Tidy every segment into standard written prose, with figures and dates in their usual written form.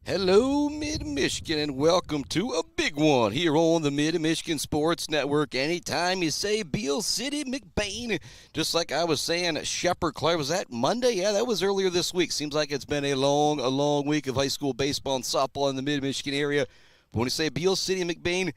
Hello, Mid-Michigan, and welcome to a big one here on the Mid-Michigan Sports Network. Anytime you say Beal City, McBain, just like I was saying, Shepherd, Claire, was that Monday? Yeah, that was earlier this week. Seems like it's been a long week of high school baseball and softball in the Mid-Michigan area. But when you say Beal City, McBain,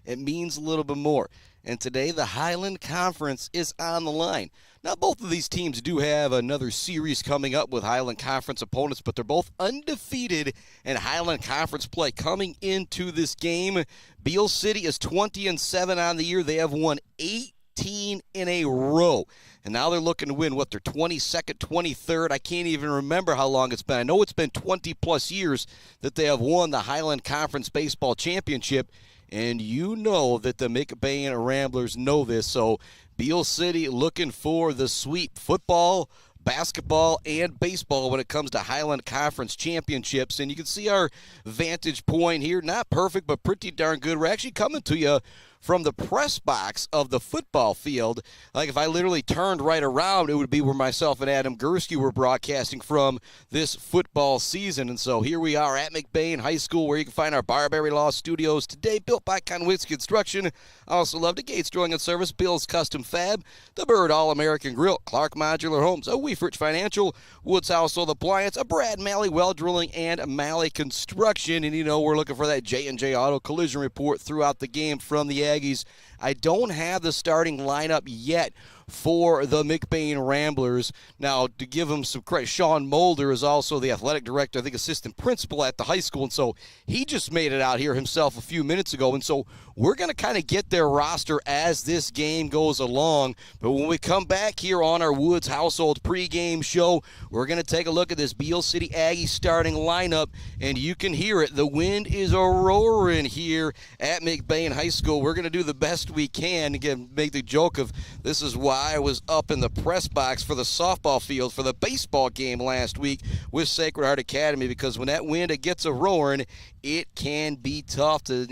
it means a little bit more. And today, the Highland Conference is on the line. Now, both of these teams do have another series coming up with Highland Conference opponents, but they're both undefeated in Highland Conference play coming into this game. Beal City is 20-7 on the year. They have won 18 in a row. And now they're looking to win, their 22nd, 23rd. I can't even remember how long it's been. I know it's been 20-plus years that they have won the Highland Conference Baseball Championship. And you know that the McBain Ramblers know this. So Beal City looking for the sweep. Football, basketball, and baseball when it comes to Highland Conference championships. And you can see our vantage point here. Not perfect, but pretty darn good. We're actually coming to you from the press box of the football field. Like if I literally turned right around, it would be where myself and Adam Gursky were broadcasting from this football season. And so here we are at McBain High School, where you can find our Barbary Law Studios today, built by Conwitz Construction. I also love the Gates Drawing and Service, Bill's Custom Fab, the Bird All-American Grill, Clark Modular Homes, a Wieferich Financial, Woods Household Appliance, a Brad Malley Well Drilling, and Malley Construction. And you know we're looking for that J&J Auto Collision Report throughout the game from the Aggies. I don't have the starting lineup yet for the McBain Ramblers. Now, to give him some credit, Sean Mulder is also the athletic director, I think assistant principal at the high school, and so he just made it out here himself a few minutes ago, and so we're going to kind of get their roster as this game goes along. But when we come back here on our Woods Household pregame show, we're going to take a look at this Beal City Aggie starting lineup, and you can hear it. The wind is a-roaring here at McBain High School. We're going to do the best we can. Again, make the joke of this is why I was up in the press box for the softball field for the baseball game last week with Sacred Heart Academy, because when that wind gets a-roaring, it can be tough to,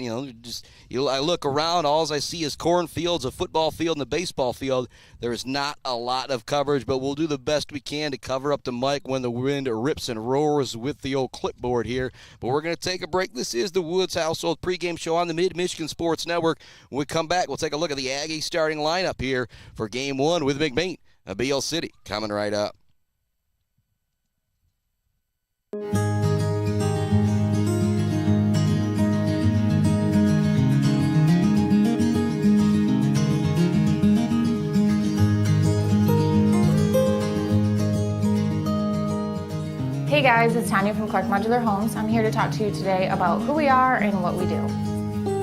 I look around, all I see is cornfields, a football field, and a baseball field. There's not a lot of coverage, but we'll do the best we can to cover up the mic when the wind rips and roars with the old clipboard here. But we're going to take a break. This is the Woods Household pregame show on the Mid-Michigan Sports Network. When we come back, we'll take a look at the Aggie starting lineup here for Game 1 with McBain, Beal City, coming right up. Hey guys, it's Tanya from Clark Modular Homes. I'm here to talk to you today about who we are and what we do.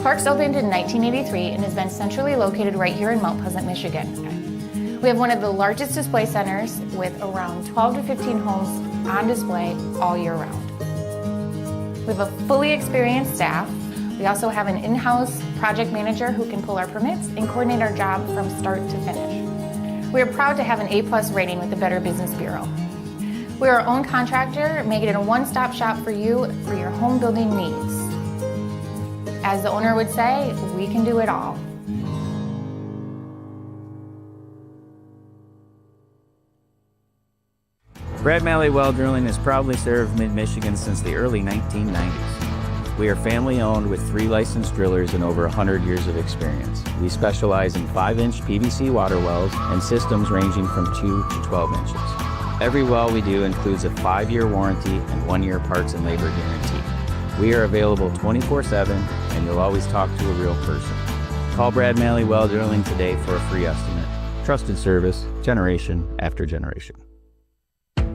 Clark's opened in 1983 and has been centrally located right here in Mount Pleasant, Michigan. We have one of the largest display centers with around 12 to 15 homes on display all year round. We have a fully experienced staff. We also have an in-house project manager who can pull our permits and coordinate our job from start to finish. We are proud to have an A+ rating with the Better Business Bureau. We're our own contractor, making it a one-stop shop for you for your home building needs. As the owner would say, we can do it all. Brad Malley Well Drilling has proudly served Mid-Michigan since the early 1990s. We are family-owned with 3 licensed drillers and over 100 years of experience. We specialize in 5-inch PVC water wells and systems ranging from 2 to 12 inches. Every well we do includes a 5-year warranty and 1-year parts and labor guarantee. We are available 24/7, and you'll always talk to a real person. Call Brad Malley Well Drilling today for a free estimate. Trusted service, generation after generation.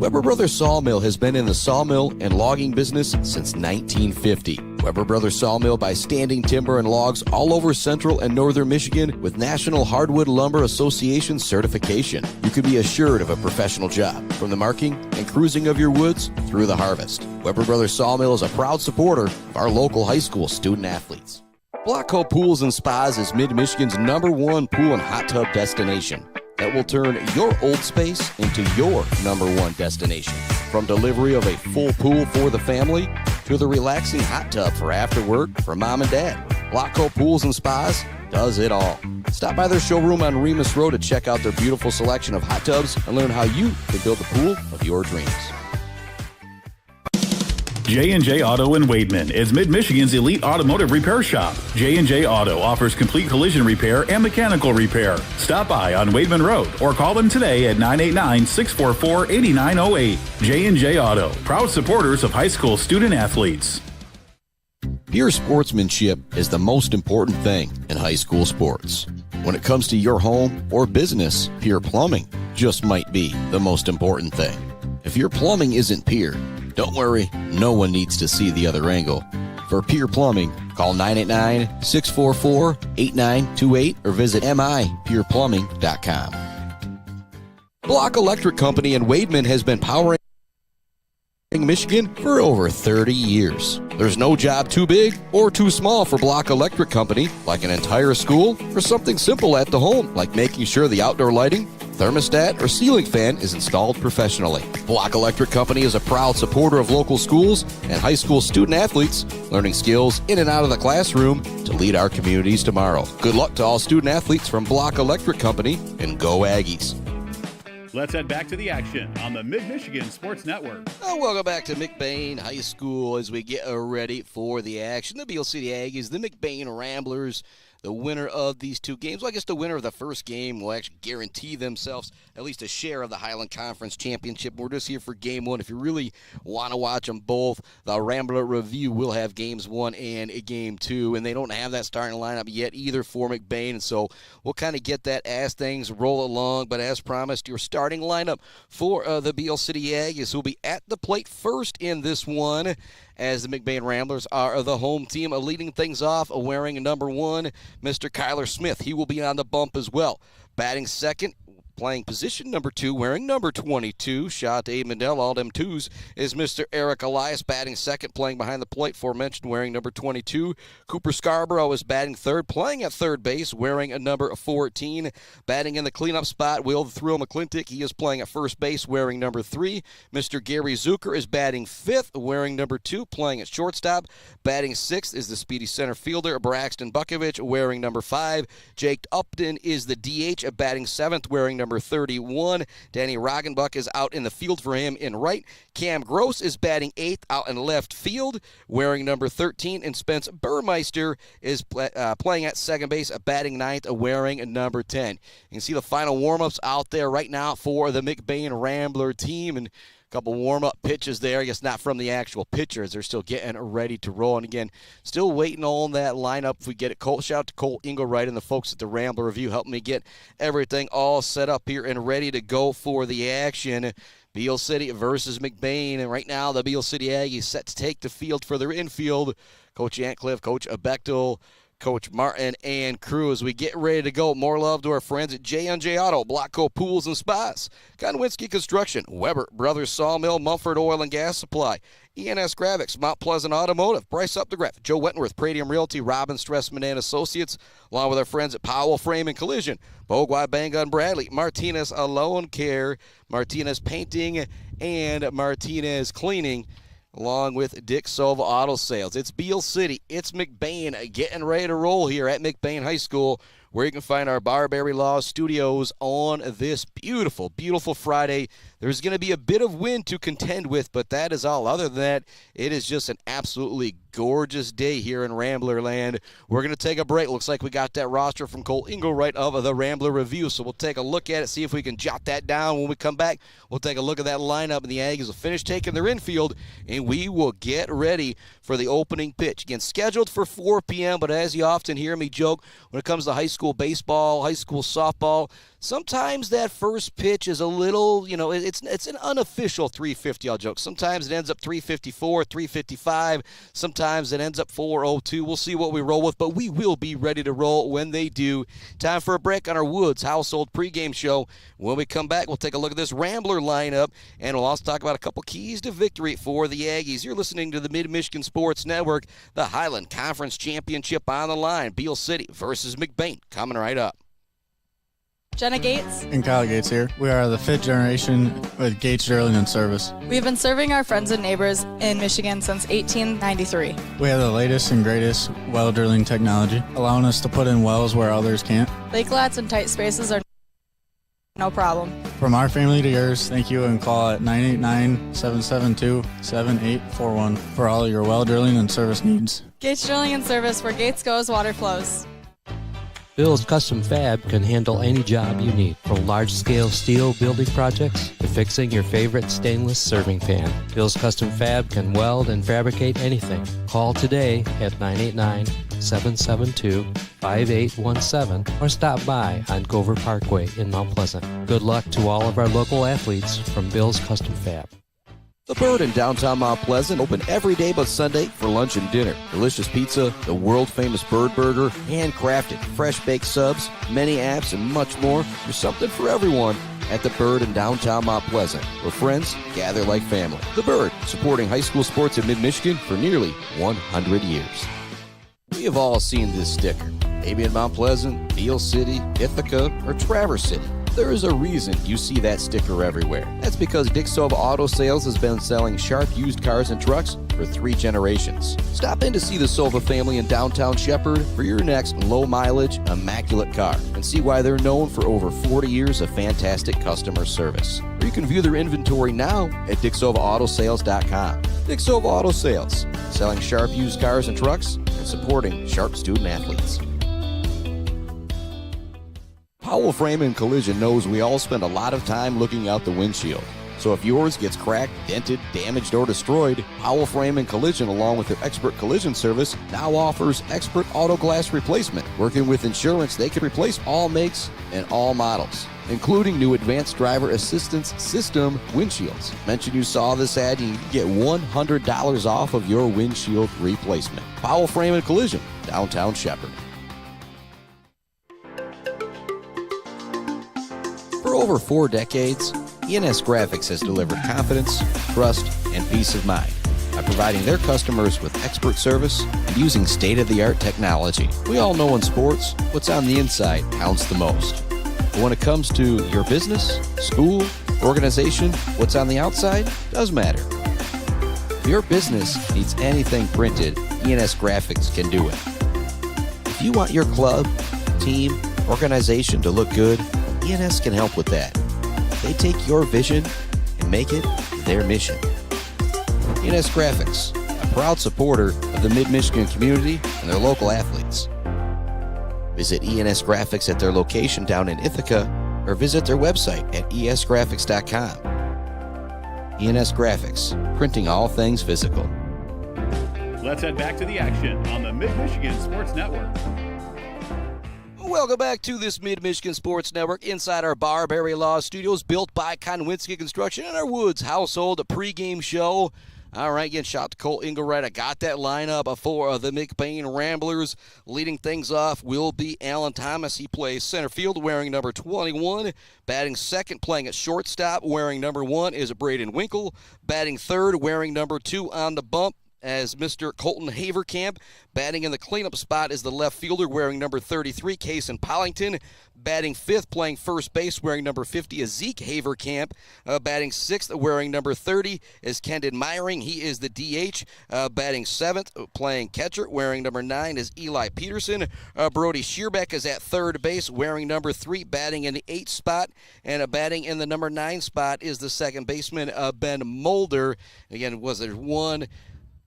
Weber Brothers Sawmill has been in the sawmill and logging business since 1950. Weber Brothers Sawmill by standing timber and logs all over central and northern Michigan with National Hardwood Lumber Association certification. You can be assured of a professional job, from the marking and cruising of your woods through the harvest. Weber Brothers Sawmill is a proud supporter of our local high school student athletes. Blockco Pools and Spas is Mid-Michigan's #1 pool and hot tub destination that will turn your old space into your #1 destination. From delivery of a full pool for the family to the relaxing hot tub for after work for mom and dad, Blockco Pools and Spas does it all. Stop by their showroom on Remus Road to check out their beautiful selection of hot tubs and learn how you can build the pool of your dreams. J&J Auto in Wademan is Mid-Michigan's elite automotive repair shop. J&J Auto offers complete collision repair and mechanical repair. Stop by on Wademan Road or call them today at 989-644-8908. J&J Auto, proud supporters of high school student athletes. Pure sportsmanship is the most important thing in high school sports. When it comes to your home or business, Pure Plumbing just might be the most important thing. If your plumbing isn't pure, don't worry, no one needs to see the other angle. For Pure Plumbing, call 989-644-8928 or visit mipureplumbing.com. Block Electric Company in Wademan has been powering Michigan for over 30 years. There's no job too big or too small for Block Electric Company, like an entire school or something simple at the home, like making sure the outdoor lighting, thermostat, or ceiling fan is installed professionally. Block Electric Company is a proud supporter of local schools and high school student athletes, learning skills in and out of the classroom to lead our communities tomorrow. Good luck to all student athletes from Block Electric Company, and go Aggies. Let's head back to the action on the Mid-Michigan Sports Network. Welcome back to McBain High School as we get ready for the action. The Beal City Aggies, the McBain Ramblers, the winner of these two games. Well, I guess the winner of the first game will actually guarantee themselves at least a share of the Highland Conference Championship. We're just here for game one. If you really want to watch them both, the Rambler Review will have games 1 and game 2, and they don't have that starting lineup yet either for McBain, and so we'll kind of get that as things roll along. But as promised, your starting lineup for the Beal City Aggies will be at the plate first in this one, as the McBain Ramblers are the home team. Leading things off, wearing number 1, Mr. Cuyler Smith. He will be on the bump as well. Batting second, playing position number 2, wearing number 22, shot to Mandel, all them twos, is Mr. Eric Elias. Batting second, playing behind the plate, aforementioned, wearing number 22. Cooper Scarborough is batting third, playing at third base, wearing a number 14. Batting in the cleanup spot, Will the Thrill McClintock. He is playing at first base, wearing number 3. Mr. Gary Zucker is batting fifth, wearing number 2, playing at shortstop. Batting sixth is the speedy center fielder, Braxton Bukovich, wearing number 5. Jake Upton is the DH, batting seventh, wearing number 31. Danny Roggenbuck is out in the field for him in right. Cam Gross is batting 8th out in left field, wearing number 13. And Spence Burmeister is playing at second base, batting 9th, wearing number 10. You can see the final warm-ups out there right now for the McBain Rambler team, and couple warm-up pitches there. I guess not from the actual pitchers. They're still getting ready to roll. And again, still waiting on that lineup. If we get it, shout out to Cole Engelwright and the folks at the Rambler Review helping me get everything all set up here and ready to go for the action. Beal City versus McBain. And right now, the Beal City Aggies set to take the field for their infield. Coach Antcliffe, Coach Bechtel, Coach Martin, and crew as we get ready to go. More love to our friends at J&J Auto, Blockco Pools and Spas, Konwinski Construction, Weber Brothers Sawmill, Mumford Oil and Gas Supply, ENS Graphics, Mount Pleasant Automotive, Bryce Updegraff, Joe Wentworth, Pradium Realty, Robin Stressman and Associates, along with our friends at Powell Frame and Collision, Bogwai Banga and Bradley, Martinez Alone Care, Martinez Painting, and Martinez Cleaning, along with Dick Silva Auto Sales. It's Beal City. It's McBain getting ready to roll here at McBain High School, where you can find our Barberry Law Studios on this beautiful, beautiful Friday. There's going to be a bit of wind to contend with, but that is all. Other than that, it is just an absolutely gorgeous day here in Rambler Land. We're going to take a break. Looks like we got that roster from Cole Engelwright of the Rambler Review, so we'll take a look at it, see if we can jot that down. When we come back, we'll take a look at that lineup, and the Aggies will finish taking their infield, and we will get ready for the opening pitch. Again, scheduled for 4 p.m., but as you often hear me joke, when it comes to high school baseball, high school softball, sometimes that first pitch is a little, it's an unofficial 350, I'll joke. Sometimes it ends up 354, 355. Sometimes it ends up 402. We'll see what we roll with, but we will be ready to roll when they do. Time for a break on our Woods Household pregame show. When we come back, we'll take a look at this Rambler lineup, and we'll also talk about a couple keys to victory for the Aggies. You're listening to the Mid-Michigan Sports Network, the Highland Conference Championship on the line. Beal City versus McBain coming right up. Jenna Gates and Kyle Gates here. We are the 5th generation with Gates Drilling and Service. We've been serving our friends and neighbors in Michigan since 1893. We have the latest and greatest well drilling technology, allowing us to put in wells where others can't. Lake lots and tight spaces are no problem. From our family to yours, thank you, and call at 989-772-7841 for all your well drilling and service needs. Gates Drilling and Service, where Gates goes, water flows. Bill's Custom Fab can handle any job you need, from large-scale steel building projects to fixing your favorite stainless serving pan. Bill's Custom Fab can weld and fabricate anything. Call today at 989-772-5817 or stop by on Gover Parkway in Mount Pleasant. Good luck to all of our local athletes from Bill's Custom Fab. The Bird in downtown Mount Pleasant, open every day but Sunday for lunch and dinner. Delicious pizza, the world-famous Bird Burger, handcrafted, fresh-baked subs, many apps, and much more. There's something for everyone at The Bird in downtown Mount Pleasant, where friends gather like family. The Bird, supporting high school sports in mid-Michigan for nearly 100 years. We have all seen this sticker, maybe in Mount Pleasant, Beal City, Ithaca, or Traverse City. There is a reason you see that sticker everywhere. That's because Dick Silva Auto Sales has been selling sharp used cars and trucks for 3 generations. Stop in to see the Silva family in downtown Shepherd for your next low-mileage, immaculate car, and see why they're known for over 40 years of fantastic customer service. Or you can view their inventory now at DickSilvaAutoSales.com. Dick Silva Auto Sales, selling sharp used cars and trucks and supporting sharp student athletes. Powell Frame and Collision knows we all spend a lot of time looking out the windshield. So if yours gets cracked, dented, damaged, or destroyed, Powell Frame and Collision, along with their expert collision service, now offers expert auto glass replacement. Working with insurance, they can replace all makes and all models, including new advanced driver assistance system windshields. Mention you saw this ad and you can get $100 off of your windshield replacement. Powell Frame and Collision, downtown Shepherd. For over 4 decades, ENS Graphics has delivered confidence, trust, and peace of mind by providing their customers with expert service and using state-of-the-art technology. We all know in sports, what's on the inside counts the most. But when it comes to your business, school, organization, what's on the outside does matter. If your business needs anything printed, ENS Graphics can do it. If you want your club, team, organization to look good, ENS can help with that. They take your vision and make it their mission. ENS Graphics, a proud supporter of the Mid-Michigan community and their local athletes. Visit ENS Graphics at their location down in Ithaca or visit their website at esgraphics.com. ENS Graphics, printing all things physical. Let's head back to the action on the Mid-Michigan Sports Network. Welcome back to this Mid-Michigan Sports Network inside our Barberry Law Studios, built by Konwinski Construction and our Woods Household, a pregame show. All right, again, shout out to Cole Engelwright. I got that lineup for the McBain Ramblers. Leading things off will be Alan Thomas. He plays center field wearing number 21. Batting second, playing at shortstop, wearing number 1 is Braden Winkle. Batting third, wearing number 2 on the bump, as Mr. Colton Haverkamp. Batting in the cleanup spot is the left fielder wearing number 33, Kason Pollington. Batting fifth, playing first base, wearing number 50 is Zeke Haverkamp. Batting sixth, wearing number 30 is Kendon Meyering. He is the DH. Batting seventh, playing catcher, wearing number 9 is Eli Peterson. Brody Shearbeck is at third base, wearing number 3, batting in the 8th spot. And batting in the number 9 spot is the second baseman, Ben Mulder. Again, was there one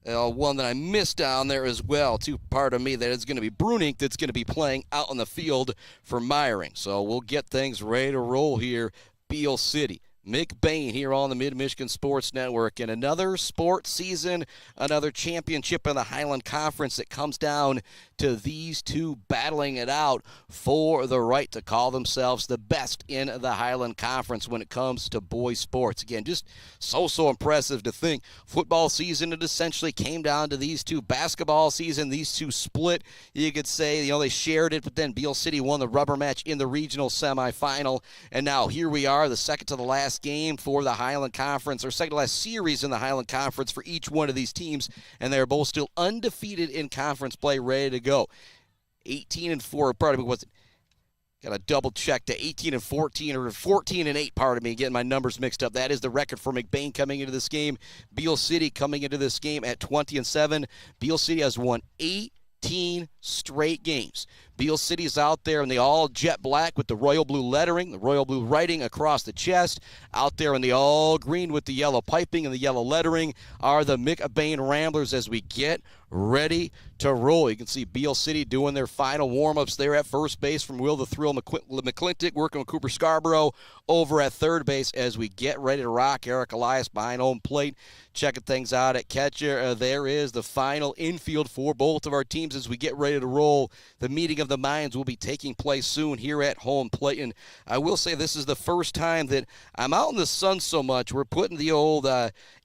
that I missed down there as well, pardon me, that is going to be Brunink that's going to be playing out on the field for Meyering. So we'll get things ready to roll here, Beal City. McBain here on the Mid-Michigan Sports Network. And another sports season, another championship in the Highland Conference that comes down to these two battling it out for the right to call themselves the best in the Highland Conference when it comes to boys sports. Again, just so impressive to think football season, it essentially came down to these two. Basketball season, these two split. You could say, they shared it, but then Beal City won the rubber match in the regional semifinal. And now here we are, the second to the last game for the Highland Conference, or second to last series in the Highland Conference for each one of these teams, and they're both still undefeated in conference play, ready to go. 18-4, pardon me, was it? Got to double check to 18-14 or 14-8, pardon me, getting my numbers mixed up. That is the record for McBain coming into this game. Beal City coming into this game at 20-7. Beal City has won 18 straight games. Beal City's out there in the all jet black with the royal blue lettering, the royal blue writing across the chest. Out there in the all green with the yellow piping and the yellow lettering are the McBain Ramblers as we get ready to roll. You can see Beal City doing their final warm-ups there at first base from Will the Thrill McClintock, working with Cooper Scarborough over at third base as we get ready to rock. Eric Elias behind home plate, checking things out at catcher. There is the final infield for both of our teams as we get ready to roll. The meeting of the minds will be taking place soon here at home plate. And I will say this is the first time that I'm out in the sun so much. We're putting the old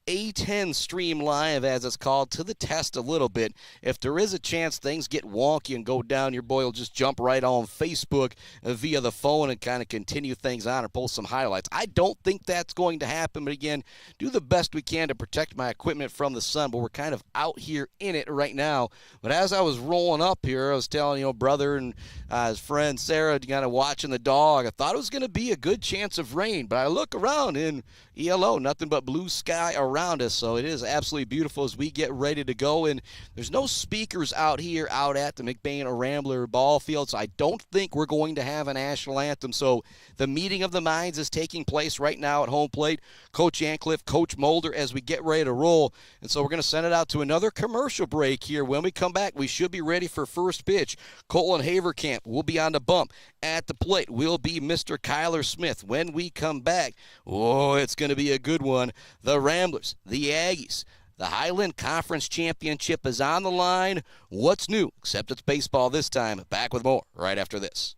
A10 Stream Live, as it's called, to the test a little bit. If there is a chance things get wonky and go down, your boy will just jump right on Facebook via the phone and kind of continue things on and pull some highlights. I don't think that's going to happen, but again, do the best we can to protect my equipment from the sun, but we're kind of out here in it right now. But as I was rolling up here, I was telling, brother and his friend Sarah, kind of watching the dog, I thought it was going to be a good chance of rain, but I look around and ELO, nothing but blue sky around us, so it is absolutely beautiful as we get ready to go. And there's no speakers out here out at the McBain-Rambler ball field, so I don't think we're going to have a national anthem. So the meeting of the minds is taking place right now at home plate. Coach Ancliffe, Coach Mulder, as we get ready to roll. And so we're going to send it out to another commercial break here. When we come back, we should be ready for first pitch. Colton Haverkamp will be on the bump. At the plate will be Mr. Cuyler Smith. When we come back, it's going to be a good one. The Ramblers, the Aggies, the Highland Conference Championship is on the line. What's new? Except it's baseball this time. Back with more right after this.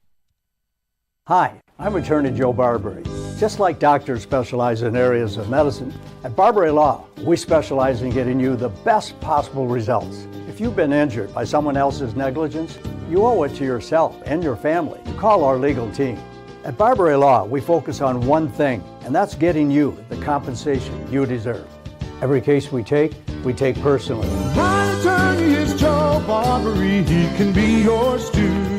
Hi, I'm attorney Joe Barbary. Just like doctors specialize in areas of medicine, at Barbary Law, we specialize in getting you the best possible results. If you've been injured by someone else's negligence, you owe it to yourself and your family to call our legal team. At Barbary Law, we focus on one thing, and that's getting you the compensation you deserve. Every case we take personally. My attorney is Joe Barbary, he can be yours too.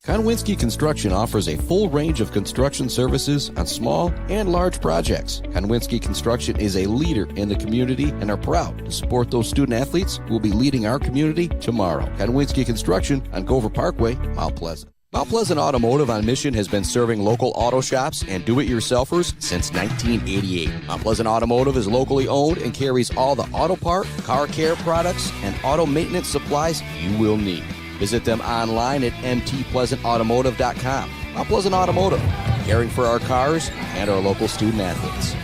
Konwinski Construction offers a full range of construction services on small and large projects. Konwinski Construction is a leader in the community and are proud to support those student athletes who will be leading our community tomorrow. Konwinski Construction on Gover Parkway, Mount Pleasant. Mount Pleasant Automotive on Mission has been serving local auto shops and do-it-yourselfers since 1988. Mount Pleasant Automotive is locally owned and carries all the auto part, car care products, and auto maintenance supplies you will need. Visit them online at mtpleasantautomotive.com. Mount Pleasant Automotive, caring for our cars and our local student athletes.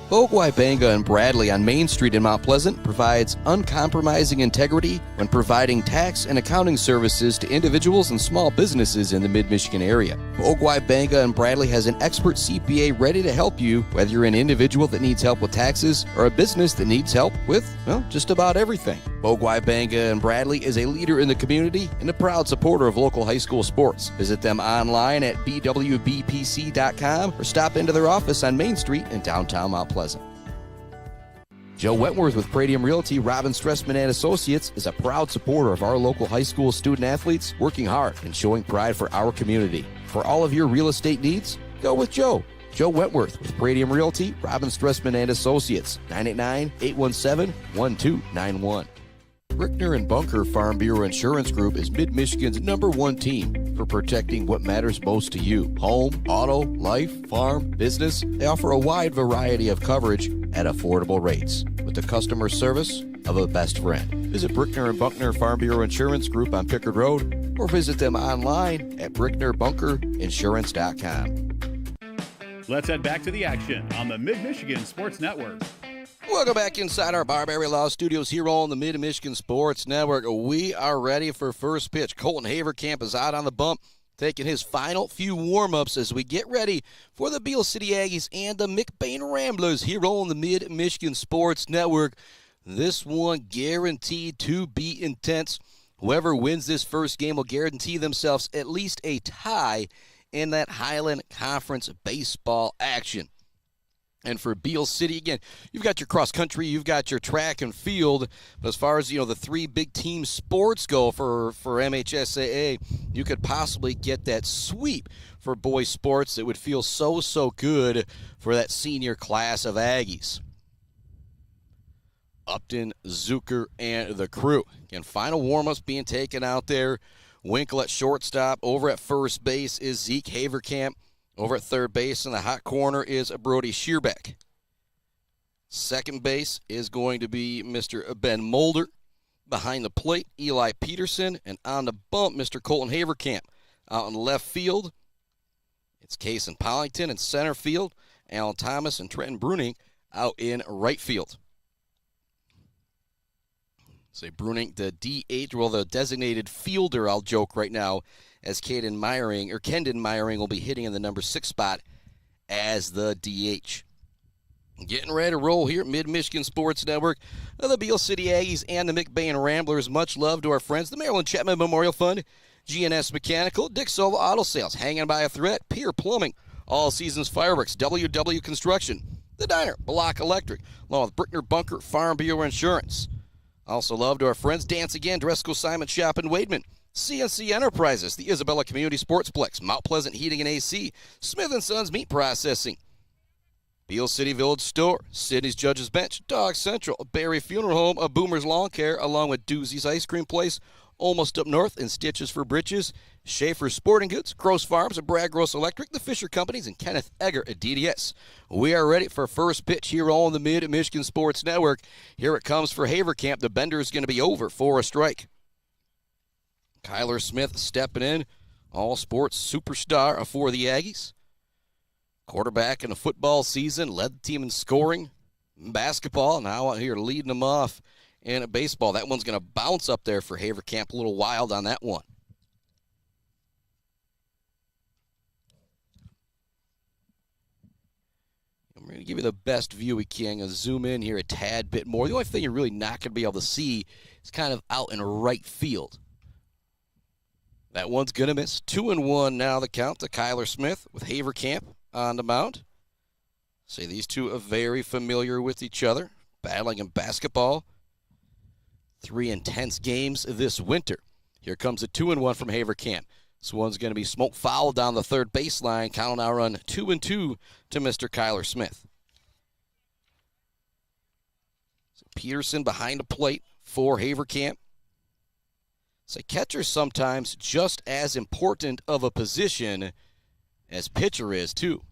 Bogwai Banga and Bradley on Main Street in Mount Pleasant provides uncompromising integrity when providing tax and accounting services to individuals and small businesses in the Mid-Michigan area. Bogwai Banga and Bradley has an expert CPA ready to help you, whether you're an individual that needs help with taxes or a business that needs help with, just about everything. Bogwai Banga and Bradley is a leader in the community and a proud supporter of local high school sports. Visit them online at bwbpc.com or stop into their office on Main Street in downtown Mount Pleasant. Joe Wentworth with Pradium Realty, Robin Stressman and Associates is a proud supporter of our local high school student athletes, working hard and showing pride for our community. For all of your real estate needs, go with Joe. Joe Wentworth with Pradium Realty, Robin Stressman and Associates, 989-817-1291. Brickner and Bunker Farm Bureau Insurance Group is Mid-Michigan's #1 team for protecting what matters most to you. Home, auto, life, farm, business. They offer a wide variety of coverage at affordable rates with the customer service of a best friend. Visit Brickner and Bunkner Farm Bureau Insurance Group on Pickard Road or visit them online at bricknerbunker.insurance.com. Let's head back to the action on the Mid-Michigan Sports Network. Welcome back inside our Barbary Law Studios here on the Mid-Michigan Sports Network. We are ready for first pitch. Colton Haverkamp is out on the bump, taking his final few warm-ups as we get ready for the Beal City Aggies and the McBain Ramblers here on the Mid-Michigan Sports Network. This one guaranteed to be intense. Whoever wins this first game will guarantee themselves at least a tie in that Highland Conference baseball action. And for Beal City, again, you've got your cross country, you've got your track and field. But as far as, the three big team sports go for MHSAA, you could possibly get that sweep for boys sports. It would feel so good for that senior class of Aggies. Upton, Zucker, and the crew. Again, final warm-ups being taken out there. Winkle at shortstop. Over at first base is Zeke Haverkamp. Over at third base in the hot corner is Brody Shearbeck. Second base is going to be Mr. Ben Mulder. Behind the plate, Eli Peterson. And on the bump, Mr. Colton Haverkamp. Out in left field, it's Case and Pollington. In center field, Alan Thomas and Trenton Bruning out in right field. Say Bruning, the DH, well, the designated fielder, I'll joke right now, as Kendon Meyering will be hitting in the number 6 spot as the DH. Getting ready to roll here at Mid-Michigan Sports Network. The Beal City Aggies and the McBain Ramblers. Much love to our friends, the Maryland Chapman Memorial Fund, GNS Mechanical, Dick Silva Auto Sales, Hanging by a Thread, Pier Plumbing, All Seasons Fireworks, WW Construction, The Diner, Block Electric, along with Brickner Bunker, Farm Bureau Insurance. Also love to our friends, Dance Again, Dresco Simon Shop in Wademan, CNC Enterprises, the Isabella Community Sportsplex, Mount Pleasant Heating and AC, Smith & Sons Meat Processing, Beal City Village Store, Sydney's Judges Bench, Dog Central, Barry Funeral Home, a Boomer's Lawn Care, along with Doozy's Ice Cream Place, Almost Up North, and Stitches for Britches, Schaefer's Sporting Goods, Gross Farms, and Brad Gross Electric, the Fisher Companies, and Kenneth Egger at DDS. We are ready for first pitch here on the Mid-Michigan Sports Network. Here it comes for Haverkamp. The bender is going to be over for a strike. Cuyler Smith stepping in, all-sports superstar for the Aggies. Quarterback in the football season, led the team in scoring, basketball, now out here leading them off in baseball. That one's going to bounce up there for Haverkamp, a little wild on that one. I'm going to give you the best view we can. I'll zoom in here a tad bit more. The only thing you're really not going to be able to see is kind of out in right field. That one's going to miss. 2-1 now the count to Cuyler Smith with Haverkamp on the mound. See, these two are very familiar with each other, battling in basketball. 3 intense games this winter. Here comes a 2-1 from Haverkamp. This one's going to be smoke foul down the third baseline. Count will now run 2-2 to Mr. Cuyler Smith. So Peterson behind the plate for Haverkamp. So catcher's sometimes just as important of a position as pitcher is, too.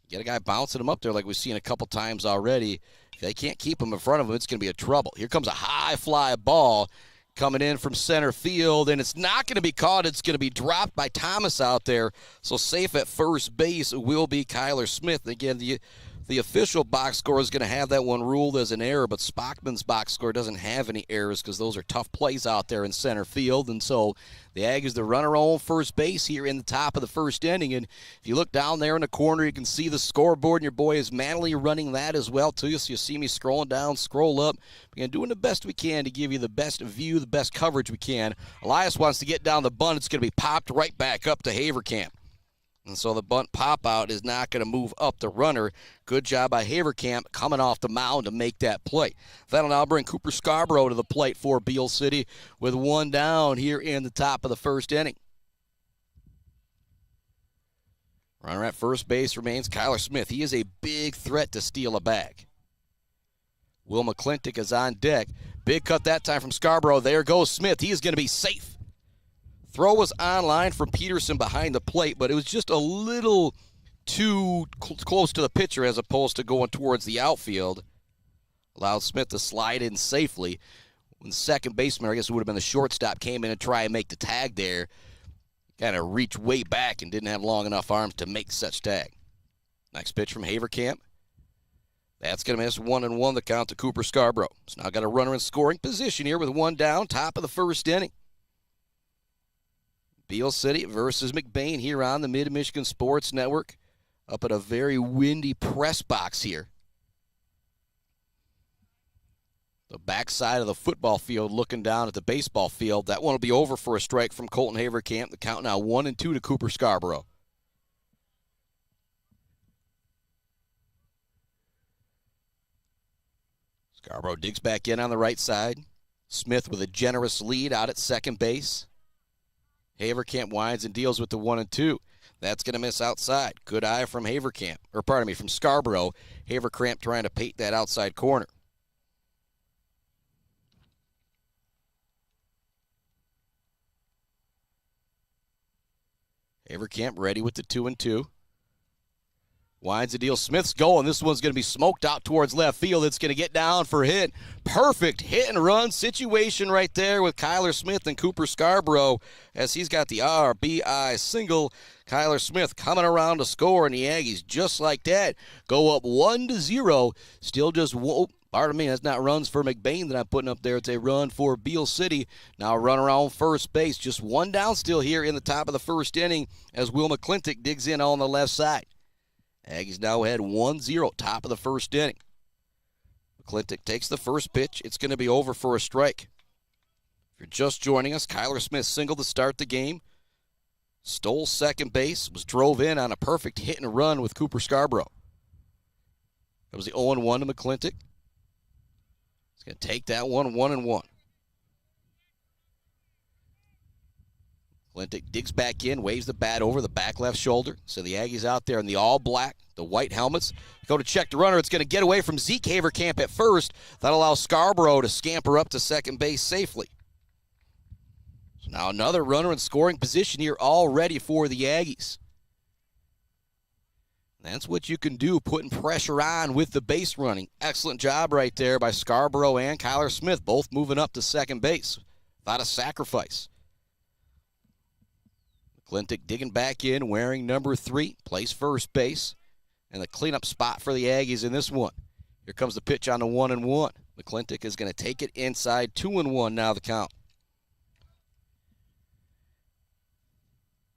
You get a guy bouncing him up there like we've seen a couple times already. If they can't keep him in front of him, it's going to be a trouble. Here comes a high fly ball coming in from center field, and it's not going to be caught. It's going to be dropped by Thomas out there. So safe at first base will be Cuyler Smith. Again, the official box score is going to have that one ruled as an error, but Spockman's box score doesn't have any errors because those are tough plays out there in center field. And so the Aggies, the runner on first base here in the top of the first inning. And if you look down there in the corner, you can see the scoreboard, and your boy is manly running that as well, too. So you see me scrolling down, scroll up. Again, doing the best we can to give you the best view, the best coverage we can. Elias wants to get down the bunt. It's going to be popped right back up to Haverkamp. And so the bunt pop-out is not going to move up the runner. Good job by Haverkamp coming off the mound to make that play. That'll now bring Cooper Scarborough to the plate for Beal City with one down here in the top of the first inning. Runner at first base remains Cuyler Smith. He is a big threat to steal a bag. Will McClintock is on deck. Big cut that time from Scarborough. There goes Smith. He is going to be safe. Throw was on line from Peterson behind the plate, but it was just a little too close to the pitcher as opposed to going towards the outfield. Allowed Smith to slide in safely. When the second baseman, I guess it would have been the shortstop, came in and try and make the tag there, kind of reached way back and didn't have long enough arms to make such tag. Next pitch from Haverkamp. That's going to miss 1-1 the count to Cooper Scarborough. So now got a runner in scoring position here with one down, top of the first inning. Beal City versus McBain here on the Mid-Michigan Sports Network. Up at a very windy press box here. The backside of the football field looking down at the baseball field. That one will be over for a strike from Colton Haverkamp. The count now 1-2 to Cooper Scarborough. Scarborough digs back in on the right side. Smith with a generous lead out at second base. Haverkamp winds and deals with the 1-2. That's going to miss outside. Good eye from from Scarborough. Haverkamp trying to paint that outside corner. Haverkamp ready with the 2-2. Winds the deal. Smith's going. This one's going to be smoked out towards left field. It's going to get down for a hit. Perfect hit and run situation right there with Cuyler Smith and Cooper Scarborough as he's got the RBI single. Cuyler Smith coming around to score, and the Aggies just like that go up 1-0. Still just pardon me, that's not runs for McBain that I'm putting up there. It's a run for Beal City. Now a run around first base. Just one down still here in the top of the first inning as Will McClintock digs in on the left side. Aggies now ahead 1-0, top of the first inning. McClintock takes the first pitch. It's going to be over for a strike. If you're just joining us, Cuyler Smith singled to start the game. Stole second base, was drove in on a perfect hit and run with Cooper Scarborough. That was the 0-1 to McClintock. He's going to take that one, 1-1. McClintock digs back in, waves the bat over the back left shoulder. So the Aggies out there in the all-black, the white helmets, go to check the runner. It's going to get away from Zeke Haverkamp at first. That allows Scarborough to scamper up to second base safely. So now another runner in scoring position here already for the Aggies. That's what you can do, putting pressure on with the base running. Excellent job right there by Scarborough and Cuyler Smith, both moving up to second base without a sacrifice. McClintock digging back in, wearing number 3, plays first base, and the cleanup spot for the Aggies in this one. Here comes the pitch on the 1-1. McClintock is going to take it inside, 2-1 now the count.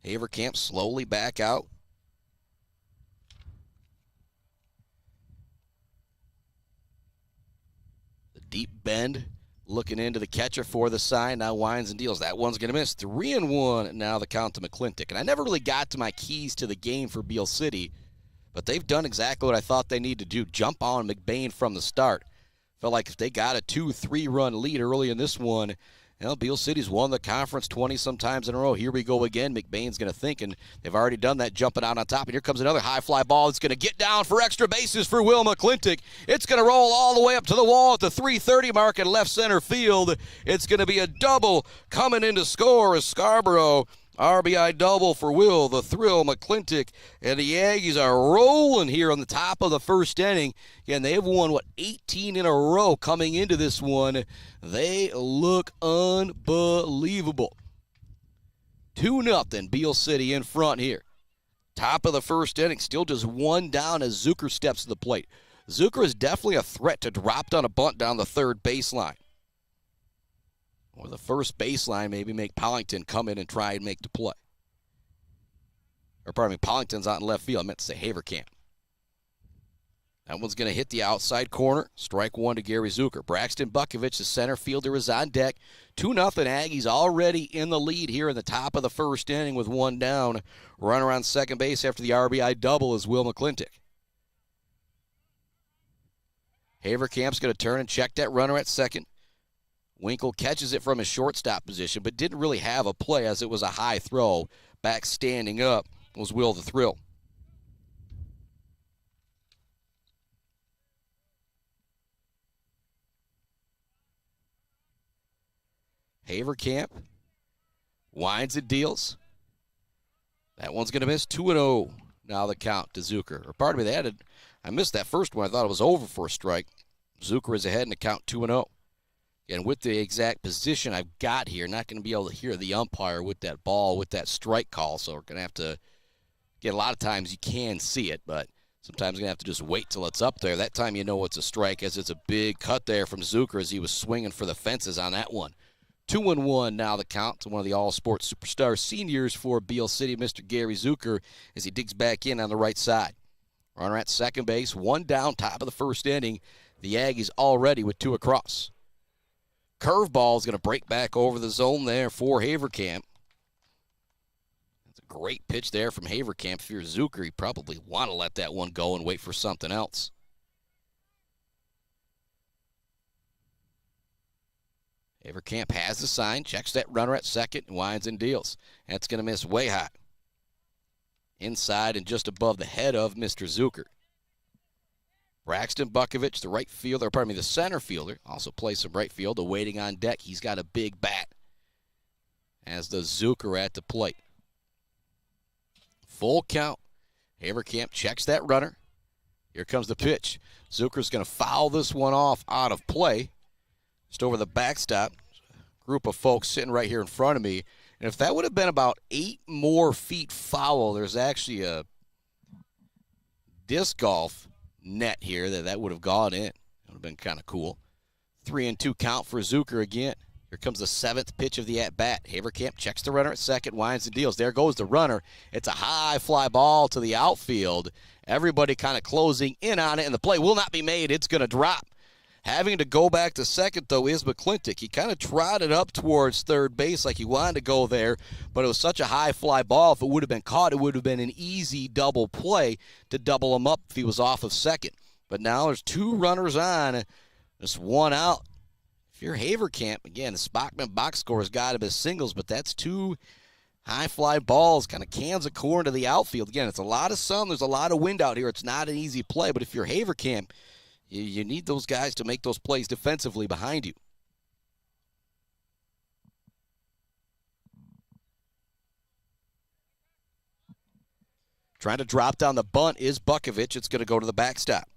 Haverkamp slowly back out. The deep bend. Looking into the catcher for the sign. Now winds and deals. That one's going to miss. 3-1 now the count to McClintock. And I never really got to my keys to the game for Beal City, but they've done exactly what I thought they need to do. Jump on McBain from the start. Felt like if they got a 2-3 run lead early in this one, Beal City's won the conference 20 sometimes in a row. Here we go again. McBain's going to think, and they've already done that, jumping out on top. And here comes another high fly ball. It's going to get down for extra bases for Will McClintock. It's going to roll all the way up to the wall at the 3:30 mark in left center field. It's going to be a double coming in to score as Scarborough. RBI double for Will, the thrill, McClintock, and the Aggies are rolling here on the top of the first inning. Again, they've won, 18 in a row coming into this one. They look unbelievable. 2-0, Beal City in front here. Top of the first inning, still just one down as Zucker steps to the plate. Zucker is definitely a threat to drop down a bunt down the third baseline. Or the first baseline, maybe make Pollington come in and try and make the play. Or pardon me, Pollington's out in left field. I meant to say Haverkamp. That one's going to hit the outside corner. Strike one to Gary Zucker. Braxton Bukovich, the center fielder, is on deck. 2-0 Aggies already in the lead here in the top of the first inning with one down. Runner on second base after the RBI double is Will McClintock. Haverkamp's going to turn and check that runner at second. Winkle catches it from his shortstop position, but didn't really have a play as it was a high throw. Back standing up was Will the Thrill. Haverkamp winds and deals. That one's going to miss. 2-0 now the count to Zucker. Or pardon me, I missed that first one. I thought it was over for a strike. Zucker is ahead in the count 2-0. And with the exact position I've got here, not going to be able to hear the umpire with that ball, with that strike call. So we're going to have to get, a lot of times you can see it, but sometimes you're going to have to just wait till it's up there. That time you know it's a strike, as it's a big cut there from Zucker as he was swinging for the fences on that one. 2-1 now the count to one of the all-sports superstar seniors for Beal City, Mr. Gary Zucker, as he digs back in on the right side. Runner at second base, one down, top of the first inning. The Aggies already with two across. Curveball is going to break back over the zone there for Haverkamp. That's a great pitch there from Haverkamp. If you're Zucker, you probably want to let that one go and wait for something else. Haverkamp has the sign, checks that runner at second, and winds and deals. That's going to miss way high. Inside and just above the head of Mr. Zucker. Braxton Bukovich, the center fielder, also plays some right field, awaiting on deck. He's got a big bat as the Zucker at the plate. Full count. Haverkamp checks that runner. Here comes the pitch. Zucker's going to foul this one off out of play. Just over the backstop. Group of folks sitting right here in front of me. And if that would have been about 8 more feet foul, there's actually a disc golf net here that would have gone in. It would have been kind of cool. 3-2 count for Zucker again. Here comes the 7th pitch of the at-bat. Haverkamp checks the runner at second, winds and deals. There goes the runner. It's a high fly ball to the outfield. Everybody kind of closing in on it, and the play will not be made. It's going to drop. Having to go back to second, though, is McClintock. He kind of trotted up towards third base like he wanted to go there, but it was such a high fly ball. If it would have been caught, it would have been an easy double play to double him up if he was off of second. But now there's 2 runners on, just 1 out. If you're Haverkamp, again, the Spockman box score has got him as singles, but that's 2 high fly balls, kind of cans of corn to the outfield. Again, it's a lot of sun. There's a lot of wind out here. It's not an easy play, but if you're Haverkamp, you need those guys to make those plays defensively behind you. Trying to drop down the bunt is Buckovich. It's going to go to the backstop.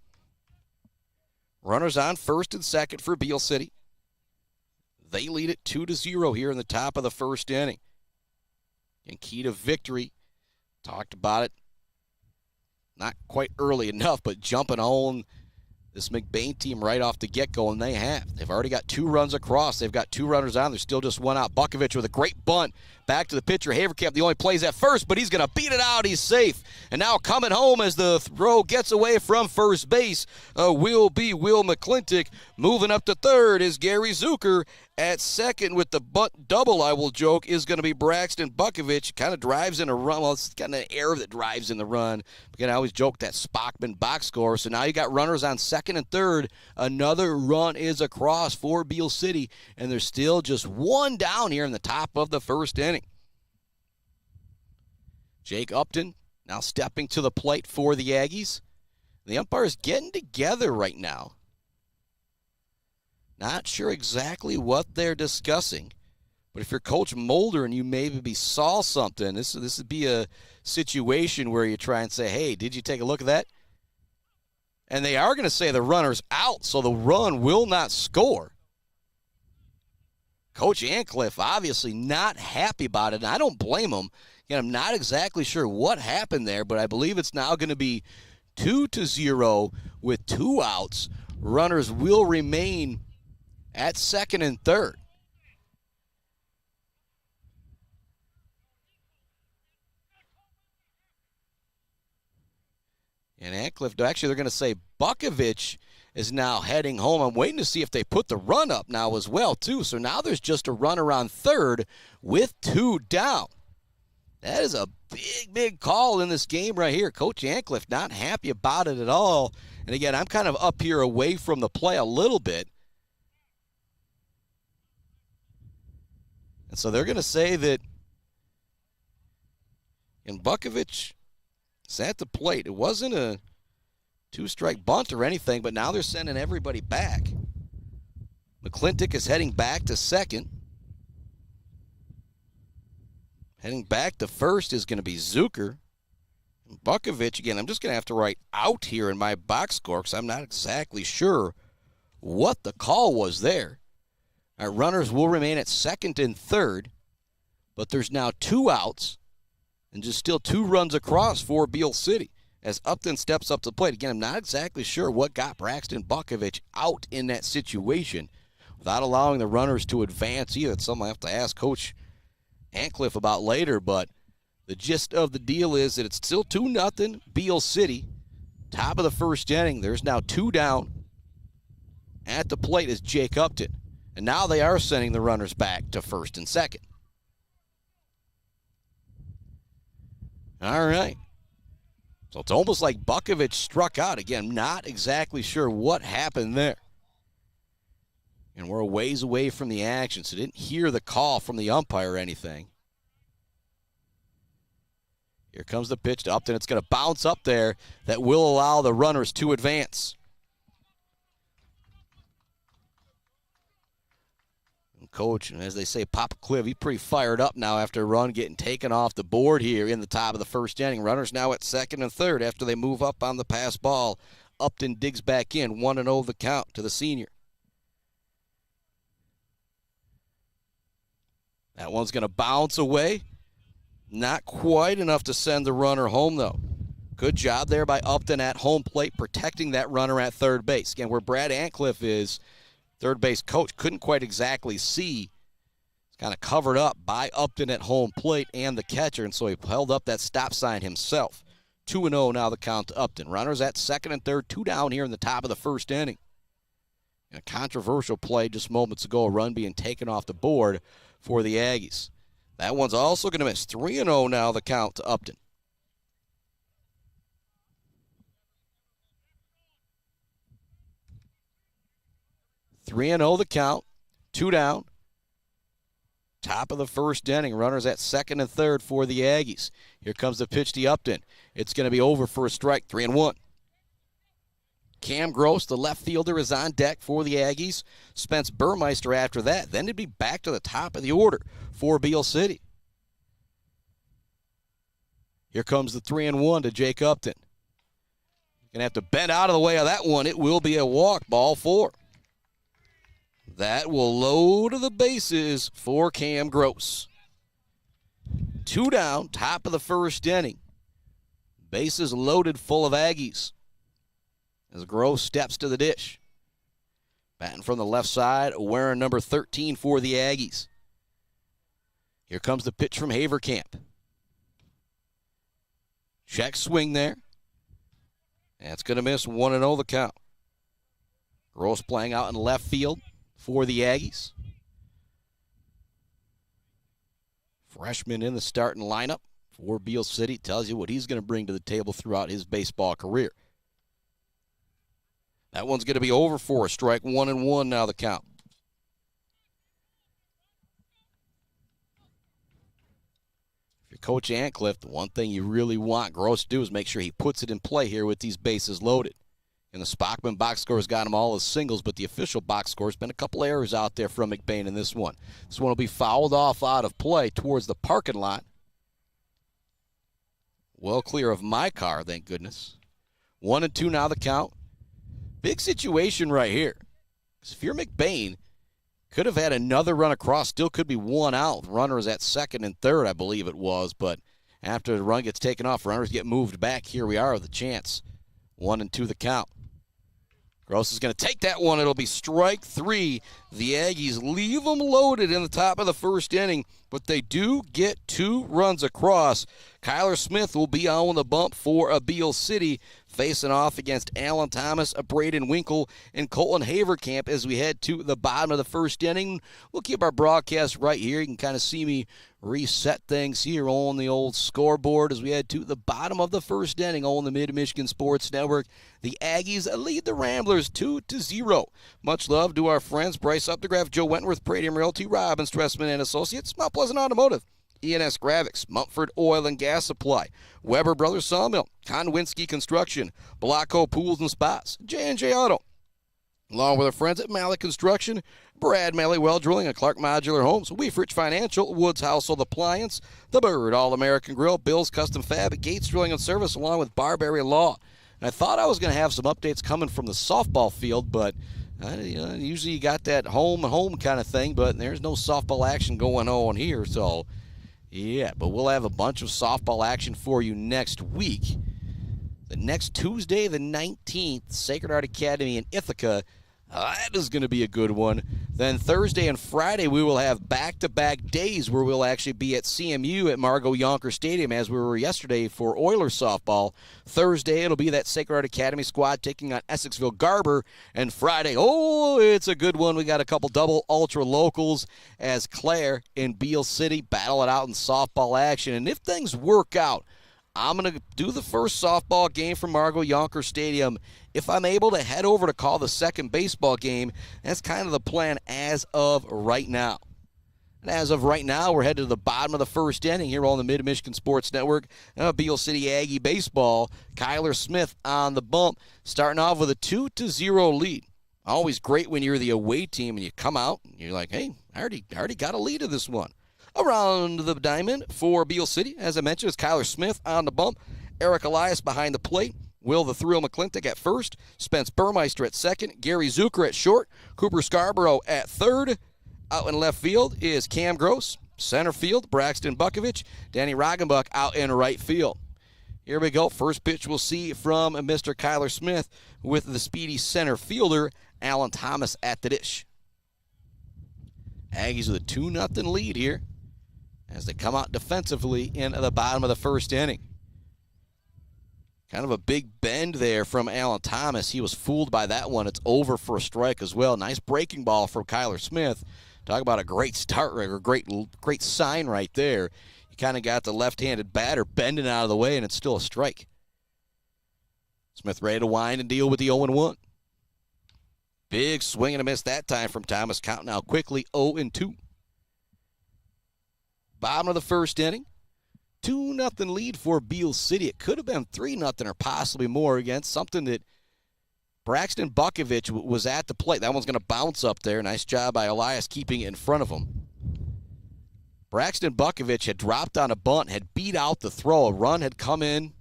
Runners on first and second for Beal City. They lead it 2-0 here in the top of the first inning. And key to victory, talked about it, not quite early enough, but jumping on this McBain team right off the get-go, and they have. They've already got 2 runs across. They've got 2 runners on. There's still just 1 out. Buckovich with a great bunt. Back to the pitcher. Haverkamp, the only plays at first, but he's going to beat it out. He's safe. And now coming home as the throw gets away from first base will be Will McClintock. Moving up to third is Gary Zucker. At second with the bunt double, I will joke, is going to be Braxton Buckovich. Kind of drives in a run. Well, it's kind of an air that drives in the run. Again, I always joke that Spockman box score. So now you got runners on second and third. Another run is across for Beal City, and there's still just 1 down here in the top of the first inning. Jake Upton now stepping to the plate for the Aggies. The umpire's getting together right now. Not sure exactly what they're discussing, but if you're Coach Mulder and you maybe saw something, this would be a situation where you try and say, hey, did you take a look at that? And they are going to say the runner's out, so the run will not score. Coach Ancliffe obviously not happy about it, and I don't blame him. Again, I'm not exactly sure what happened there, but I believe it's now going to be 2-0 with 2 outs. Runners will remain at second and third. And Ancliffe, actually, they're going to say Buckovich is now heading home. I'm waiting to see if they put the run up now as well, too. So now there's just a runner on third with 2 down. That is a big, big call in this game right here. Coach Ancliffe not happy about it at all. And again, I'm kind of up here away from the play a little bit. And so they're going to say that Buckovich is at the plate. It wasn't a 2-strike bunt or anything, but now they're sending everybody back. McClintock is heading back to second. Heading back to first is going to be Zucker. Buckovich, again, I'm just going to have to write out here in my box score because I'm not exactly sure what the call was there. Our runners will remain at second and third, but there's now 2 outs and just still 2 runs across for Beal City as Upton steps up to the plate. Again, I'm not exactly sure what got Braxton Buckovich out in that situation without allowing the runners to advance either. It's something I have to ask Coach Ancliffe about later, but the gist of the deal is that it's still 2-0 Beal City. Top of the first inning. There's now 2 down. At the plate is Jake Upton. And now they are sending the runners back to first and second. All right. So it's almost like Buckovich struck out. Again, not exactly sure what happened there. And we're a ways away from the action, so didn't hear the call from the umpire or anything. Here comes the pitch to Upton. It's going to bounce up there. That will allow the runners to advance. Coach, as they say, Papa Cliff, he's pretty fired up now after a run getting taken off the board here in the top of the first inning. Runners now at second and third after they move up on the pass ball. Upton digs back in, 1-0 the count to the senior. That one's going to bounce away. Not quite enough to send the runner home, though. Good job there by Upton at home plate, protecting that runner at third base. Again, where Brad Antcliffe is, third base coach couldn't quite exactly see. It's kind of covered up by Upton at home plate and the catcher, and so he held up that stop sign himself. 2-0 now the count to Upton. Runners at second and third, 2 down here in the top of the first inning. A controversial play just moments ago, a run being taken off the board for the Aggies. That one's also going to miss. 3-0 now the count to Upton. Three and 0 the count, 2 down. Top of the first inning, runners at second and third for the Aggies. Here comes the pitch to Upton. It's going to be over for a strike, 3-1. Cam Gross, the left fielder, is on deck for the Aggies. Spence Burmeister after that. Then it'd be back to the top of the order for Beal City. Here comes the 3-1 to Jake Upton. Going to have to bend out of the way of that one. It will be a walk, ball 4. That will load the bases for Cam Gross. 2 down, top of the first inning. Bases loaded full of Aggies as Gross steps to the dish. Batting from the left side, wearing number 13 for the Aggies. Here comes the pitch from Haverkamp. Check swing there. That's going to miss, 1-0 the count. Gross playing out in left field for the Aggies. Freshman in the starting lineup for Beal City. Tells you what he's going to bring to the table throughout his baseball career. That one's going to be over for a strike, 1-1 now the count. If you're Coach Antcliffe, the one thing you really want Gross to do is make sure he puts it in play here with these bases loaded. And the Spockman box score has got him all as singles, but the official box score has been a couple errors out there from McBain in this one. This one will be fouled off out of play towards the parking lot. Well clear of my car, thank goodness. 1-2 now the count. Big situation right here. If you're McBain, could have had another run across, still could be 1 out. Runners at second and third, I believe it was, but after the run gets taken off, runners get moved back. Here we are with a chance. 1-2 the count. Gross is going to take that one. It'll be strike 3. The Aggies leave them loaded in the top of the first inning, but they do get 2 runs across. Cuyler Smith will be on the bump for Beal City, facing off against Alan Thomas, Braden Winkle, and Colton Haverkamp as we head to the bottom of the first inning. We'll keep our broadcast right here. You can kind of see me reset things here on the old scoreboard as we head to the bottom of the first inning on the Mid-Michigan Sports Network. The Aggies lead the Ramblers 2-0. Much love to our friends Bryce Updegraff, Joe Wentworth, Pradium Realty, Robbins Dressman and Associates, Mount Pleasant Automotive, ENS Graphics, Mumford Oil and Gas Supply, Weber Brothers Sawmill, Konwinski Construction, Blocko Pools and Spas, J&J Auto, along with our friends at Mallett Construction, Brad Malley Well Drilling and Clark Modular Homes, Wieferich Financial, Woods Household Appliance, The Bird, All-American Grill, Bill's Custom Fab, Gates Drilling and Service, along with Barberry Law. And I thought I was going to have some updates coming from the softball field, but usually you got that home kind of thing, but there's no softball action going on here, so yeah, but we'll have a bunch of softball action for you next week. The next Tuesday, the 19th, Sacred Heart Academy in Ithaca. That is going to be a good one. Then Thursday and Friday, we will have back-to-back days where we'll actually be at CMU at Margot Yonker Stadium as we were yesterday for Oilers softball. Thursday, it'll be that Sacred Heart Academy squad taking on Essexville Garber. And Friday, it's a good one. We got a couple double ultra locals as Claire and Beal City battle it out in softball action. And if things work out, I'm going to do the first softball game from Margot Yonker Stadium. If I'm able to head over to call the second baseball game, that's kind of the plan as of right now. And as of right now, we're headed to the bottom of the first inning here on the Mid-Michigan Sports Network. Beal City Aggie baseball. Cuyler Smith on the bump, starting off with a 2-0 lead. Always great when you're the away team and you come out and you're like, hey, I already got a lead in this one. Around the diamond for Beal City, as I mentioned, is Cuyler Smith on the bump. Eric Elias behind the plate. Will the Thrill McClintock at first. Spence Burmeister at second. Gary Zucker at short. Cooper Scarborough at third. Out in left field is Cam Gross. Center field, Braxton Bukovich. Danny Roggenbuck out in right field. Here we go. First pitch we'll see from Mr. Cuyler Smith with the speedy center fielder, Alan Thomas at the dish. Aggies with a 2-0 lead here as they come out defensively in the bottom of the first inning. Kind of a big bend there from Alan Thomas. He was fooled by that one. It's over for a strike as well. Nice breaking ball from Cuyler Smith. Talk about a great start, or great sign right there. You kind of got the left-handed batter bending out of the way, and it's still a strike. Smith ready to wind and deal with the 0-1. Big swing and a miss that time from Thomas. Count now quickly 0-2. Bottom of the first inning. 2-0 lead for Beal City. It could have been 3-0 or possibly more against something that Braxton Bukovich was at the plate. That one's going to bounce up there. Nice job by Elias keeping it in front of him. Braxton Bukovich had dropped on a bunt, had beat out the throw. A run had come in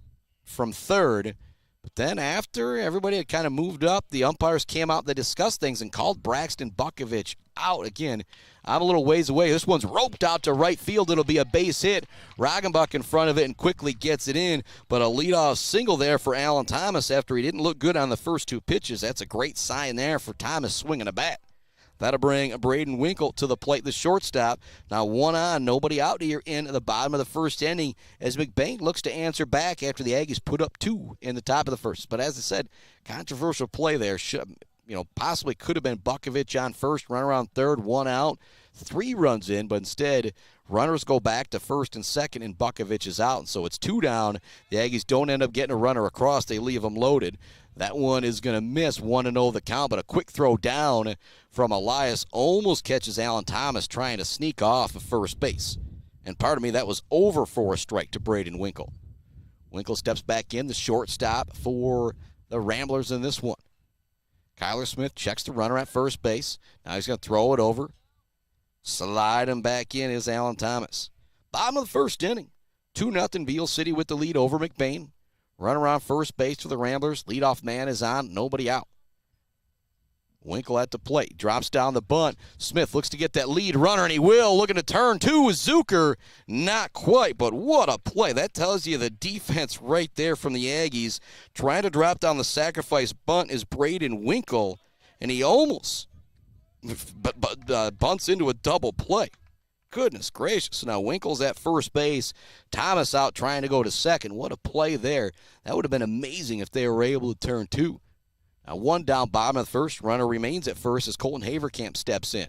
from third. But then after everybody had kind of moved up, the umpires came out, they discussed things, and called Braxton Bukovich out. Again, I'm a little ways away. This one's roped out to right field. It'll be a base hit. Roggenbuck in front of it and quickly gets it in. But a leadoff single there for Alan Thomas after he didn't look good on the first two pitches. That's a great sign there for Thomas swinging a bat. That'll bring Braden Winkle to the plate, the shortstop. Now 1 on, nobody out here in the bottom of the first inning as McBain looks to answer back after the Aggies put up 2 in the top of the first. But as I said, controversial play there. Possibly could have been Bukovich on first, run around third, 1 out, 3 runs in, but instead runners go back to first and second, and Bukovich is out. And so it's 2 down. The Aggies don't end up getting a runner across. They leave them loaded. That one is going to miss 1-0 the count, but a quick throw down from Elias almost catches Alan Thomas trying to sneak off of first base. And pardon me, that was over for a strike to Braden Winkle. Winkle steps back in, the shortstop for the Ramblers in this one. Cuyler Smith checks the runner at first base. Now he's going to throw it over. Slide him back in is Alan Thomas. Bottom of the first inning. 2-0 Beal City with the lead over McBain. Run around first base for the Ramblers. Leadoff man is on. Nobody out. Winkle at the plate. Drops down the bunt. Smith looks to get that lead runner, and he will. Looking to turn two with Zucker. Not quite, but what a play. That tells you the defense right there from the Aggies. Trying to drop down the sacrifice bunt is Braden Winkle, and he almost bunts into a double play. Goodness gracious. Now Winkle's at first base. Thomas out trying to go to second. What a play there. That would have been amazing if they were able to turn two. Now 1 down, bottom of the first. Runner remains at first as Colton Haverkamp steps in.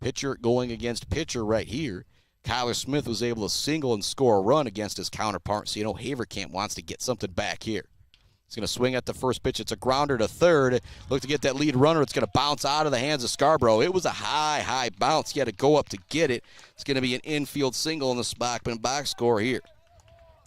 Pitcher going against pitcher right here. Cuyler Smith was able to single and score a run against his counterpart. So Haverkamp wants to get something back here. He's going to swing at the first pitch. It's a grounder to third. Look to get that lead runner. It's going to bounce out of the hands of Scarborough. It was a high bounce. He had to go up to get it. It's going to be an infield single in the Spockman box score here.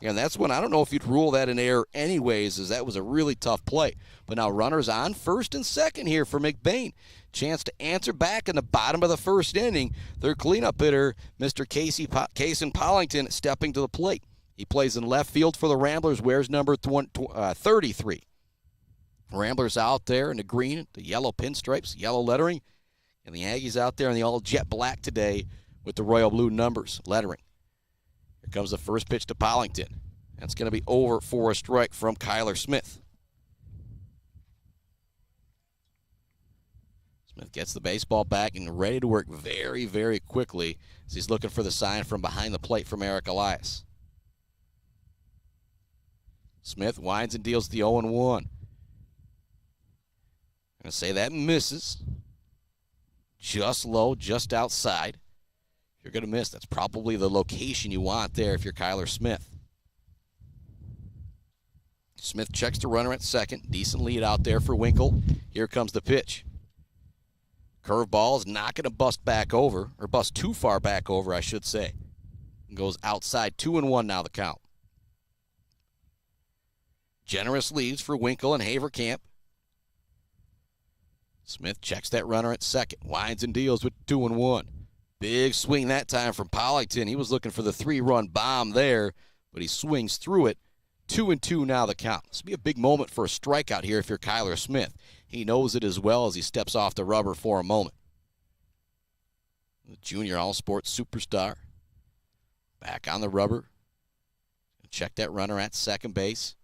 And that's when I don't know if you'd rule that an error anyways, as that was a really tough play. But now runners on first and second here for McBain. Chance to answer back in the bottom of the first inning. Their cleanup hitter, Mr. Cason Pollington, stepping to the plate. He plays in left field for the Ramblers, wears number 33. Ramblers out there in the green, the yellow pinstripes, yellow lettering. And the Aggies out there in the all jet black today with the royal blue numbers, lettering. Here comes the first pitch to Pollington. That's going to be over for a strike from Cuyler Smith. Smith gets the baseball back and ready to work very, very quickly as he's looking for the sign from behind the plate from Eric Elias. Smith winds and deals the 0-1. I'm going to say that misses. Just low, just outside. You're going to miss. That's probably the location you want there if you're Cuyler Smith. Smith checks the runner at second. Decent lead out there for Winkle. Here comes the pitch. Curveball is not going to bust back over, or bust too far back over, I should say. Goes outside. 2-1 now the count. Generous leads for Winkle and Haverkamp. Smith checks that runner at second, winds and deals with 2-1. Big swing that time from Pollington. He was looking for the 3-run bomb there, but he swings through it. 2-2 now the count. This will be a big moment for a strikeout here if you're Cuyler Smith. He knows it as well as he steps off the rubber for a moment. The junior all-sports superstar back on the rubber. Check that runner at second base.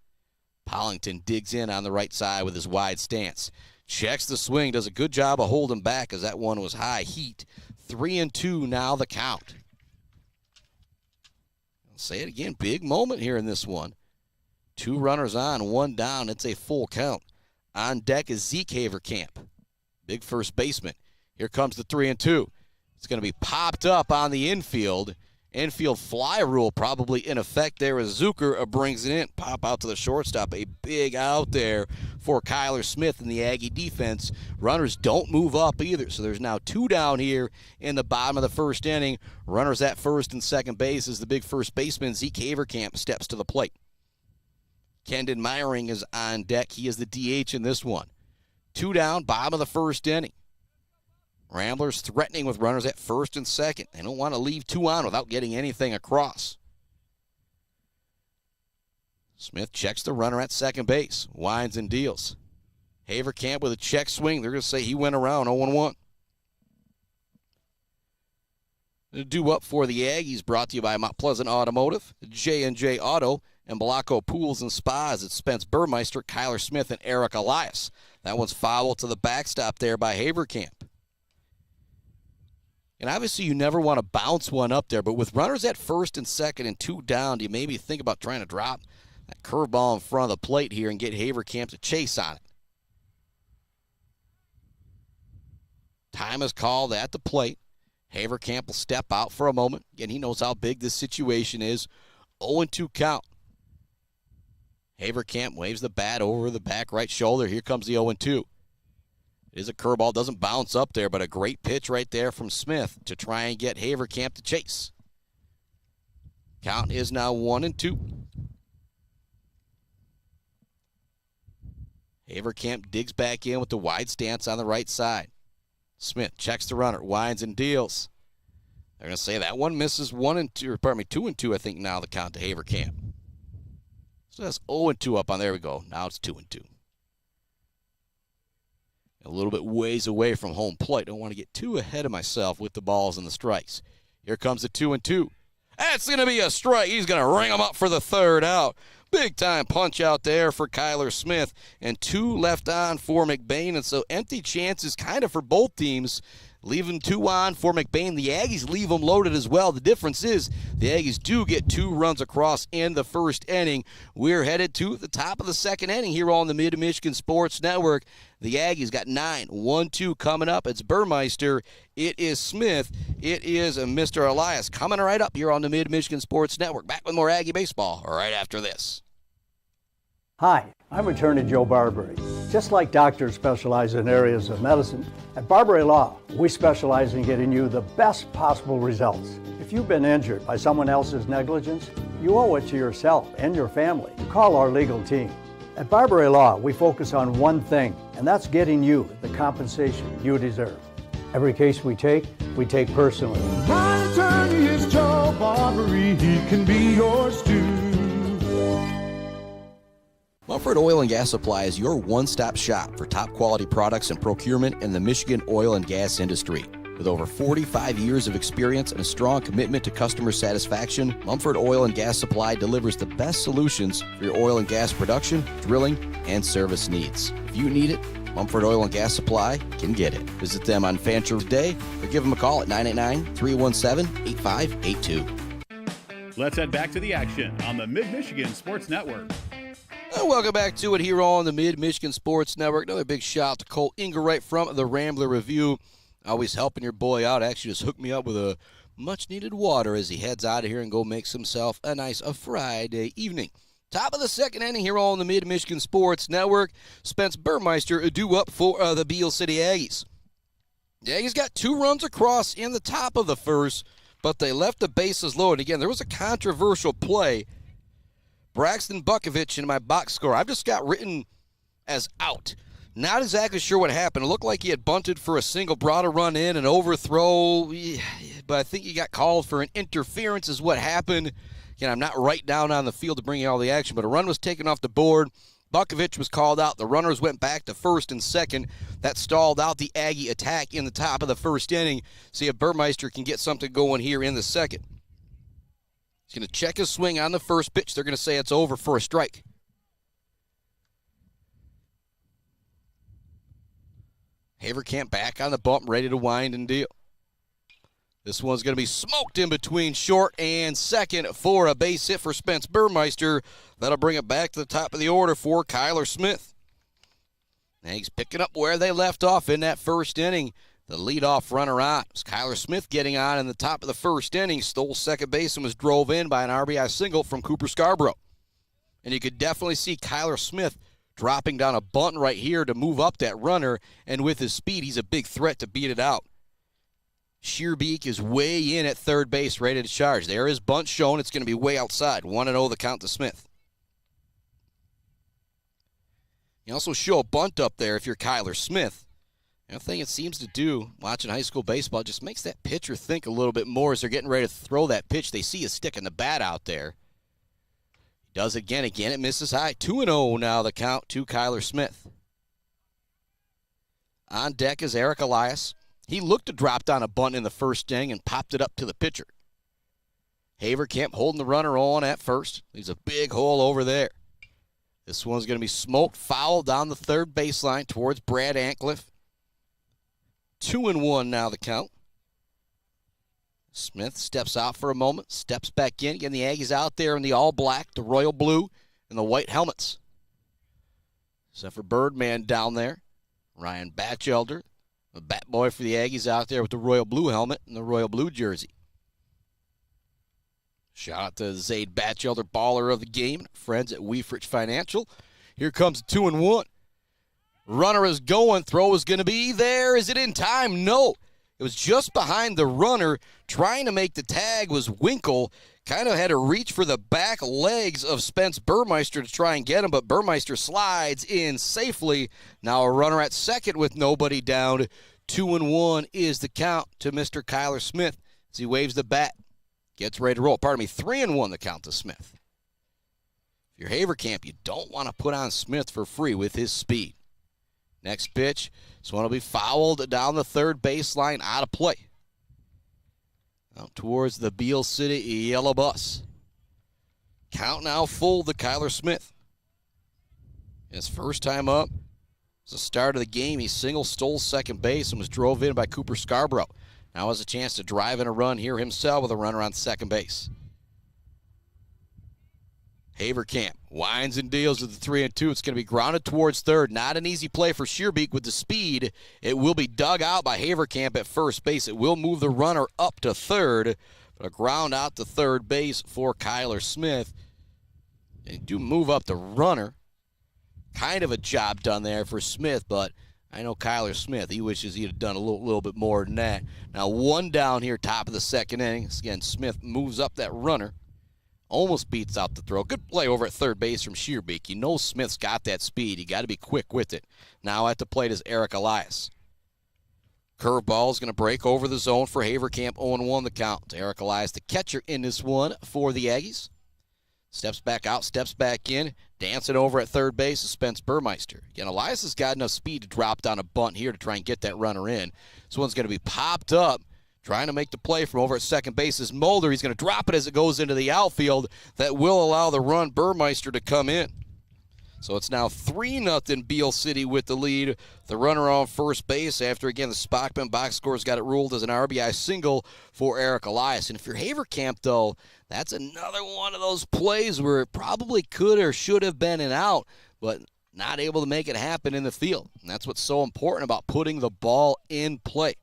Pollington digs in on the right side with his wide stance. Checks the swing, does a good job of holding back as that one was high heat. 3-2 now the count. I'll say it again, big moment here in this one. 2 runners on, 1 down. It's a full count. On deck is Zeke Haverkamp, big first baseman. Here comes the 3-2. It's going to be popped up on the infield. Infield fly rule probably in effect there as Zucker brings it in. Pop out to the shortstop. A big out there for Cuyler Smith in the Aggie defense. Runners don't move up either, so there's now 2 down here in the bottom of the first inning. Runners at first and second base as the big first baseman, Zeke Haverkamp, steps to the plate. Kendon Meyering is on deck. He is the DH in this one. 2 down, bottom of the first inning. Ramblers threatening with runners at first and second. They don't want to leave 2 on without getting anything across. Smith checks the runner at second base. Winds and deals. Haverkamp with a check swing. They're going to say he went around 0-1. The due up for the Aggies brought to you by Mount Pleasant Automotive, J&J Auto, and Blanco Pools and Spas. It's Spence Burmeister, Cuyler Smith, and Eric Elias. That one's foul to the backstop there by Haverkamp. And obviously you never want to bounce one up there, but with runners at first and second and 2 down, do you maybe think about trying to drop that curveball in front of the plate here and get Haverkamp to chase on it? Time is called at the plate. Haverkamp will step out for a moment. Again, he knows how big this situation is. 0-2 count. Haverkamp waves the bat over the back right shoulder. Here comes the 0-2. It is a curveball, doesn't bounce up there, but a great pitch right there from Smith to try and get Haverkamp to chase. Count is now 1-2. Haverkamp digs back in with the wide stance on the right side. Smith checks the runner, winds and deals. They're going to say that one misses 2-2, I think now the count to Haverkamp. So that's 0-2 up on, there we go. Now it's 2-2. A little bit ways away from home plate. Don't want to get too ahead of myself with the balls and the strikes. Here comes the 2-2. That's going to be a strike. He's going to ring him up for the 3rd out. Big time punch out there for Cuyler Smith. And 2 left on for McBain. And so empty chances kind of for both teams. Leaving 2 on for McBain. The Aggies leave them loaded as well. The difference is the Aggies do get 2 runs across in the first inning. We're headed to the top of the second inning here on the Mid-Michigan Sports Network. The Aggies got 9, 1-2 coming up. It's Burmeister. It is Smith. It is Mr. Elias coming right up here on the Mid-Michigan Sports Network. Back with more Aggie baseball right after this. Hi, I'm attorney Joe Barbary. Just like doctors specialize in areas of medicine, at Barbary Law, we specialize in getting you the best possible results. If you've been injured by someone else's negligence, you owe it to yourself and your family to call our legal team. At Barbary Law, we focus on one thing, and that's getting you the compensation you deserve. Every case we take personally. My attorney is Joe Barbary. He can be yours too. Mumford Oil and Gas Supply is your one-stop shop for top quality products and procurement in the Michigan oil and gas industry. With over 45 years of experience and a strong commitment to customer satisfaction, Mumford Oil and Gas Supply delivers the best solutions for your oil and gas production, drilling, and service needs. If you need it, Mumford Oil and Gas Supply can get it. Visit them on Fancher Day or give them a call at 989-317-8582. Let's head back to the action on the Mid-Michigan Sports Network. Welcome back to it here on the Mid-Michigan Sports Network. Another big shout out to Cole Ingerwright from the Rambler Review. Always helping your boy out. Actually just hooked me up with a much-needed water as he heads out of here and go makes himself a nice Friday evening. Top of the second inning here on the Mid-Michigan Sports Network. Spence Burmeister due up for the Beal City Aggies. The Aggies got 2 runs across in the top of the first, but they left the bases loaded. Again, there was a controversial play. Braxton Bukovich in my box score, I've just got written as out. Not exactly sure what happened. It looked like he had bunted for a single, brought a run in, an overthrow, but I think he got called for an interference is what happened. Again, I'm not right down on the field to bring you all the action, but a run was taken off the board. Bukovich was called out. The runners went back to first and second. That stalled out the Aggie attack in the top of the first inning. See if Burmeister can get something going here in the second. He's going to check his swing on the first pitch. They're going to say it's over for a strike. Haverkamp back on the bump, ready to wind and deal. This one's going to be smoked in between short and second for a base hit for Spence Burmeister. That'll bring it back to the top of the order for Cuyler Smith. Aggies picking up where they left off in that first inning. The leadoff runner on. It was Cuyler Smith getting on in the top of the first inning. Stole second base and was drove in by an RBI single from Cooper Scarborough. And you could definitely see Cuyler Smith dropping down a bunt right here to move up that runner. And with his speed, he's a big threat to beat it out. Sheerbeek is way in at third base, ready to charge. There is bunt shown. It's going to be way outside. 1-0 the count to Smith. You also show a bunt up there if you're Cuyler Smith. The thing it seems to do, watching high school baseball, just makes that pitcher think a little bit more as they're getting ready to throw that pitch. They see a stick in the bat out there. He does it again. Again, it misses high. 2-0 now the count to Cuyler Smith. On deck is Eric Elias. He looked to drop down a bunt in the first inning and popped it up to the pitcher. Haverkamp holding the runner on at first. There's a big hole over there. This one's going to be smoked foul down the third baseline towards Brad Ancliffe. 2-1 now the count. Smith steps out for a moment, steps back in. Again, the Aggies out there in the all black, the royal blue, and the white helmets. Except for Birdman down there. Ryan Batchelder, the bat boy for the Aggies out there with the royal blue helmet and the royal blue jersey. Shout out to Zade Bachelder Baller of the game, friends at Wieferich Financial. Here comes 2-1. Runner is going, throw is going to be there. Is it in time? No. It was just behind the runner. Trying to make the tag was Winkle. Kind of had to reach for the back legs of Spence Burmeister to try and get him, but Burmeister slides in safely. Now a runner at second with nobody down. 2-1 is the count to Mr. Cuyler Smith as he waves the bat. Gets ready to roll. 3-1 the count to Smith. If you're Haverkamp, you don't want to put on Smith for free with his speed. Next pitch, this one will be fouled down the third baseline, out of play. Out towards the Beal City yellow bus. Count now full to Cuyler Smith. His first time up. It's the start of the game. He stole second base and was drove in by Cooper Scarborough. Now has a chance to drive in a run here himself with a runner on second base. Haverkamp winds and deals with the 3-2. It's going to be grounded towards third. Not an easy play for Sheerbeek with the speed. It will be dug out by Haverkamp at first base. It will move the runner up to third. But a ground out to third base for Cuyler Smith. They do move up the runner. Kind of a job done there for Smith, but I know Cuyler Smith, he wishes he'd have done a little bit more than that. Now one down here, top of the second inning. Again, Smith moves up that runner. Almost beats out the throw. Good play over at third base from Sheerbeek. You know Smith's got that speed. You got to be quick with it. Now at the plate is Eric Elias. Curveball is going to break over the zone for Haverkamp. 0-1 the count. Eric Elias, the catcher in this one for the Aggies. Steps back out, steps back in. Dancing over at third base is Spence Burmeister. Again, Elias has got enough speed to drop down a bunt here to try and get that runner in. This one's going to be popped up. Trying to make the play from over at second base is Mulder. He's going to drop it as it goes into the outfield. That will allow the run Burmeister to come in. So it's now 3-0 Beal City with the lead. The runner on first base after, again, the Spockman box score's got it ruled as an RBI single for Eric Elias. And if you're Haverkamp, though, that's another one of those plays where it probably could or should have been an out, but not able to make it happen in the field. And that's what's so important about putting the ball in play.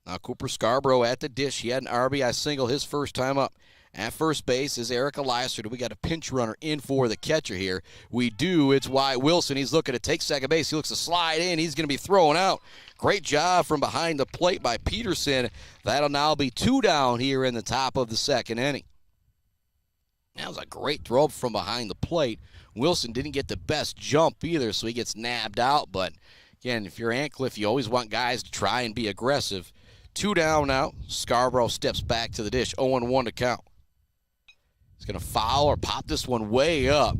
Now Cooper Scarborough at the dish. He had an RBI single his first time up. At first base is Eric Elias. We got a pinch runner in for the catcher here. We do. It's Wyatt Wilson. He's looking to take second base. He looks to slide in. He's going to be thrown out. Great job from behind the plate by Peterson. That'll now be 2 down here in the top of the second inning. That was a great throw from behind the plate. Wilson didn't get the best jump either, so he gets nabbed out. But, again, if you're Antcliffe, you always want guys to try and be aggressive. 2 down now. Scarborough steps back to the dish. 0-1 to count. He's going to foul or pop this one way up.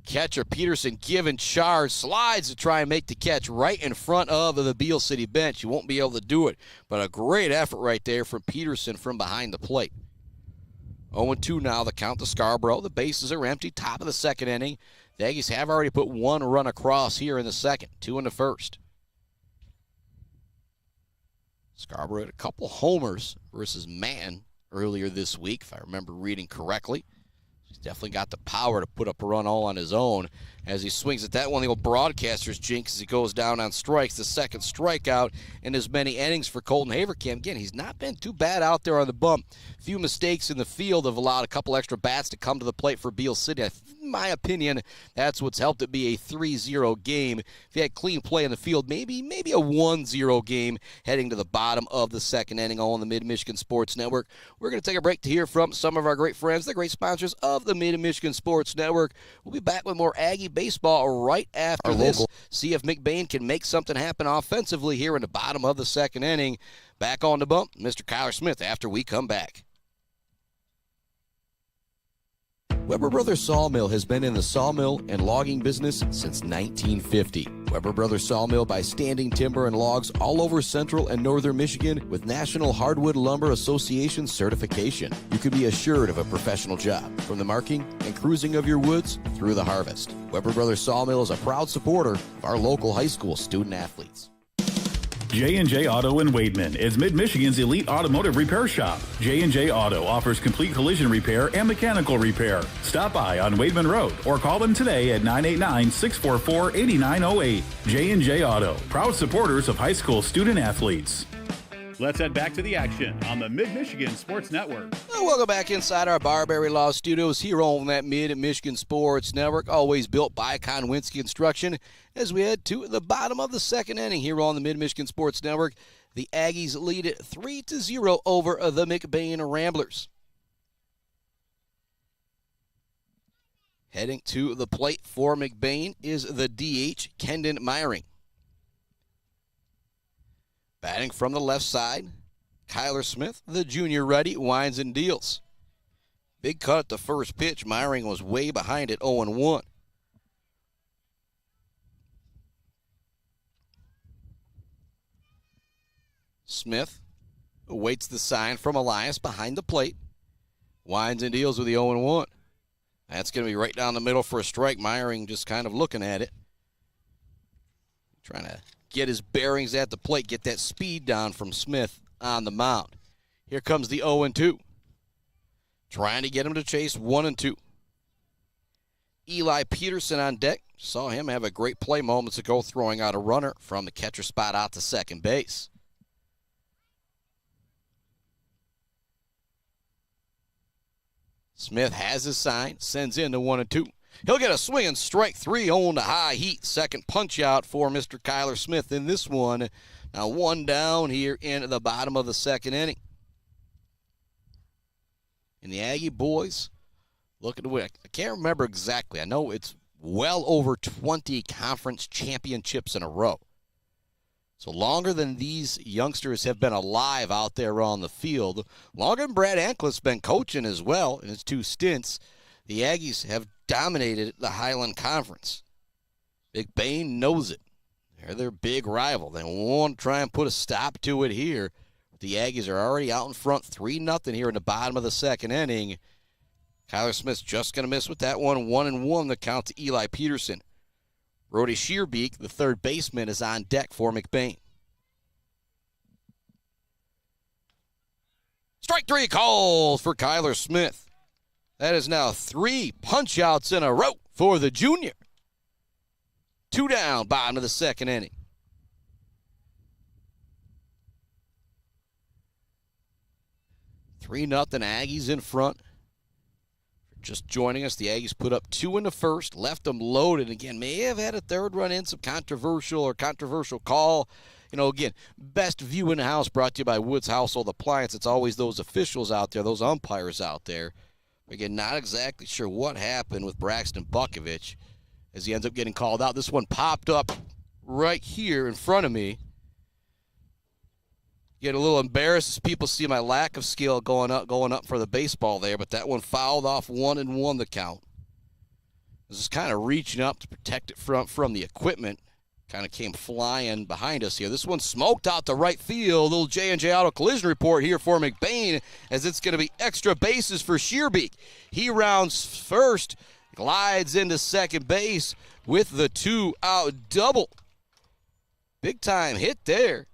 Catcher Peterson given charge, slides to try and make the catch right in front of the Beal City bench. You won't be able to do it, but a great effort right there from Peterson from behind the plate. 0-2 now, the count to Scarborough. The bases are empty, top of the second inning. The Aggies have already put 1 run across here in the second, 2 in the first. Scarborough had a couple homers versus Mann earlier this week, if I remember reading correctly. He's definitely got the power to put up a run all on his own. As he swings at that one, the old broadcaster's jinx as he goes down on strikes. The second strikeout in as many innings for Colton Haverkamp. Again, he's not been too bad out there on the bump. Few mistakes in the field have allowed a couple extra bats to come to the plate for Beal City. In my opinion, that's what's helped it be a 3-0 game. If you had clean play in the field, maybe a 1-0 game heading to the bottom of the second inning all on the Mid-Michigan Sports Network. We're going to take a break to hear from some of our great friends, the great sponsors of the Mid-Michigan Sports Network. We'll be back with more Aggie baseball right after this. See if McBain can make something happen offensively here in the bottom of the second inning. Back on the bump, Mr. Cuyler Smith after we come back. Weber Brothers Sawmill has been in the sawmill and logging business since 1950. Weber Brothers Sawmill buys standing timber and logs all over central and northern Michigan with National Hardwood Lumber Association certification. You can be assured of a professional job, from the marking and cruising of your woods through the harvest. Weber Brothers Sawmill is a proud supporter of our local high school student athletes. J&J Auto in Wademan is Mid-Michigan's elite automotive repair shop. J&J Auto offers complete collision repair and mechanical repair. Stop by on Wademan Road or call them today at 989-644-8908. J&J Auto, proud supporters of high school student athletes. Let's head back to the action on the Mid-Michigan Sports Network. Well, welcome back inside our Barbary Law Studios here on that Mid-Michigan Sports Network, always built by Conwinski Construction. As we head to the bottom of the second inning here on the Mid-Michigan Sports Network, the Aggies lead it 3-0 over the McBain Ramblers. Heading to the plate for McBain is the DH, Kendon Meyering. Batting from the left side, Cuyler Smith, the junior ready, winds and deals. Big cut at the first pitch. Meyering was way behind it, 0-1. Smith awaits the sign from Elias behind the plate. Winds and deals with the 0-1. That's going to be right down the middle for a strike. Meyering just kind of looking at it. Trying to get his bearings at the plate, get that speed down from Smith on the mound. Here comes the 0-2. Trying to get him to chase 1-2. Eli Peterson on deck. Saw him have a great play moments ago, throwing out a runner from the catcher spot out to second base. Smith has his sign, sends in the 1-2. He'll get a swinging strike 3 on the high heat. Second punch out for Mr. Cuyler Smith in this one. Now 1 down here in the bottom of the second inning. And the Aggie boys looking to win. I can't remember exactly. I know it's well over 20 conference championships in a row. So longer than these youngsters have been alive out there on the field, longer than Brad Ankliff's been coaching as well in his 2 stints, the Aggies have dominated the Highland Conference. McBain knows it. They're their big rival. They want to try and put a stop to it here. The Aggies are already out in front, 3-0 here in the bottom of the second inning. Cuyler Smith's just going to miss with that one. 1-1 the count to Eli Peterson. Brody Shearbeek, the third baseman, is on deck for McBain. Strike 3 calls for Cuyler Smith. That is now 3 punch-outs in a row for the junior. 2 down, bottom of the second inning. Three nothing Aggies in front. Just joining us, the Aggies put up 2 in the first, left them loaded. Again, may have had a third run in, some controversial call. You know, again, best view in the house brought to you by Woods Household Appliance. It's always those officials out there, those umpires out there. Again, not exactly sure what happened with Braxton Buckovich as he ends up getting called out. This one popped up right here in front of me. Get a little embarrassed as people see my lack of skill going up for the baseball there, but that one fouled off 1-1 the count. This is kind of reaching up to protect it from the equipment. Kind of came flying behind us here. This one smoked out to right field. Little J&J Auto collision report here for McBain as it's going to be extra bases for Shearbeek. He rounds first, glides into second base with the 2-out double. Big time hit there.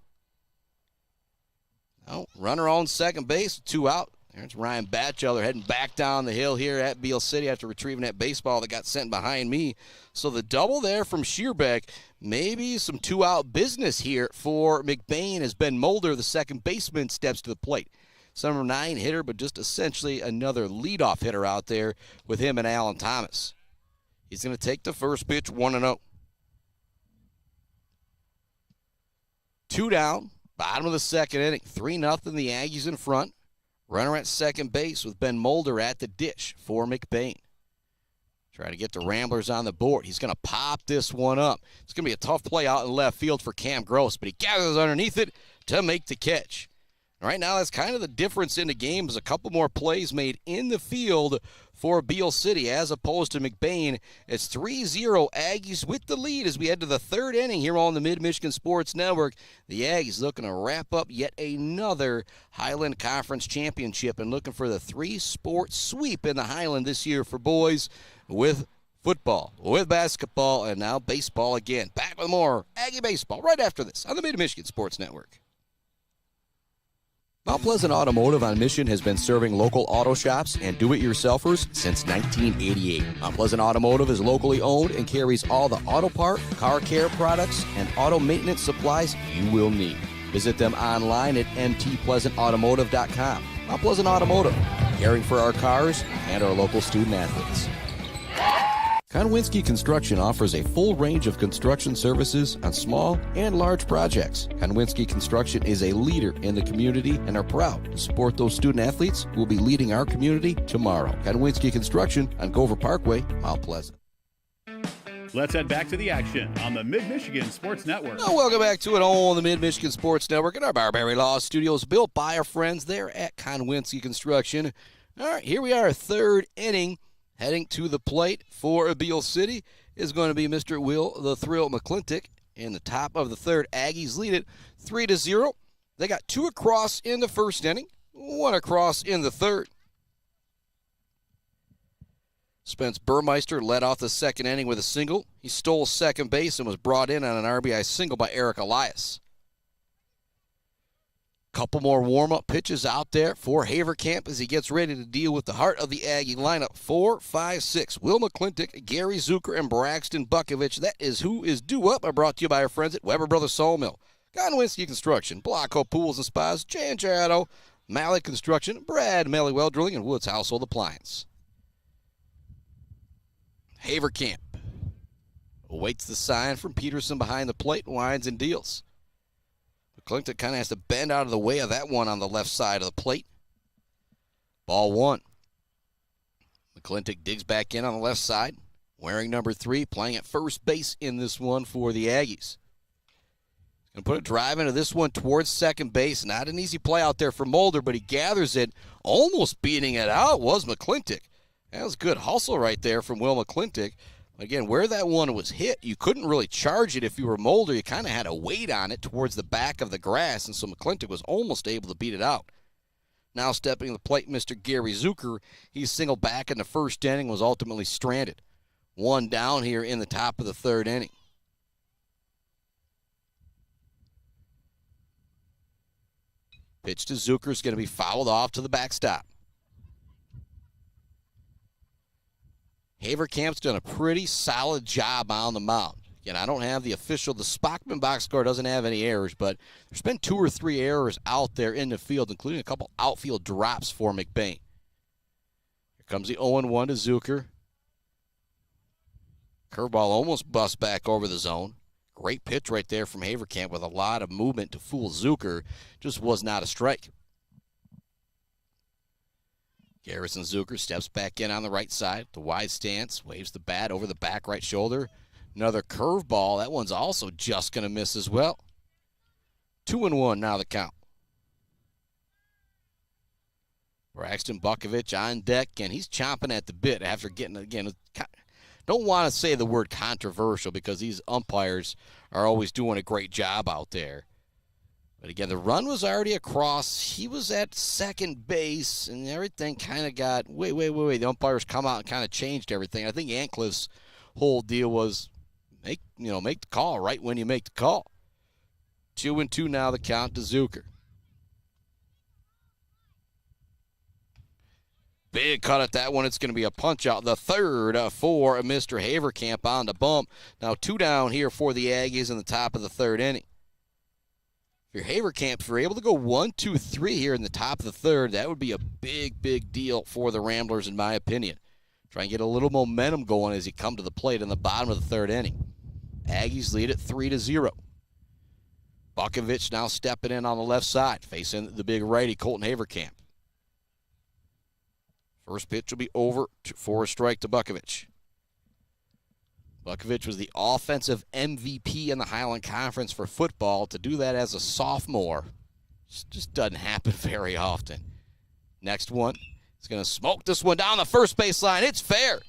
Oh, runner on second base, 2 out. There's Ryan Batchelder heading back down the hill here at Beal City after retrieving that baseball that got sent behind me. So the double there from Shearbeck, maybe some 2-out business here for McBain as Ben Mulder, the second baseman, steps to the plate. Number 9 hitter, but just essentially another leadoff hitter out there with him and Alan Thomas. He's going to take the first pitch, 1-0. 2 down, bottom of the second inning, 3-0 the Aggies in front. Runner at second base with Ben Mulder at the dish for McBain. Try to get the Ramblers on the board. He's going to pop this one up. It's going to be a tough play out in left field for Cam Gross, but he gathers underneath it to make the catch. Right now, that's kind of the difference in the game. There's a couple more plays made in the field for Beal City as opposed to McBain. It's 3-0 Aggies with the lead as we head to the third inning here on the Mid-Michigan Sports Network. The Aggies looking to wrap up yet another Highland Conference championship and looking for the 3-sport sweep in the Highland this year for boys with football, with basketball, and now baseball again. Back with more Aggie baseball right after this on the Mid-Michigan Sports Network. Mount Pleasant Automotive on Mission has been serving local auto shops and do-it-yourselfers since 1988. Mount Pleasant Automotive is locally owned and carries all the auto part, car care products, and auto maintenance supplies you will need. Visit them online at mtpleasantautomotive.com. Mount Pleasant Automotive, caring for our cars and our local student athletes. Konwinski Construction offers a full range of construction services on small and large projects. Konwinski Construction is a leader in the community and are proud to support those student athletes who will be leading our community tomorrow. Konwinski Construction on Gover Parkway, Mount Pleasant. Let's head back to the action on the Mid-Michigan Sports Network. Well, welcome back to it all on the Mid-Michigan Sports Network in our Barbary Law Studios, built by our friends there at Konwinski Construction. All right, here we are, third inning. Heading to the plate for Beal City is going to be Mr. Will the Thrill McClintock. In the top of the third, Aggies lead it 3-0. They got 2 across in the first inning, 1 across in the third. Spence Burmeister led off the second inning with a single. He stole second base and was brought in on an RBI single by Eric Elias. Couple more warm-up pitches out there for Haverkamp as he gets ready to deal with the heart of the Aggie lineup. 4, 5, 6. Will McClintock, Gary Zucker, and Braxton Buckovich. That is who is due up. Brought to you by our friends at Weber Brothers Sawmill, Konwinski Construction, Blocko Pools and Spas, J&J Auto, Mallett Construction, Brad Mellywell Drilling, and Woods Household Appliance. Haverkamp awaits the sign from Peterson behind the plate, winds and deals. McClintock kind of has to bend out of the way of that one on the left side of the plate. Ball 1. McClintock digs back in on the left side. Wearing number 3, playing at first base in this one for the Aggies. Going to put a drive into this one towards second base. Not an easy play out there for Mulder, but he gathers it. Almost beating it out was McClintock. That was good hustle right there from Will McClintock. Again, where that one was hit, you couldn't really charge it if you were Mulder. You kind of had to wait on it towards the back of the grass, and so McClintock was almost able to beat it out. Now stepping to the plate, Mr. Gary Zucker. He's singled back in the first inning, was ultimately stranded. 1 down here in the top of the third inning. Pitch to Zucker is going to be fouled off to the backstop. Haverkamp's done a pretty solid job on the mound. Again, I don't have the official. The Spockman box score doesn't have any errors, but there's been 2 or 3 errors out there in the field, including a couple outfield drops for McBain. Here comes the 0-1 to Zucker. Curveball almost busts back over the zone. Great pitch right there from Haverkamp with a lot of movement to fool Zucker. Just was not a strike. Garrison Zucker steps back in on the right side. The wide stance, waves the bat over the back right shoulder. Another curveball. That one's also just going to miss as well. 2-1 now the count. Braxton Bukovich on deck, and he's chomping at the bit after getting, again, don't want to say the word controversial because these umpires are always doing a great job out there. But again, the run was already across. He was at second base, and everything kind of got, wait. The umpires come out and kind of changed everything. I think Ancliffe's whole deal was make the call right when you make the call. 2-2 now the count to Zucker. Big cut at that one. It's going to be a punch out. The third for Mr. Haverkamp on the bump. Now 2 down here for the Aggies in the top of the third inning. If you're Haverkamp, if you're able to go 1-2-3 here in the top of the third, that would be a big deal for the Ramblers, in my opinion. Try and get a little momentum going as you come to the plate in the bottom of the third inning. Aggies lead at 3-0. Bukovich now stepping in on the left side, facing the big righty, Colton Haverkamp. First pitch will be over for a strike to Bukovich. Bukovich was the offensive MVP in the Highland Conference for football. To do that as a sophomore just doesn't happen very often. Next one, he's going to smoke this one down the first baseline. It's fair.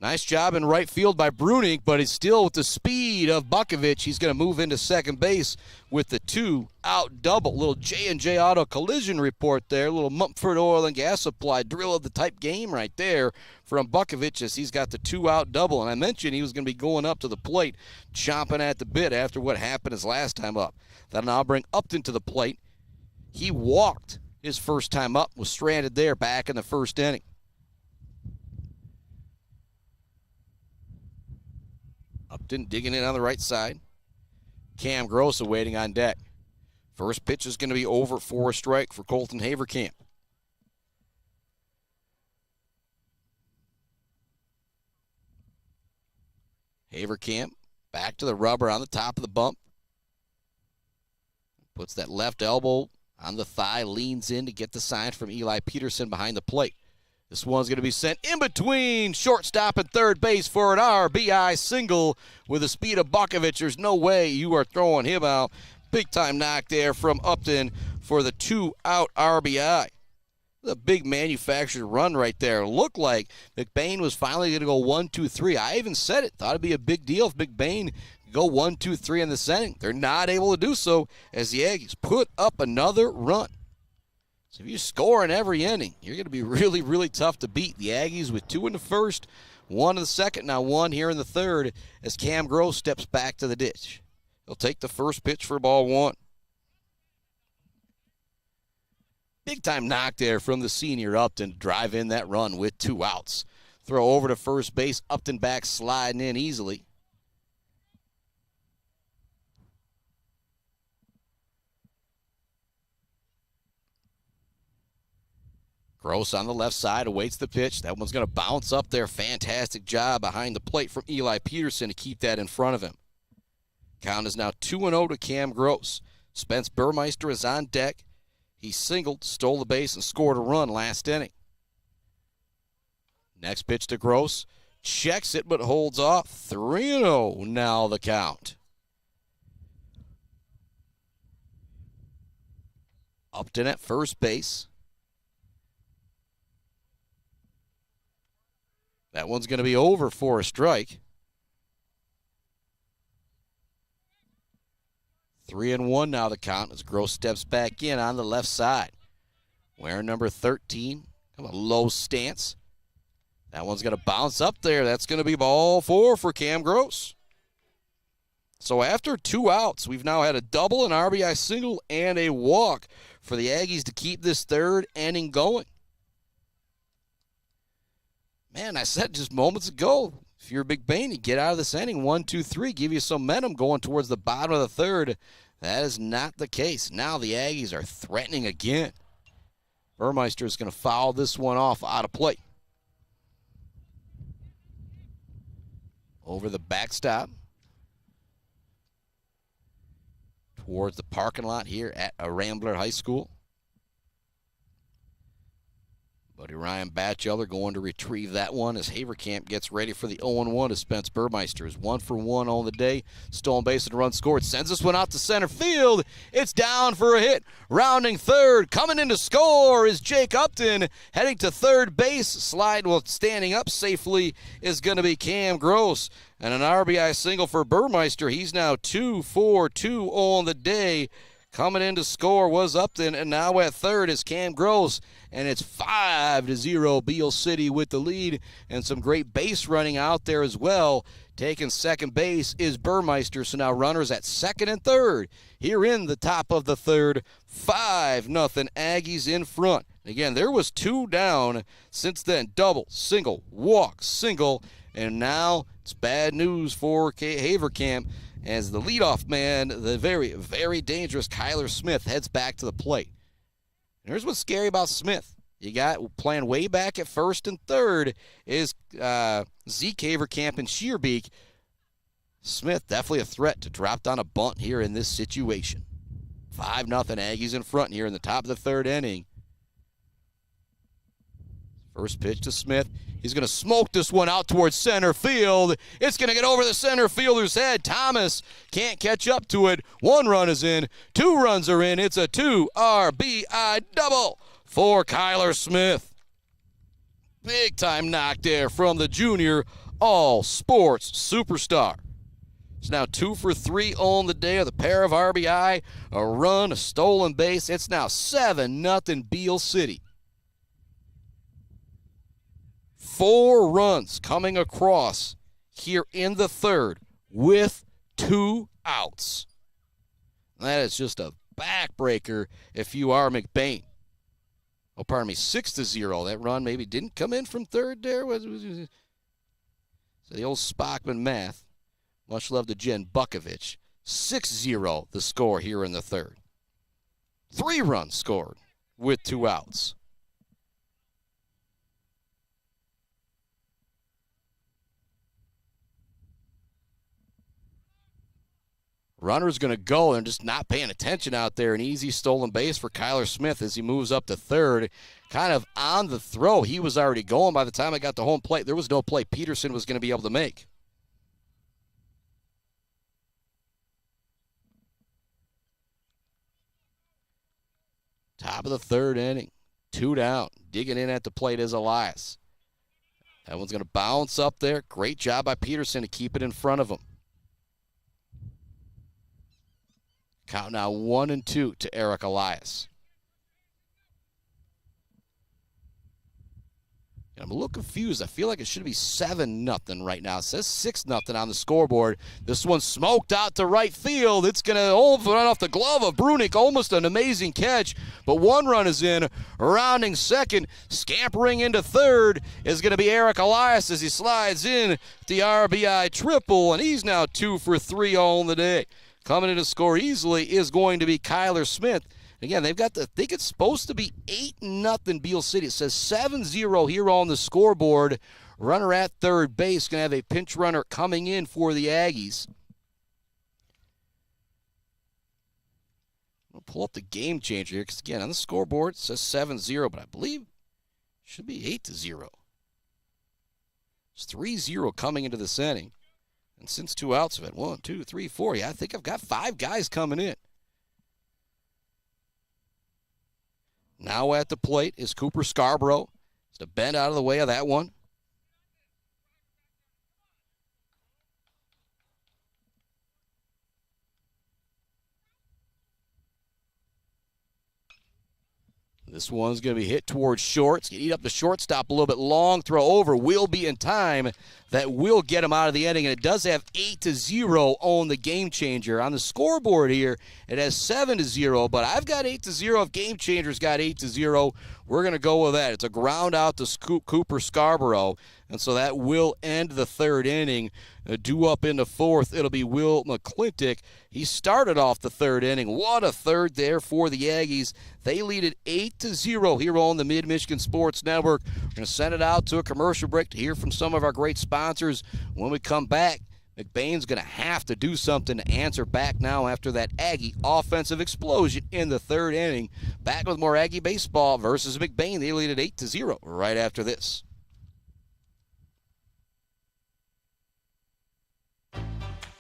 Nice job in right field by Bruning, but it's still with the speed of Bukovich. He's going to move into second base with the 2-out double. Little J&J Auto collision report there. Little Mumford Oil and Gas Supply drill of the type game right there from Bukovich as he's got the 2-out double. And I mentioned he was going to be going up to the plate, chomping at the bit after what happened his last time up. That'll now bring Upton to the plate. He walked his first time up, was stranded there back in the first inning. Upton digging in on the right side. Cam Gross awaiting on deck. First pitch is going to be over for a strike for Colton Haverkamp. Haverkamp back to the rubber on the top of the bump. Puts that left elbow on the thigh, leans in to get the sign from Eli Peterson behind the plate. This one's going to be sent in between shortstop and third base for an RBI single with the speed of Bukovich. There's no way you are throwing him out. Big time knock there from Upton for the 2-out RBI. The big manufactured run right there. Looked like McBain was finally going to go 1-2-3. I even said it. Thought it'd be a big deal if McBain could go 1-2-3 in this inning. They're not able to do so as the Aggies put up another run. So if you score in every inning, you're going to be really tough to beat. The Aggies with 2 in the first, 1 in the second, now 1 here in the third as Cam Gross steps back to the ditch. He'll take the first pitch for ball 1. Big time knock there from the senior Upton to drive in that run with 2 outs. Throw over to first base, Upton back sliding in easily. Gross on the left side awaits the pitch. That one's going to bounce up there. Fantastic job behind the plate from Eli Peterson to keep that in front of him. Count is now 2-0 to Cam Gross. Spence Burmeister is on deck. He singled, stole the base, and scored a run last inning. Next pitch to Gross. Checks it, but holds off. 3-0 now the count. Upton at first base. That one's going to be over for a strike. 3-1 now the count as Gross steps back in on the left side. Wearing number 13, kind of a low stance. That one's going to bounce up there. That's going to be ball 4 for Cam Gross. So after 2 outs, we've now had a double, an RBI single, and a walk for the Aggies to keep this third inning going. Man, I said just moments ago, if you're McBain, you get out of this inning 1-2-3, give you some momentum going towards the bottom of the third. That is not the case. Now the Aggies are threatening again. Burmeister is going to foul this one off out of play. Over the backstop. Towards the parking lot here at Rambler High School. Buddy Ryan Bachelder going to retrieve that one as Haverkamp gets ready for the 0-1 as Spence Burmeister is 1 for 1 on the day. Stolen base and a run scored. Sends this one out to center field. It's down for a hit. Rounding third. Coming in to score is Jake Upton. Heading to third base. Standing up safely is going to be Cam Gross. And an RBI single for Burmeister. He's now 2 for 2 on the day. Coming in to score was Upton, and now at third is Cam Gross, and it's 5-0 Beal City with the lead, and some great base running out there as well. Taking second base is Burmeister, so now runners at second and third. Here in the top of the third, 5-0 Aggies in front. Again, there was 2 down since then. Double, single, walk, single, and now it's bad news for Haverkamp. As the leadoff man, the very, very dangerous Cuyler Smith heads back to the plate. And here's what's scary about Smith. You got playing way back at first and third is Zeke Haverkamp and Shearbeek. Smith definitely a threat to drop down a bunt here in this situation. 5-0 Aggies in front here in the top of the third inning. First pitch to Smith. He's going to smoke this one out towards center field. It's going to get over the center fielder's head. Thomas can't catch up to it. 1 run is in. 2 runs are in. It's a 2 RBI double for Cuyler Smith. Big time knock there from the junior all-sports superstar. It's now 2 for 3 on the day with a pair of RBI, a run, a stolen base. It's now 7-0 Beal City. 4 runs coming across here in the third with 2 outs. That is just a backbreaker if you are McBain. Oh, pardon me, 6-0. That run maybe didn't come in from third there. So the old Spockman math. Much love to Jen Bukovich. 6-0 the score here in the third. 3 runs scored with 2 outs. Runner's going to go and just not paying attention out there. An easy stolen base for Cuyler Smith as he moves up to third. Kind of on the throw. He was already going by the time I got to home plate. There was no play Peterson was going to be able to make. Top of the third inning. 2 down. Digging in at the plate is Elias. That one's going to bounce up there. Great job by Peterson to keep it in front of him. Count now 1-2 to Eric Elias. And I'm a little confused. I feel like it should be 7-0 right now. It says 6-0 on the scoreboard. This one smoked out to right field. It's going to run off the glove of Brunick. Almost an amazing catch. But 1 run is in. Rounding second. Scampering into third is going to be Eric Elias as he slides in the RBI triple. And he's now 2 for 3 on the day. Coming in to score easily is going to be Cuyler Smith. Again, they've got I think it's supposed to be 8-0 Beal City. It says 7-0 here on the scoreboard. Runner at third base. Going to have a pinch runner coming in for the Aggies. We'll pull up the game changer here because, again, on the scoreboard it says 7-0, but I believe it should be 8-0. It's 3-0 coming into this inning. And since 2 outs, I've had 1, 2, 3, 4. Yeah, I think I've got 5 guys coming in. Now at the plate is Cooper Scarborough. It's to bend out of the way of that one. This one's going to be hit towards short. It's going to eat up the shortstop a little bit long. Throw over will be in time. That will get him out of the inning, and it does have 8-0 on the game changer. On the scoreboard here, it has 7-0, but I've got 8-0. If game changer's got 8-0, we're going to go with that. It's a ground out to Cooper Scarborough, and so that will end the third inning. Due up in the fourth, it'll be Will McClintock. He started off the third inning. What a third there for the Aggies. They lead it 8-0 here on the Mid-Michigan Sports Network. We're going to send it out to a commercial break to hear from some of our great sponsors. When we come back, McBain's going to have to do something to answer back now after that Aggie offensive explosion in the third inning. Back with more Aggie baseball versus McBain. They lead at 8-0 right after this.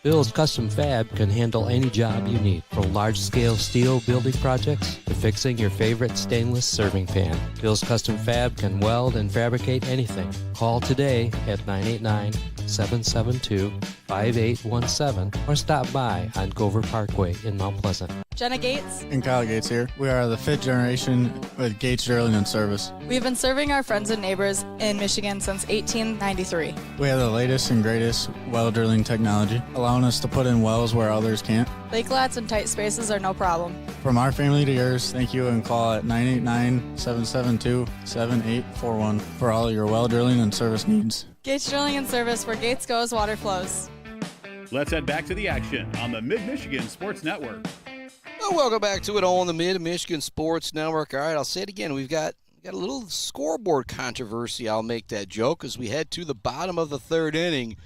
Bill's Custom Fab can handle any job you need, from large-scale steel building projects to fixing your favorite stainless serving pan. Bill's Custom Fab can weld and fabricate anything. Call today at 989-772-5817 or stop by on Gover Parkway in Mount Pleasant. Jenna Gates. And Kyle Gates here. We are the fifth generation with Gates Drilling and Service. We've been serving our friends and neighbors in Michigan since 1893. We have the latest and greatest well drilling technology, allowing us to put in wells where others can't. Lake lots and tight spaces are no problem. From our family to yours, thank you, and call at 989-772-7841 for all your well drilling and service needs. Gates Drilling and Service, where Gates goes, water flows. Let's head back to the action on the Mid-Michigan Sports Network. Well, welcome back to it on the Mid-Michigan Sports Network. All right, I'll say it again. We've got a little scoreboard controversy. I'll make that joke as we head to the bottom of the third inning.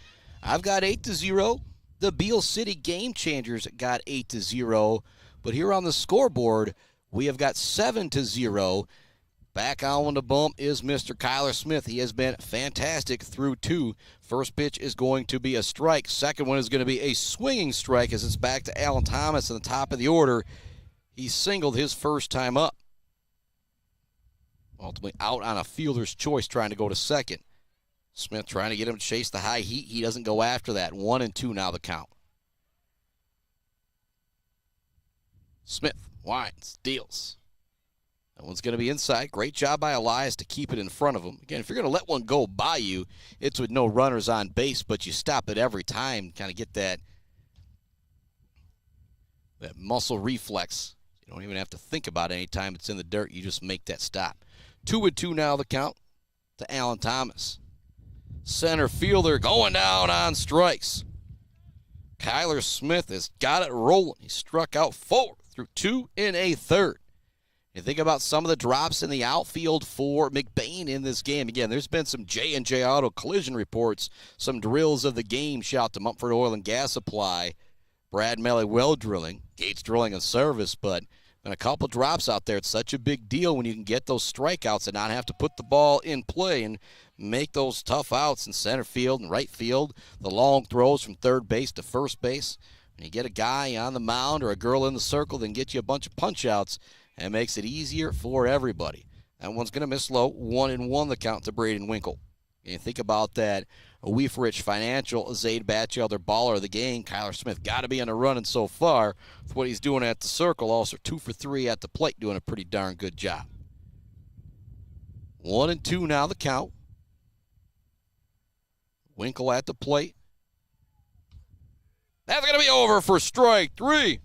I've got 8-0. The Beal City Game Changers got 8-0. But here on the scoreboard, we have got 7-0. Back on the bump is Mr. Cuyler Smith. He has been fantastic through two. First pitch is going to be a strike. Second one is going to be a swinging strike as it's back to Alan Thomas in the top of the order. He singled his first time up. Ultimately out on a fielder's choice trying to go to second. Smith trying to get him to chase the high heat. He doesn't go after that. 1-2 now the count. Smith winds, deals. That one's going to be inside. Great job by Elias to keep it in front of him. Again, if you're going to let one go by you, it's with no runners on base, but you stop it every time, kind of get that muscle reflex. You don't even have to think about it any time it's in the dirt. You just make that stop. 2-2 now the count to Alan Thomas. Center fielder going down on strikes. Cuyler Smith has got it rolling. He struck out 4 through 2 1/3. You think about some of the drops in the outfield for McBain in this game. Again, there's been some J&J Auto collision reports, some drills of the game. Shout to Mumford Oil and Gas Supply, Brad Melly Well Drilling, Gates Drilling and Service, but been a couple drops out there. It's such a big deal when you can get those strikeouts and not have to put the ball in play and make those tough outs in center field and right field, the long throws from third base to first base. When you get a guy on the mound or a girl in the circle, then get you a bunch of punch-outs, and makes it easier for everybody. That one's going to miss low. 1-1 the count to Braden Winkle. And you think about that Wieferich Financial, Zade Bachelder Baller of the game. Cuyler Smith got to be on a run, and so far, with what he's doing at the circle, also 2 for 3 at the plate, doing a pretty darn good job. 1-2 now the count. Winkle at the plate. That's going to be over for strike 3.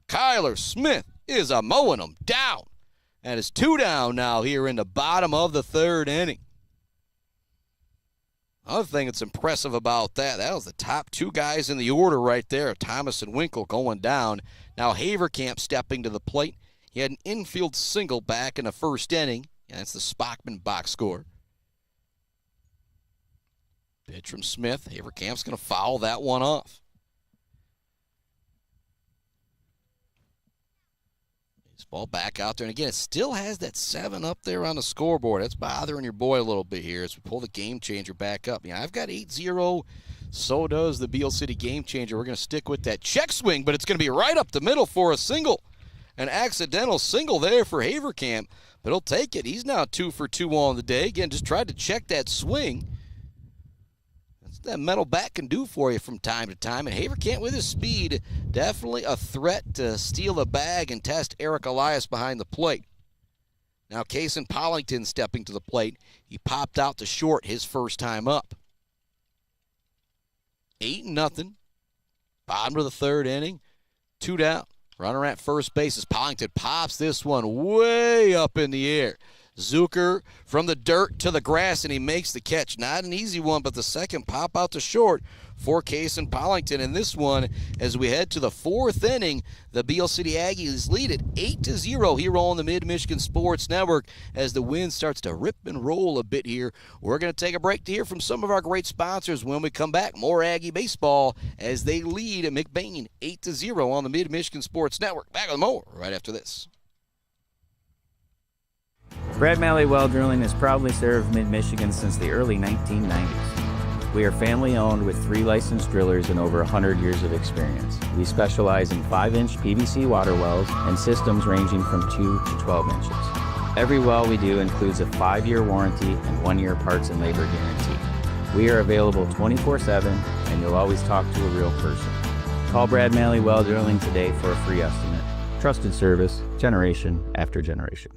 Cuyler Smith is a mowing them down. And it's 2 down now here in the bottom of the third inning. Another thing that's impressive about that was the top 2 guys in the order right there, Thomas and Winkle going down. Now Haverkamp stepping to the plate. He had an infield single back in the first inning. And that's the Spockman box score. Pitch from Smith. Haverkamp's going to foul that one off. Ball back out there. And again, it still has that 7 up there on the scoreboard. That's bothering your boy a little bit here as we pull the game changer back up. Yeah, I've got 8-0. So does the Beal City Game Changer. We're going to stick with that check swing, but it's going to be right up the middle for a single. An accidental single there for Haverkamp, but he'll take it. He's now 2 for 2 on the day. Again, just tried to check that swing. That metal bat can do for you from time to time. And Haverkamp with his speed, definitely a threat to steal a bag and test Eric Elias behind the plate. Now Kaysen Pollington stepping to the plate. He popped out to short his first time up. 8-0. Bottom of the third inning. 2 down. Runner at first base as Pollington pops this one way up in the air. Zucker from the dirt to the grass, and he makes the catch. Not an easy one, but the second pop out to short for Case and Pollington. In this one, as we head to the fourth inning, the Beal City Aggies lead it 8-0 here on the Mid-Michigan Sports Network as the wind starts to rip and roll a bit here. We're going to take a break to hear from some of our great sponsors. When we come back, more Aggie baseball as they lead McBain 8-0 on the Mid-Michigan Sports Network. Back with more right after this. Brad Malley Well Drilling has proudly served Mid-Michigan since the early 1990s. We are family-owned with 3 licensed drillers and over 100 years of experience. We specialize in 5-inch PVC water wells and systems ranging from 2 to 12 inches. Every well we do includes a 5-year warranty and 1-year parts and labor guarantee. We are available 24/7, and you'll always talk to a real person. Call Brad Malley Well Drilling today for a free estimate. Trusted service, generation after generation.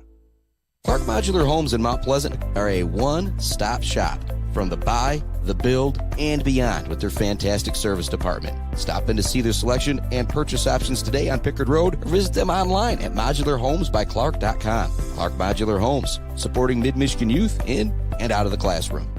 Clark Modular Homes in Mount Pleasant are a one-stop shop from the buy, the build, and beyond with their fantastic service department. Stop in to see their selection and purchase options today on Pickard Road or visit them online at modularhomesbyclark.com. Clark Modular Homes, supporting Mid-Michigan youth in and out of the classroom.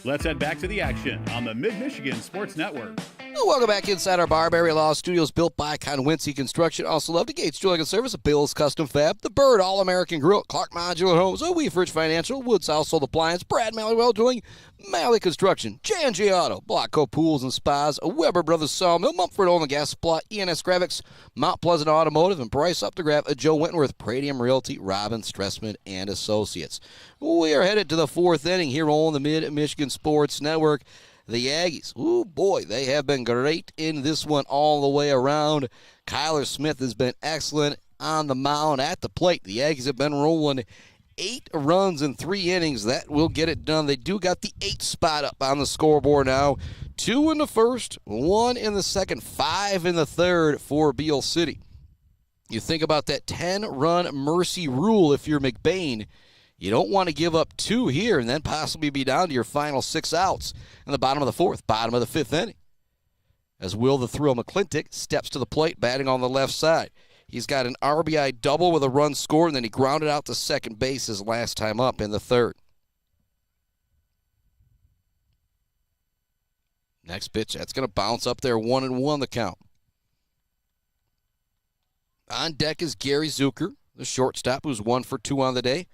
Let's head back to the action on the Mid-Michigan Sports Network. Welcome back inside our Barbary Law Studios, built by Conwincy Construction. Also love the Gates Drilling and Service, Bill's Custom Fab, the Bird All-American Grill, Clark Modular Homes, Wieferich Financial, Woods Household Appliance, Brad Malley Well Drilling, Malley Construction, J&J Auto, Blockco Pools and Spas, Weber Brothers Sawmill, Mumford Oil and Gas Supply, ENS Graphics, Mount Pleasant Automotive, and Bryce Updegraff, Joe Wentworth, Pradium Realty, Robin Stressman and Associates. We are headed to the fourth inning here on the Mid-Michigan Sports Network. The Aggies, oh boy, they have been great in this one all the way around. Cuyler Smith has been excellent on the mound at the plate. The Aggies have been rolling 8 runs in 3 innings. That will get it done. They do got the 8th spot up on the scoreboard now. 2 in the first, 1 in the second, 5 in the third for Beal City. You think about that 10-run mercy rule if you're McBain. You don't want to give up 2 here and then possibly be down to your final 6 outs in the bottom of the fourth, bottom of the fifth inning. As Will the Thrill McClintock steps to the plate, batting on the left side. He's got an RBI double with a run scored, and then he grounded out to second base his last time up in the third. Next pitch, that's going to bounce up there, 1-1 the count. On deck is Gary Zucker, the shortstop, who's 1 for 2 on the day.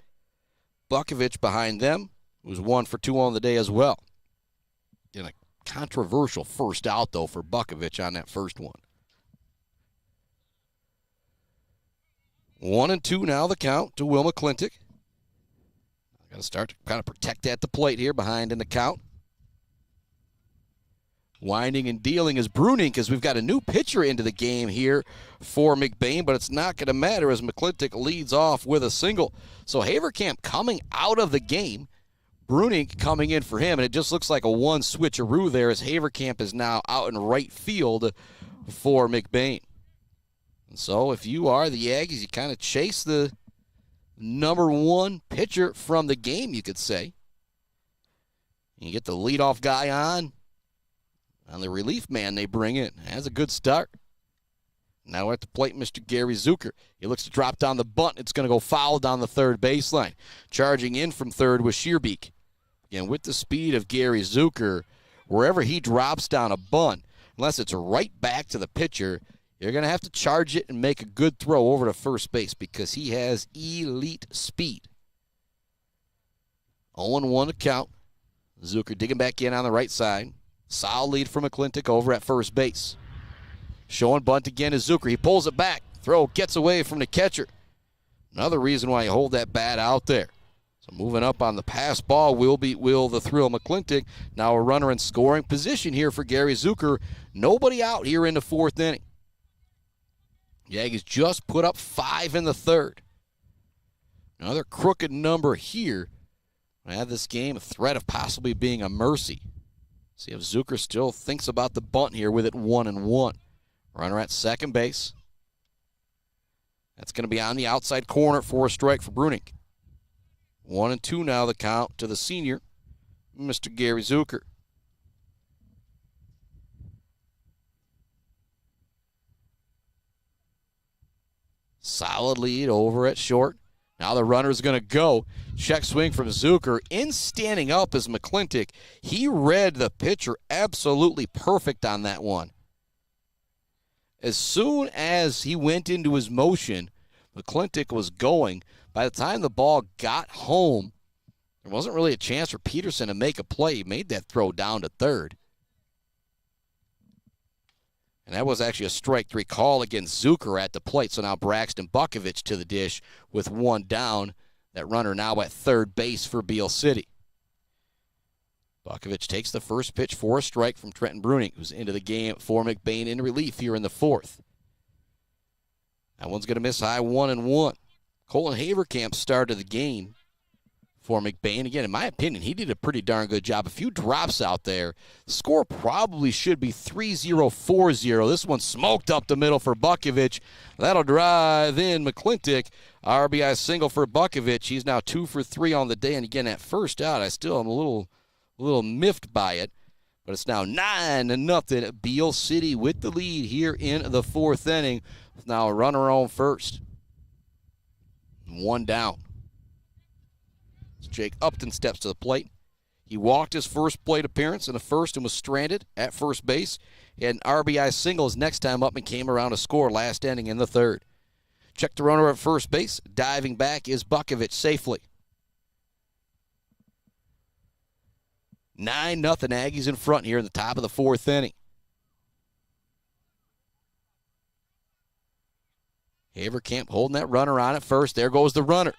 Bukovich behind them, who's 1 for 2 on the day as well. In a controversial first out, though, for Bukovich on that first one. 1-2 now the count to Will McClintock. Got to start to kind of protect at the plate here, behind in the count. Winding and dealing is Brunink as we've got a new pitcher into the game here for McBain, but it's not going to matter as McClintock leads off with a single. So Haverkamp coming out of the game, Brunink coming in for him, and it just looks like a one switcheroo there as Haverkamp is now out in right field for McBain. And so if you are the Aggies, you kind of chase the number 1 pitcher from the game, you could say. You get the leadoff guy on. And the relief man they bring in has a good start. Now at the plate, Mr. Gary Zucker. He looks to drop down the bunt. It's going to go foul down the third baseline. Charging in from third was Sheerbeek. Again, with the speed of Gary Zucker, wherever he drops down a bunt, unless it's right back to the pitcher, you're going to have to charge it and make a good throw over to first base because he has elite speed. 0-1 to count. Zucker digging back in on the right side. Solid lead from McClintock over at first base. Showing bunt again is Zucker. He pulls it back. Throw gets away from the catcher. Another reason why you hold that bat out there. So moving up on the pass ball will be Will the Thrill McClintock. Now a runner in scoring position here for Gary Zucker. Nobody out here in the fourth inning. The Aggies just put up 5 in the third. Another crooked number here. I have this game a threat of possibly being a mercy. See if Zucker still thinks about the bunt here with it 1-1. Runner at second base. That's going to be on the outside corner for a strike for Brunink. 1-2 now the count to the senior, Mr. Gary Zucker. Solid lead over at short. Now the runner's going to go. Check swing from Zucker. In standing up is McClintock. He read the pitcher absolutely perfect on that one. As soon as he went into his motion, McClintock was going. By the time the ball got home, there wasn't really a chance for Peterson to make a play. He made that throw down to third. And that was actually a strike three call against Zucker at the plate. So now Braxton Bukovich to the dish with one down. That runner now at third base for Beal City. Bukovich takes the first pitch for a strike from Trenton Bruning, who's into the game for McBain in relief here in the fourth. That one's going to miss high 1-1. Colin Haverkamp started the game for McBain. Again, in my opinion, he did a pretty darn good job. A few drops out there. The score probably should be 3-0, 4-0. This one smoked up the middle for Bukovich. That'll drive in McClintock. RBI single for Bukovich. He's now 2 for 3 on the day. And again, at first out, I still am a little miffed by it. But it's now 9-0. Beal City with the lead here in the fourth inning. With now a runner on first. One down. Jake Upton steps to the plate. He walked his first plate appearance in the first and was stranded at first base. He had an RBI single his next time up and came around to score last inning in the third. Check the runner at first base. Diving back is Bukovich safely. 9-0 Aggies in front here in the top of the fourth inning. Haverkamp holding that runner on at first. There goes the runner.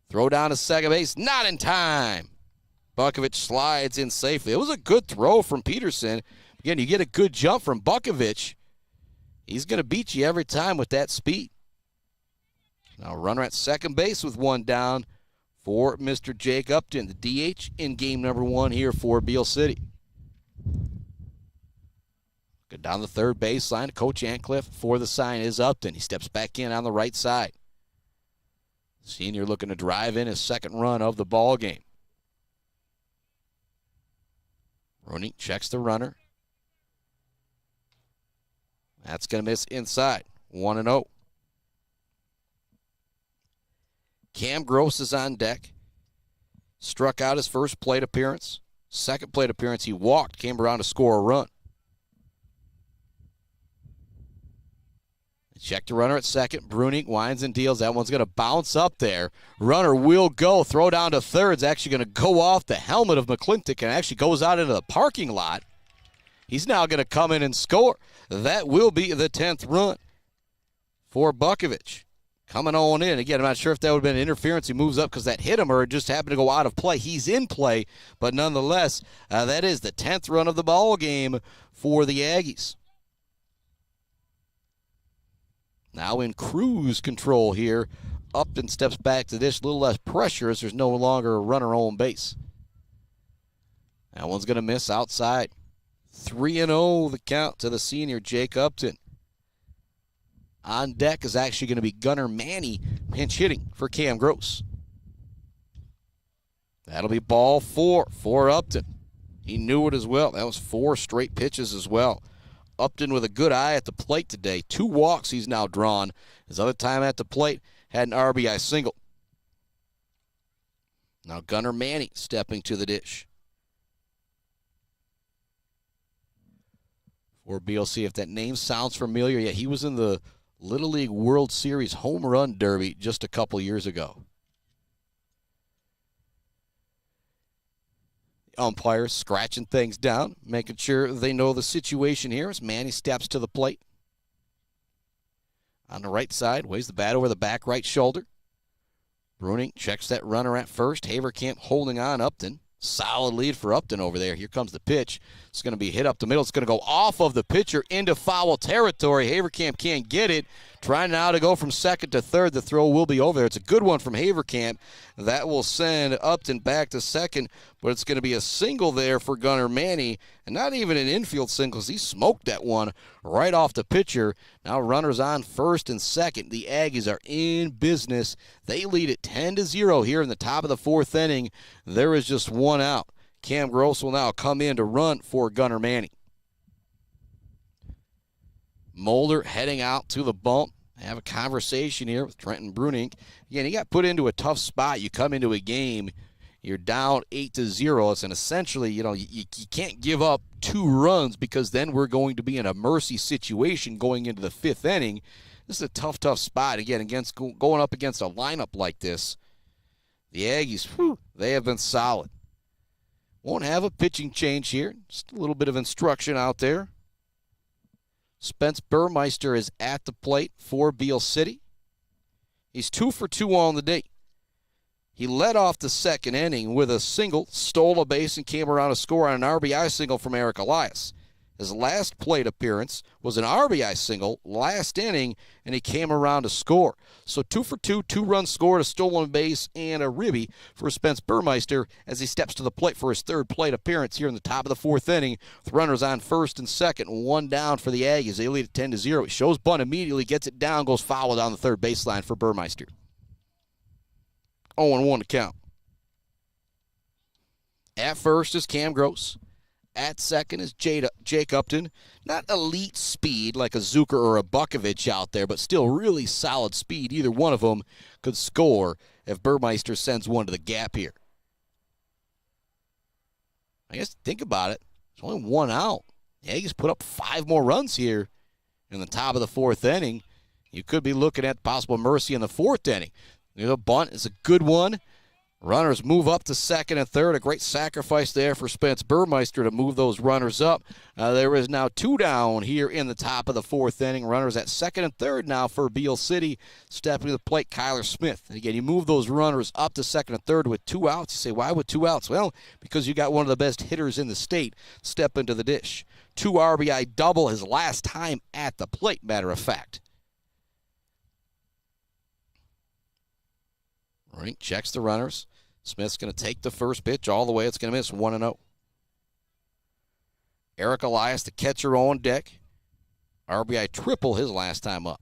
Throw down to second base, not in time. Bukovich slides in safely. It was a good throw from Peterson. Again, you get a good jump from Bukovich. He's going to beat you every time with that speed. Now runner at second base with one down for Mr. Jake Upton, the DH in game number 1 here for Beal City. Go down the third baseline. Coach Antcliffe for the sign is Upton. He steps back in on the right side. Senior looking to drive in his second run of the ball game. Rooney checks the runner. That's going to miss inside. 1-0. Cam Gross is on deck. Struck out his first plate appearance. Second plate appearance, he walked, came around to score a run. Check the runner at second. Bruning winds and deals. That one's going to bounce up there. Runner will go. Throw down to third. It's actually going to go off the helmet of McClintock and actually goes out into the parking lot. He's now going to come in and score. That will be the 10th run for Bukovich. Coming on in. Again, I'm not sure if that would have been interference. He moves up because that hit him or it just happened to go out of play. He's in play, but nonetheless, that is the 10th run of the ball game for the Aggies. Now in cruise control here. Upton steps back to this. A little less pressure as there's no longer a runner on base. That one's going to miss outside. 3-0 the count to the senior, Jake Upton. On deck is actually going to be Gunnar Manny pinch hitting for Cam Gross. That'll be ball 4 for Upton. He knew it as well. That was 4 straight pitches as well. Upton with a good eye at the plate today. 2 walks he's now drawn. His other time at the plate had an RBI single. Now Gunnar Manny stepping to the dish. For Beal, see if that name sounds familiar. Yeah, he was in the Little League World Series Home Run Derby just a couple years ago. Umpires scratching things down, making sure they know the situation here as Manny steps to the plate. On the right side, waves the bat over the back right shoulder. Bruning checks that runner at first. Haverkamp holding on. Upton. Solid lead for Upton over there. Here comes the pitch. It's going to be hit up the middle. It's going to go off of the pitcher into foul territory. Haverkamp can't get it. Trying now to go from second to third. The throw will be over there. It's a good one from Haverkamp. That will send Upton back to second, but it's going to be a single there for Gunnar Manny, and not even an infield single because he smoked that one right off the pitcher. Now runners on first and second. The Aggies are in business. They lead it 10-0 here in the top of the fourth inning. There is just one out. Cam Gross will now come in to run for Gunnar Manny. Mulder heading out to the bump. have a conversation here with Trenton Brunink. Again, he got put into a tough spot. You come into a game, you're down 8-0. And essentially, you can't give up 2 runs because then we're going to be in a mercy situation going into the 5th inning. This is a tough spot. Again, going up against a lineup like this. The Aggies, they have been solid. Won't have a pitching change here. Just a little bit of instruction out there. Spence Burmeister is at the plate for Beal City. He's 2 for 2 on the day. He led off the 2nd inning with a single, stole a base, and came around to score on an RBI single from Eric Elias. His last plate appearance was an RBI single last inning, and he came around to score. So 2 for 2, 2 runs scored, a stolen base, and a ribby for Spence Burmeister as he steps to the plate for his 3rd plate appearance here in the top of the 4th inning with runners on 1st and 2nd, 1 down for the Aggies. They lead at 10-0. He shows bunt immediately, gets it down, goes foul down the 3rd baseline for Burmeister. 0-1 to count. At first is Cam Gross. At second is Jake Upton. Not elite speed like a Zucker or a Bukovic out there, but still really solid speed. Either one of them could score if Burmeister sends one to the gap here. I guess think about it. There's only 1 out. The Aggies put up 5 more runs here in the top of the 4th inning. You could be looking at possible mercy in the 4th inning. The bunt is a good one. Runners move up to 2nd and 3rd. A great sacrifice there for Spence Burmeister to move those runners up. There is now 2 down here in the top of the 4th inning. Runners at 2nd and 3rd now for Beal City. Stepping to the plate, Cuyler Smith. And again, you move those runners up to 2nd and 3rd with 2 outs. You say, why with 2 outs? Well, because you got one of the best hitters in the state step into the dish. 2 RBI double his last time at the plate, matter of fact. Rink checks the runners. Smith's going to take the first pitch all the way. It's going to miss 1-0. Eric Elias, the catcher, on deck. RBI triple his last time up.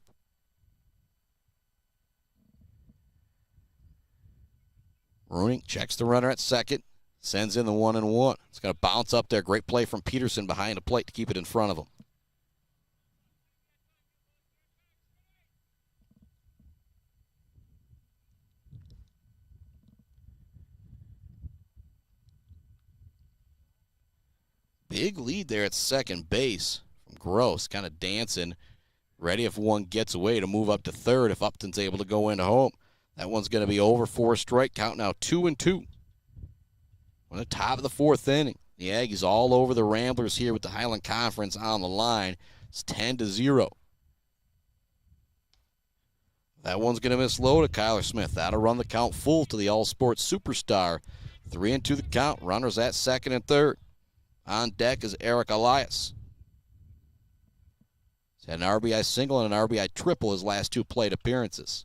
Rink checks the runner at second. Sends in the 1-1. It's going to bounce up there. Great play from Peterson behind the plate to keep it in front of him. Big lead there at second base from Gross, kind of dancing, ready if one gets away to move up to 3rd if Upton's able to go into home. That one's going to be over for a strike. Count now 2-2. On the top of the 4th inning, the Aggies all over the Ramblers here with the Highland Conference on the line. It's 10-0. That one's going to miss low to Cuyler Smith. That'll run the count full to the all-sports superstar. 3-2 the count. Runners at 2nd and 3rd. On deck is Eric Elias. He's had an RBI single and an RBI triple his last 2 plate appearances.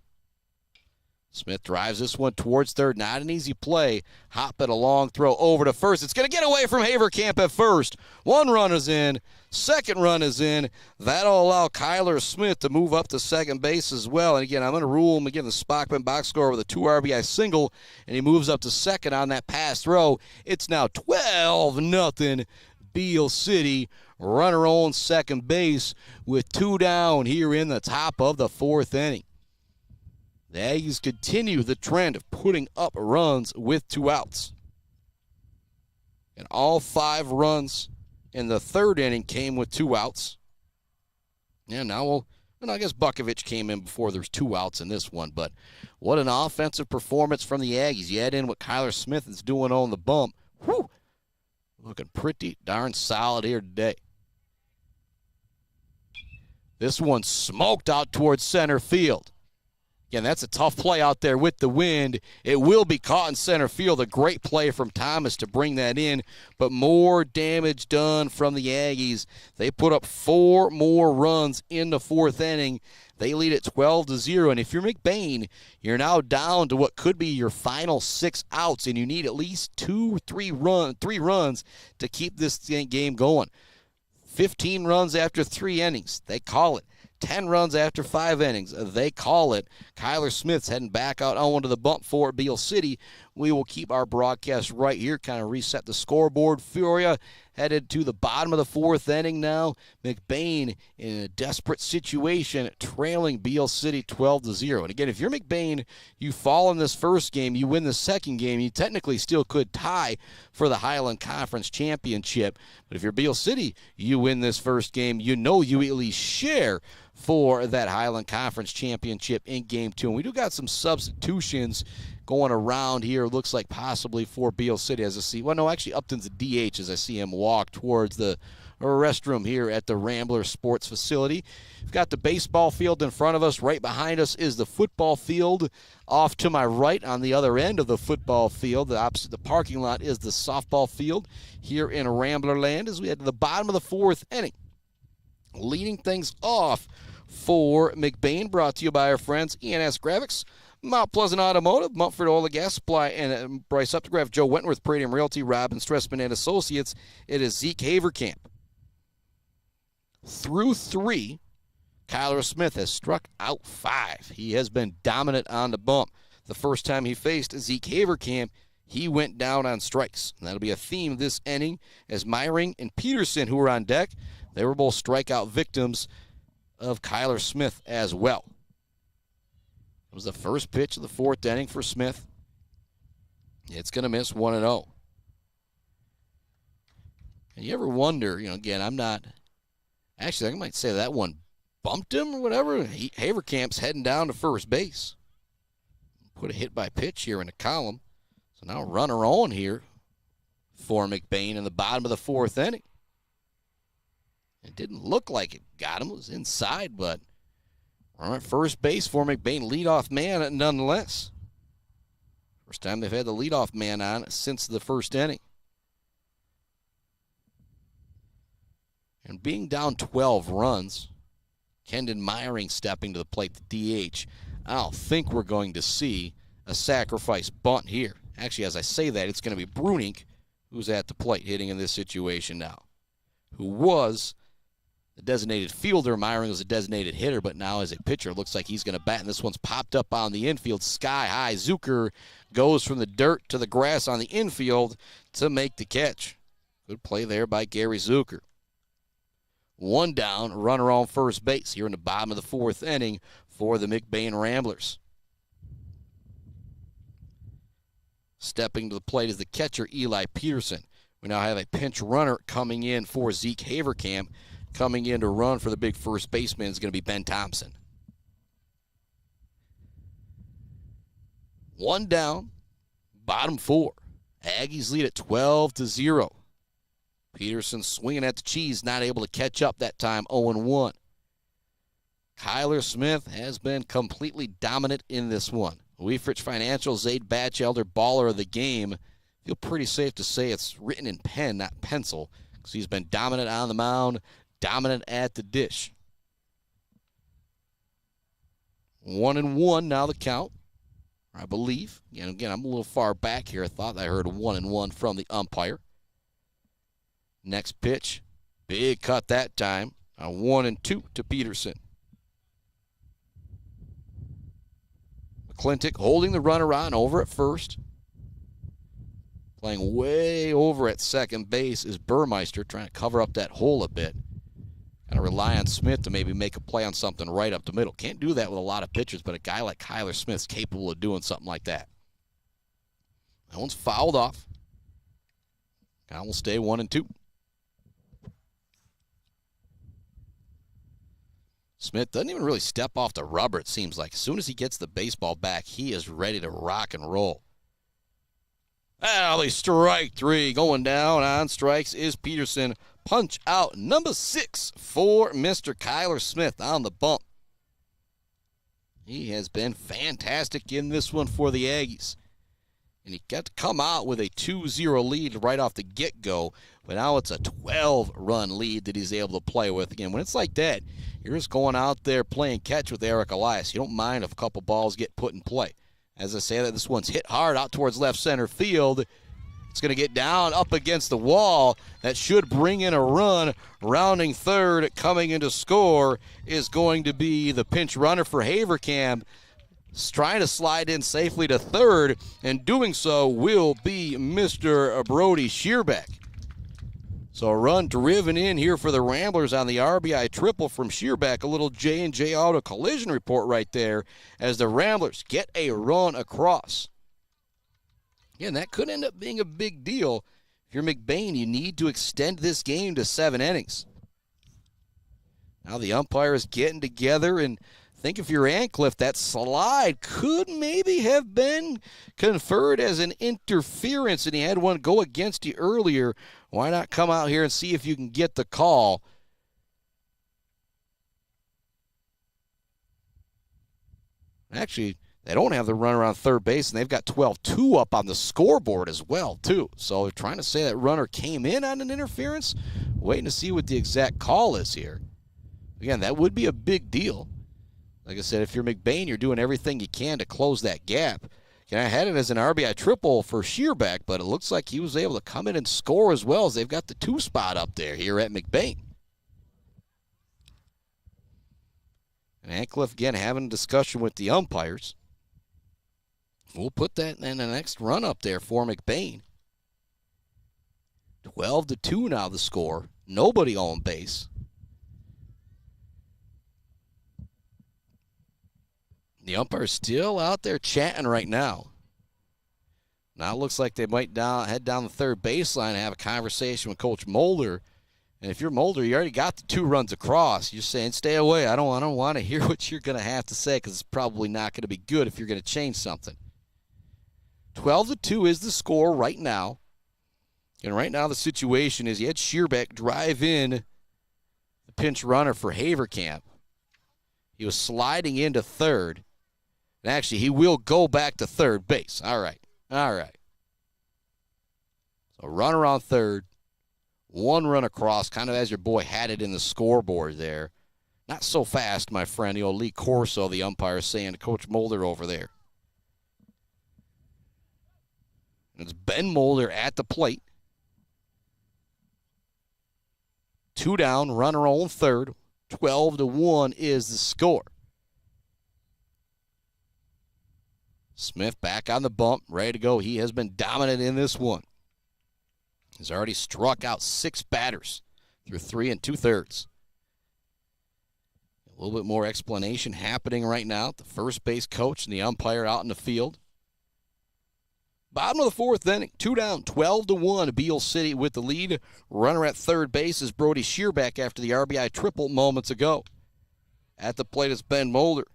Smith drives this one towards 3rd. Not an easy play. Hop it a long throw over to 1st. It's going to get away from Haverkamp at 1st. 1 run is in. 2nd run is in. That'll allow Cuyler Smith to move up to 2nd base as well. And again, I'm going to rule him again the Spockman box score with a 2 RBI single, and he moves up to 2nd on that pass throw. It's now 12-0 Beal City. Runner on 2nd base with 2 down here in the top of the 4th inning. The Aggies continue the trend of putting up runs with 2 outs. And all 5 runs in the 3rd inning came with 2 outs. And now I guess Bukovic came in before there's 2 outs in this one. But what an offensive performance from the Aggies. You add in what Cuyler Smith is doing on the bump. Whew, looking pretty darn solid here today. This one smoked out towards center field. Again, that's a tough play out there with the wind. It will be caught in center field. A great play from Thomas to bring that in, but more damage done from the Aggies. They put up 4 more runs in the 4th inning. They lead at 12-0, and if you're McBain, you're now down to what could be your final 6 outs, and you need at least 3 runs to keep this game going. 15 runs after 3 innings. They call it. 10 runs after 5 innings. They call it. Cuyler Smith's heading back out onto the bump for Beal City. We will keep our broadcast right here, kind of reset the scoreboard for you headed to the bottom of the fourth inning now. McBain in a desperate situation, trailing Beal City 12-0. And again, if you're McBain, you fall in this first game, you win the second game, you technically still could tie for the Highland Conference Championship. But if you're Beal City, you win this first game, you know you at least share for that Highland Conference Championship in Game 2. And we do got some substitutions going around here. Looks like possibly for Beal City as I see. Well, no, actually Upton's a DH as I see him walk towards the restroom here at the Rambler Sports Facility. We've got the baseball field in front of us. Right behind us is the football field. Off to my right on the other end of the football field, the opposite the parking lot, is the softball field here in Rambler Land as we head to the bottom of the fourth inning. Leading things off for McBain, brought to you by our friends ENS Graphics, Mount Pleasant Automotive, Mumford Oil and Gas Supply, and Bryce Updegraff, Joe Wentworth, Palladium Realty, Robin Stressman and Associates. It is Zeke Haverkamp. Through 3, Cuyler Smith has struck out 5. He has been dominant on the bump. The first time he faced Zeke Haverkamp, he went down on strikes. And that'll be a theme this inning as Meyering and Peterson, who were on deck, they were both strikeout victims of Cuyler Smith as well. It was the first pitch of the fourth inning for Smith. It's going to miss 1-0. And you ever wonder, again, I'm not, actually, I might say that one bumped him or whatever. Haverkamp's heading down to first base. Put a hit by pitch here in the column. So now runner on here for McBain in the bottom of the fourth inning. It didn't look like it got him. It was inside, but we're at first base for McBain. Leadoff man nonetheless. First time they've had the leadoff man on since the first inning. And being down 12 runs, Kendon Meyering stepping to the plate, the DH, I don't think we're going to see a sacrifice bunt here. Actually, as I say that, it's going to be Brink who's at the plate hitting in this situation now, who was the designated fielder. Meyering was a designated hitter, but now as a pitcher, it looks like he's going to bat, and this one's popped up on the infield. Sky high. Zucker goes from the dirt to the grass on the infield to make the catch. Good play there by Gary Zucker. One down, runner on first base here in the bottom of the fourth inning for the McBain Ramblers. Stepping to the plate is the catcher, Eli Peterson. We now have a pinch runner coming in for Zeke Haverkamp. Coming in to run for the big first baseman is going to be Ben Thompson. One down, bottom 4. Aggies lead at 12-0. Peterson swinging at the cheese, not able to catch up that time, 0-1. Cuyler Smith has been completely dominant in this one. Wieferich Financial, Zade Bachelder Baller of the game. Feel pretty safe to say it's written in pen, not pencil, because he's been dominant on the mound, dominant at the dish. 1-1 now the count, I believe. Again, I'm a little far back here. I thought I heard 1-1 from the umpire. Next pitch, big cut that time. A 1-2 to Peterson. McClintock holding the runner on over at first. Playing way over at second base is Burmeister, trying to cover up that hole a bit. Kind of rely on Smith to maybe make a play on something right up the middle. Can't do that with a lot of pitchers, but a guy like Cuyler Smith's capable of doing something like that. That one's fouled off. Count will stay 1-2. Smith doesn't even really step off the rubber, it seems like. As soon as he gets the baseball back, he is ready to rock and roll. Alley strike 3. Going down on strikes is Peterson. Punch out number 6 for Mr. Cuyler Smith on the bump. He has been fantastic in this one for the Aggies. And he got to come out with a 2-0 lead right off the get-go. But now it's a 12-run lead that he's able to play with. Again, when it's like that, you're just going out there playing catch with Eric Elias. You don't mind if a couple balls get put in play. As I say that, this one's hit hard out towards left center field. It's going to get down up against the wall. That should bring in a run. Rounding third, coming in to score is going to be the pinch runner for Haverkamp. Trying to slide in safely to third, and doing so will be Mr. Brody Shearbeck. So a run driven in here for the Ramblers on the RBI triple from Shearback. A little J&J Auto collision report right there as the Ramblers get a run across. Again, that could end up being a big deal. If you're McBain, you need to extend this game to 7 innings. Now the umpire is getting together, and I think if you're Ancliffe, that slide could maybe have been conferred as an interference, and he had one go against you earlier. Why not come out here and see if you can get the call? Actually, they don't have the runner on third base, and they've got 12-2 up on the scoreboard as well, too. So they're trying to say that runner came in on an interference. Waiting to see what the exact call is here. Again, that would be a big deal. Like I said, if you're McBain, you're doing everything you can to close that gap. I had it as an RBI triple for Shearback, but it looks like he was able to come in and score as well, as they've got the 2 spot up there here at McBain. And Ancliffe, again, having a discussion with the umpires. We'll put that in the next run up there for McBain. 12-2 now the score. Nobody on base. The umpire's still out there chatting right now. Now it looks like they might head down the third baseline and have a conversation with Coach Mulder. And if you're Mulder, you already got the 2 runs across. You're saying, stay away. I don't want to hear what you're going to have to say, because it's probably not going to be good if you're going to change something. 12-2 is the score right now. And right now the situation is you had Shearback drive in the pinch runner for Haverkamp. He was sliding into third. And actually, he will go back to third base. All right. So runner on third. 1 run across, kind of as your boy had it in the scoreboard there. Not so fast, my friend. Lee Corso, the umpire, saying to Coach Mulder over there. And it's Ben Mulder at the plate. 2 down, runner on third. 12-1 is the score. Smith back on the bump, ready to go. He has been dominant in this one. He's already struck out 6 batters through 3 2/3. A little bit more explanation happening right now. The first base coach and the umpire out in the field. Bottom of the 4th inning, 2 down, 12-1. Beal City with the lead. Runner at third base is Brody Shearback after the RBI triple moments ago. At the plate is Ben Mulder.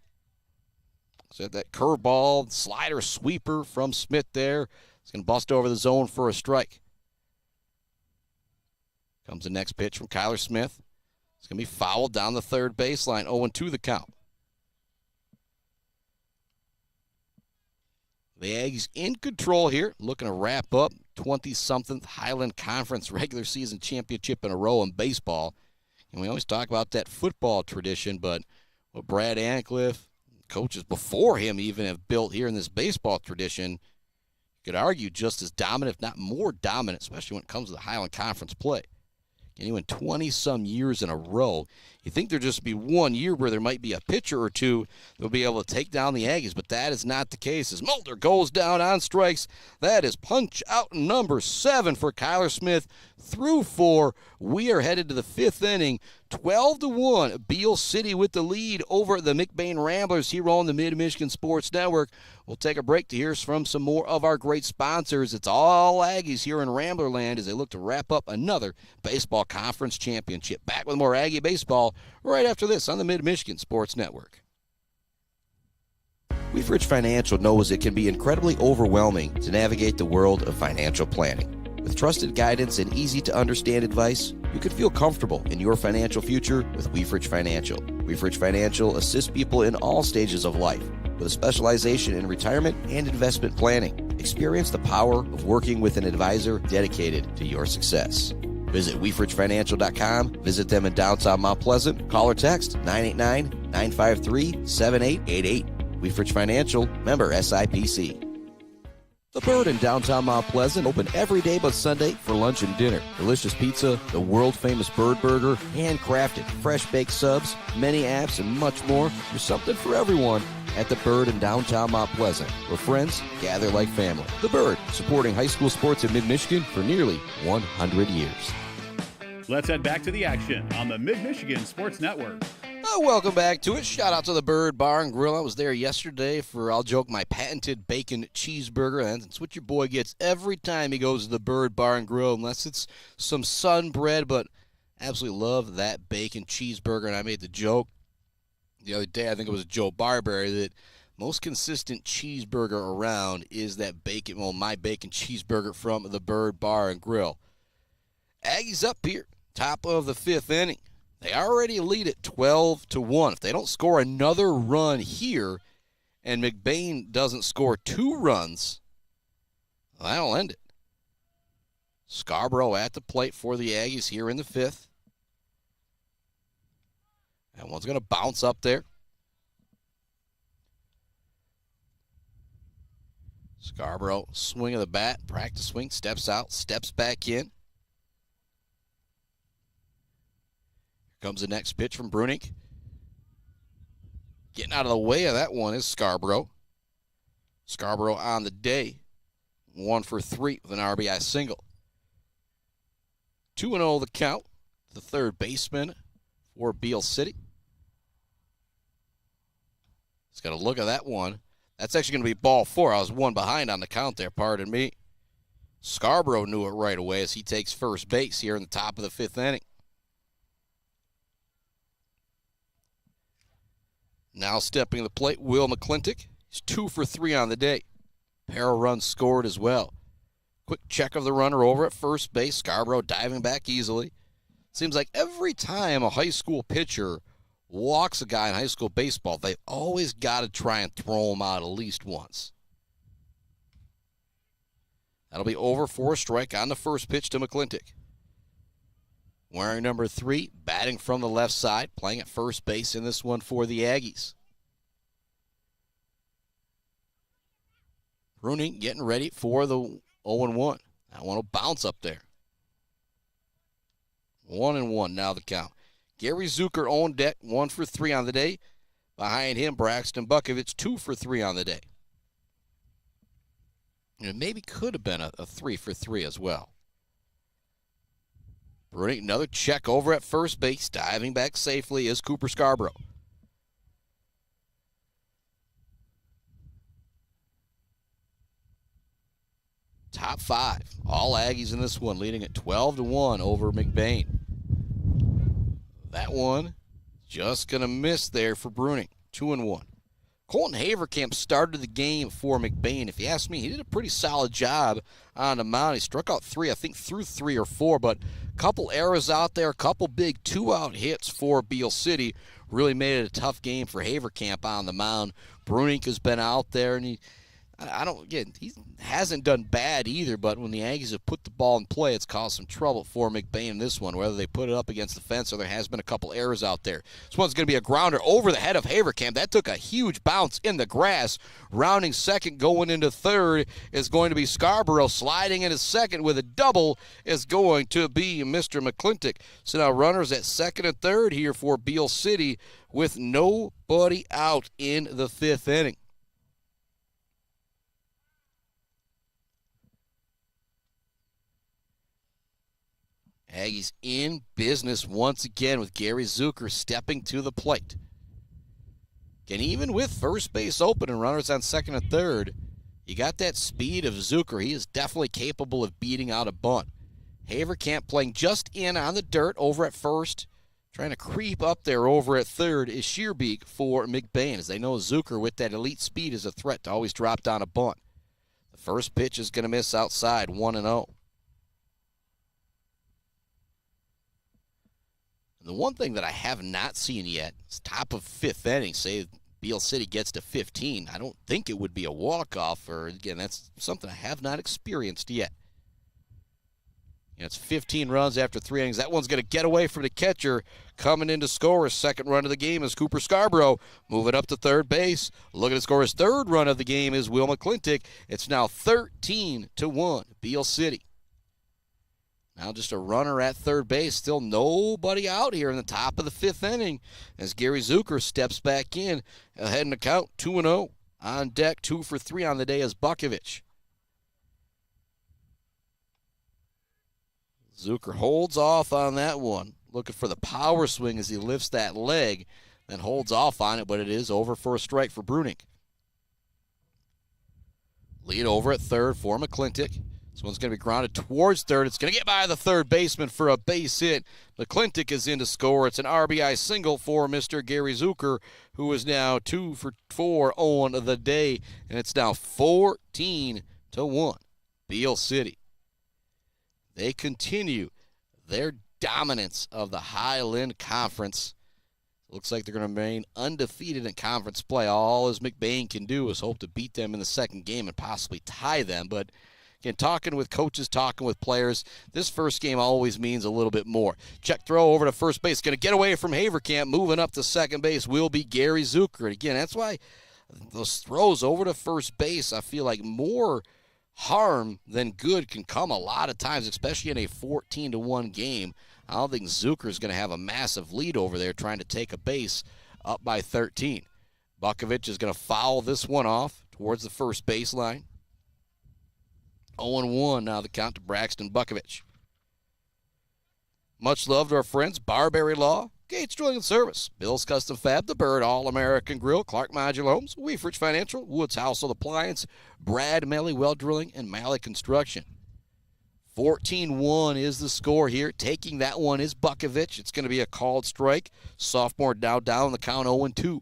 So that curveball, slider, sweeper from Smith there. It's going to bust over the zone for a strike. Comes the next pitch from Cuyler Smith. It's going to be fouled down the third baseline. 0-2 the count. The Aggies in control here, looking to wrap up 20-something Highland Conference regular season championship in a row in baseball. And we always talk about that football tradition, but what Brad Ancliffe, coaches before him even, have built here in this baseball tradition, you could argue just as dominant, if not more dominant, especially when it comes to the Highland Conference play. And you win 20-some years in a row. You think there'd just be 1 year where there might be a pitcher or two that'll be able to take down the Aggies, but that is not the case. As Mulder goes down on strikes, that is punch out number 7 for Cuyler Smith through 4. We are headed to the 5th inning. 12-1, Beal City with the lead over the McBain Ramblers here on the Mid-Michigan Sports Network. We'll take a break to hear from some more of our great sponsors. It's all Aggies here in Ramblerland as they look to wrap up another baseball conference championship. Back with more Aggie baseball right after this on the Mid-Michigan Sports Network. Wieferich Financial knows it can be incredibly overwhelming to navigate the world of financial planning. With trusted guidance and easy-to-understand advice, you can feel comfortable in your financial future with Wieferich Financial. Wieferich Financial assists people in all stages of life with a specialization in retirement and investment planning. Experience the power of working with an advisor dedicated to your success. Visit WieFrichFinancial.com. Visit them in downtown Mount Pleasant. Call or text 989-953-7888. Wieferich Financial, member SIPC. The Bird in downtown Mount Pleasant, open every day but Sunday for lunch and dinner. Delicious pizza, the world-famous Bird Burger, handcrafted, fresh-baked subs, many apps, and much more. There's something for everyone at The Bird in downtown Mount Pleasant, where friends gather like family. The Bird, supporting high school sports in mid-Michigan for nearly 100 years. Let's head back to the action on the Mid-Michigan Sports Network. Welcome back to it. Shout out to the Bird Bar and Grill. I was there yesterday for, I'll joke, my patented bacon cheeseburger. And that's what your boy gets every time he goes to the Bird Bar and Grill, unless it's some sun bread. But absolutely love that bacon cheeseburger. And I made the joke the other day, I think it was Joe Barberry, that most consistent cheeseburger around is that bacon, well, my bacon cheeseburger from the Bird Bar and Grill. Aggies up here, top of the fifth inning. They already lead at 12-1. If they don't score another run here and McBain doesn't score 2 runs, that'll end it. Scarborough at the plate for the Aggies here in the fifth. And one's going to bounce up there. Scarborough, swing of the bat, practice swing, steps out, steps back in. Comes the next pitch from Brink. Getting out of the way of that one is Scarborough. Scarborough on the day. 1 for 3 with an RBI single. 2-0 the count. The third baseman for Beal City. He's got a look at that one. That's actually going to be ball 4. I was 1 behind on the count there, pardon me. Scarborough knew it right away as he takes first base here in the top of the fifth inning. Now stepping to the plate, Will McClintock. He's 2 for 3 on the day. Pair of runs scored as well. Quick check of the runner over at first base. Scarborough diving back easily. Seems like every time a high school pitcher walks a guy in high school baseball, they've always got to try and throw him out at least once. That'll be over for a strike on the first pitch to McClintock. Wearing number 3, batting from the left side, playing at first base in this one for the Aggies. Bruning getting ready for the 0-1. That one will bounce up there. 1-1 now the count. Gary Zucker on deck, 1 for 3 on the day. Behind him, Braxton Bukovich, 2 for 3 on the day. And it maybe could have been a 3 for 3 as well. Bruning, another check over at first base. Diving back safely is Cooper Scarborough. Top 5. All Aggies in this one, leading at 12-1 over McBain. That one just going to miss there for Bruning. 2-1. Colton Haverkamp started the game for McBain. If you ask me, he did a pretty solid job on the mound. He struck out 3, I think through 3 or 4, but a couple errors out there, a couple big 2-out hits for Beal City. Really made it a tough game for Haverkamp on the mound. Bruning has been out there, and he hasn't done bad either, but when the Aggies have put the ball in play, it's caused some trouble for McBain in this one, whether they put it up against the fence or there has been a couple errors out there. This one's going to be a grounder over the head of Haverkamp. That took a huge bounce in the grass. Rounding second, going into third is going to be Scarborough. Sliding into second with a double is going to be Mr. McClintock. So now runners at second and third here for Beal City with nobody out in the fifth inning. Aggies in business once again with Gary Zucker stepping to the plate. And even with first base open and runners on second and third, you got that speed of Zucker. He is definitely capable of beating out a bunt. Haverkamp playing just in on the dirt over at first. Trying to creep up there over at third is Sheerbeek for McBain, as they know Zucker with that elite speed is a threat to always drop down a bunt. The first pitch is going to miss outside, 1-0. The one thing that I have not seen yet is top of fifth inning, say Beal City gets to 15. I don't think it would be a walk-off, or again, that's something I have not experienced yet. It's 15 runs after 3 innings. That one's going to get away from the catcher. Coming in to score his second run of the game is Cooper Scarborough. Moving up to third base. Looking to score his third run of the game is Will McClintock. It's now 13-1, Beal City. Now just a runner at third base. Still nobody out here in the top of the fifth inning as Gary Zucker steps back in. Ahead in the count, 2-0. On deck, 2 for 3 on the day is Bukovich. Zucker holds off on that one, looking for the power swing as he lifts that leg, then holds off on it, but it is over for a strike for Brink. Lead over at third for McClintock. This one's going to be grounded towards third. It's going to get by the third baseman for a base hit. McClintock is in to score. It's an RBI single for Mr. Gary Zucker, who is now 2 for 4 on the day, and it's now 14-1. Beal City. They continue their dominance of the Highland Conference. Looks like they're going to remain undefeated in conference play. All as McBain can do is hope to beat them in the second game and possibly tie them. But again, talking with coaches, talking with players, this first game always means a little bit more. Check throw over to first base. Going to get away from Haverkamp. Moving up to second base will be Gary Zucker. And again, that's why those throws over to first base, I feel like more harm than good can come a lot of times, especially in a 14-1 game. I don't think Zucker is going to have a massive lead over there trying to take a base up by 13. Bukovich is going to foul this one off towards the first baseline. 0-1 now the count to Braxton Bukovich. Much love to our friends, Barbary Law, Gates Drilling and Service, Bill's Custom Fab, The Bird, All-American Grill, Clark Modular Homes, Wieferich Financial, Woods Household Appliance, Brad Melly Well Drilling, and Malley Construction. 14-1 is the score here. Taking that one is Bukovich. It's going to be a called strike. Sophomore now down the count 0-2.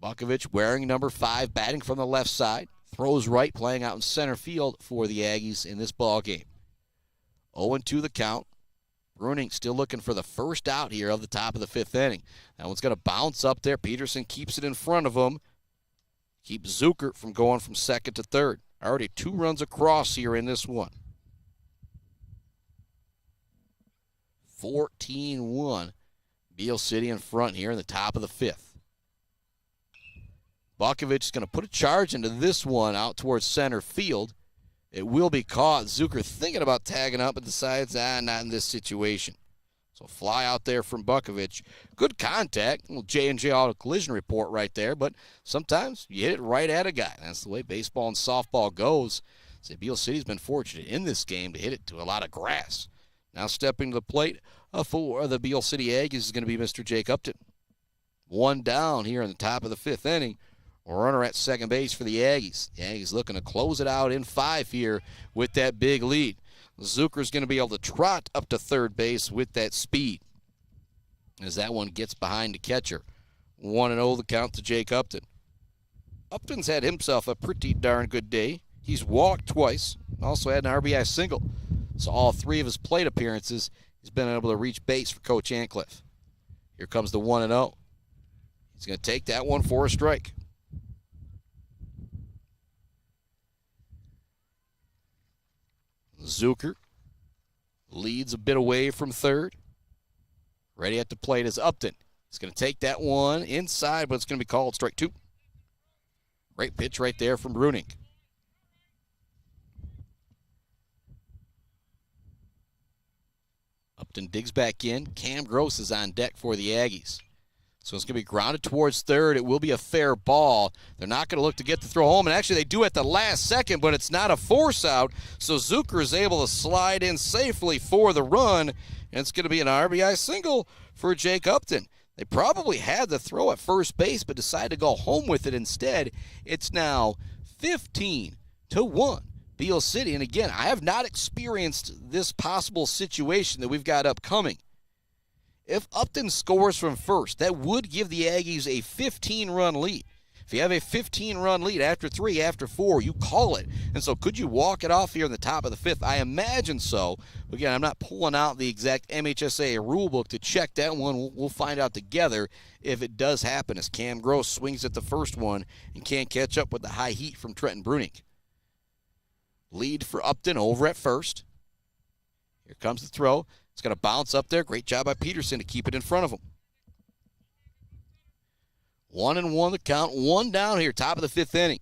Bukovich wearing number 5, batting from the left side. Throws right, playing out in center field for the Aggies in this ball game. 0-2 the count. Bruning still looking for the first out here of the top of the 5th inning. That one's going to bounce up there. Peterson keeps it in front of him. Keeps Zucker from going from second to third. Already 2 runs across here in this one. 14-1. Beal City in front here in the top of the 5th. Bukovich is going to put a charge into this one out towards center field. It will be caught. Zucker thinking about tagging up, but decides, not in this situation. So fly out there from Bukovich. Good contact. Little J&J Auto Collision report right there, but sometimes you hit it right at a guy. That's the way baseball and softball goes. So Beal City's been fortunate in this game to hit it to a lot of grass. Now stepping to the plate for the Beal City Aggies is going to be Mr. Jake Upton. 1 down here in the top of the 5th inning. Runner at second base for the Aggies. The Aggies looking to close it out in 5 here with that big lead. Zucker's going to be able to trot up to third base with that speed as that one gets behind the catcher. 1-0 the count to Jake Upton. Upton's had himself a pretty darn good day. He's walked twice, also had an RBI single. So all 3 of his plate appearances, he's been able to reach base for Coach Ancliffe. Here comes the 1-0. He's going to take that one for a strike. Zucker leads a bit away from third. Ready at the plate is Upton. He's going to take that one inside, but it's going to be called strike 2. Great pitch right there from Bruning. Upton digs back in. Cam Gross is on deck for the Aggies. So it's going to be grounded towards third. It will be a fair ball. They're not going to look to get the throw home, and actually they do at the last second, but it's not a force out, so Zucker is able to slide in safely for the run, and it's going to be an RBI single for Jake Upton. They probably had the throw at first base, but decided to go home with it instead. It's now 15-1. Beal City, and again, I have not experienced this possible situation that we've got upcoming. If Upton scores from first, that would give the Aggies a 15-run lead. If you have a 15-run lead after 3, after 4, you call it. And so could you walk it off here in the top of the 5th? I imagine so. Again, I'm not pulling out the exact MHSA rulebook to check that one. We'll find out together if it does happen as Cam Gross swings at the first one and can't catch up with the high heat from Trenton Bruning. Lead for Upton over at first. Here comes the throw. It's going to bounce up there. Great job by Peterson to keep it in front of him. 1-1 the count. 1 down here, top of the 5th inning.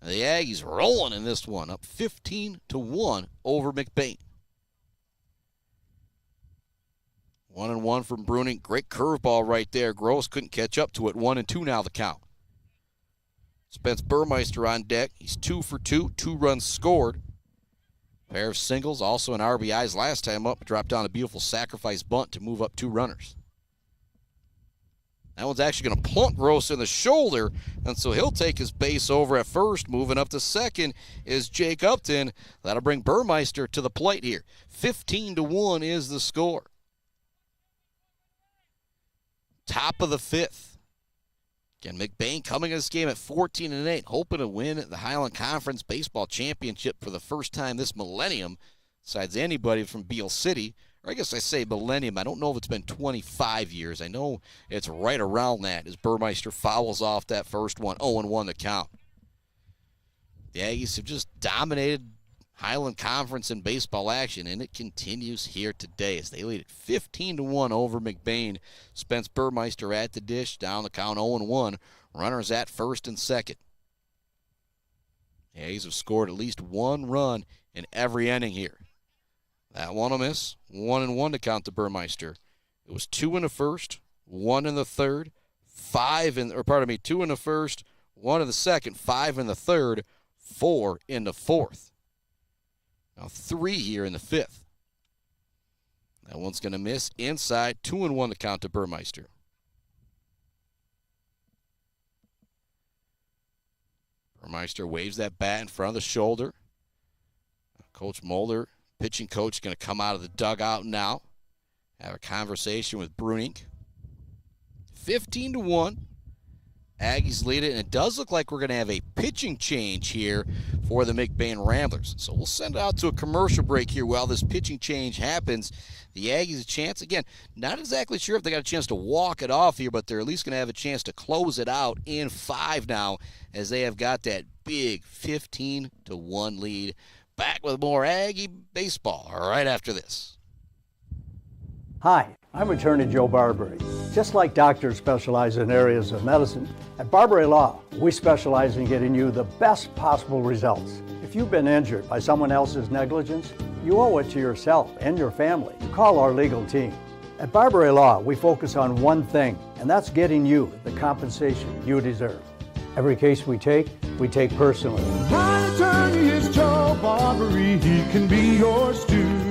And the Aggies rolling in this one, up 15-1 over McBain. 1-1 from Bruning. Great curveball right there. Gross couldn't catch up to it. 1-2 now the count. Spence Burmeister on deck. He's 2 for 2. 2 runs scored. Pair of singles, also an RBIs last time up. Dropped down a beautiful sacrifice bunt to move up 2 runners. That one's actually going to plunk Gross in the shoulder, and so he'll take his base over at first. Moving up to second is Jake Upton. That'll bring Burmeister to the plate here. 15-1 is the score. Top of the 5th. Again, McBain coming in this game at 14-8, hoping to win the Highland Conference Baseball Championship for the first time this millennium, besides anybody from Beal City. Or I guess I say millennium. I don't know if it's been 25 years. I know it's right around that as Burmeister fouls off that first one, 0-1 to count. The Aggies have just dominated Highland Conference in baseball action, and it continues here today as they lead it 15-1 over McBain. Spence Burmeister at the dish, down the count 0-1. Runners at first and second. The Aggies have scored at least 1 run in every inning here. That one a miss, 1-1 to count to Burmeister. It was 2 in the first, 1 in the third, 2 in the first, 1 in the second, 5 in the third, 4 in the fourth. Now 3 here in the 5th. That one's going to miss inside, 2-1 to count to Burmeister. Burmeister waves that bat in front of the shoulder. Coach Mulder, pitching coach, going to come out of the dugout now. Have a conversation with Brink. 15-1. Aggies lead it, and it does look like we're going to have a pitching change here for the McBain Ramblers. So we'll send it out to a commercial break here while this pitching change happens. The Aggies a chance, again, not exactly sure if they got a chance to walk it off here, but they're at least going to have a chance to close it out in 5 now as they have got that big 15-1 lead. Back with more Aggie baseball right after this. Hi, I'm Attorney Joe Barbary. Just like doctors specialize in areas of medicine, at Barbary Law, we specialize in getting you the best possible results. If you've been injured by someone else's negligence, you owe it to yourself and your family to call our legal team. At Barbary Law, we focus on one thing, and that's getting you the compensation you deserve. Every case we take personally. My attorney is Joe Barbary, he can be yours too.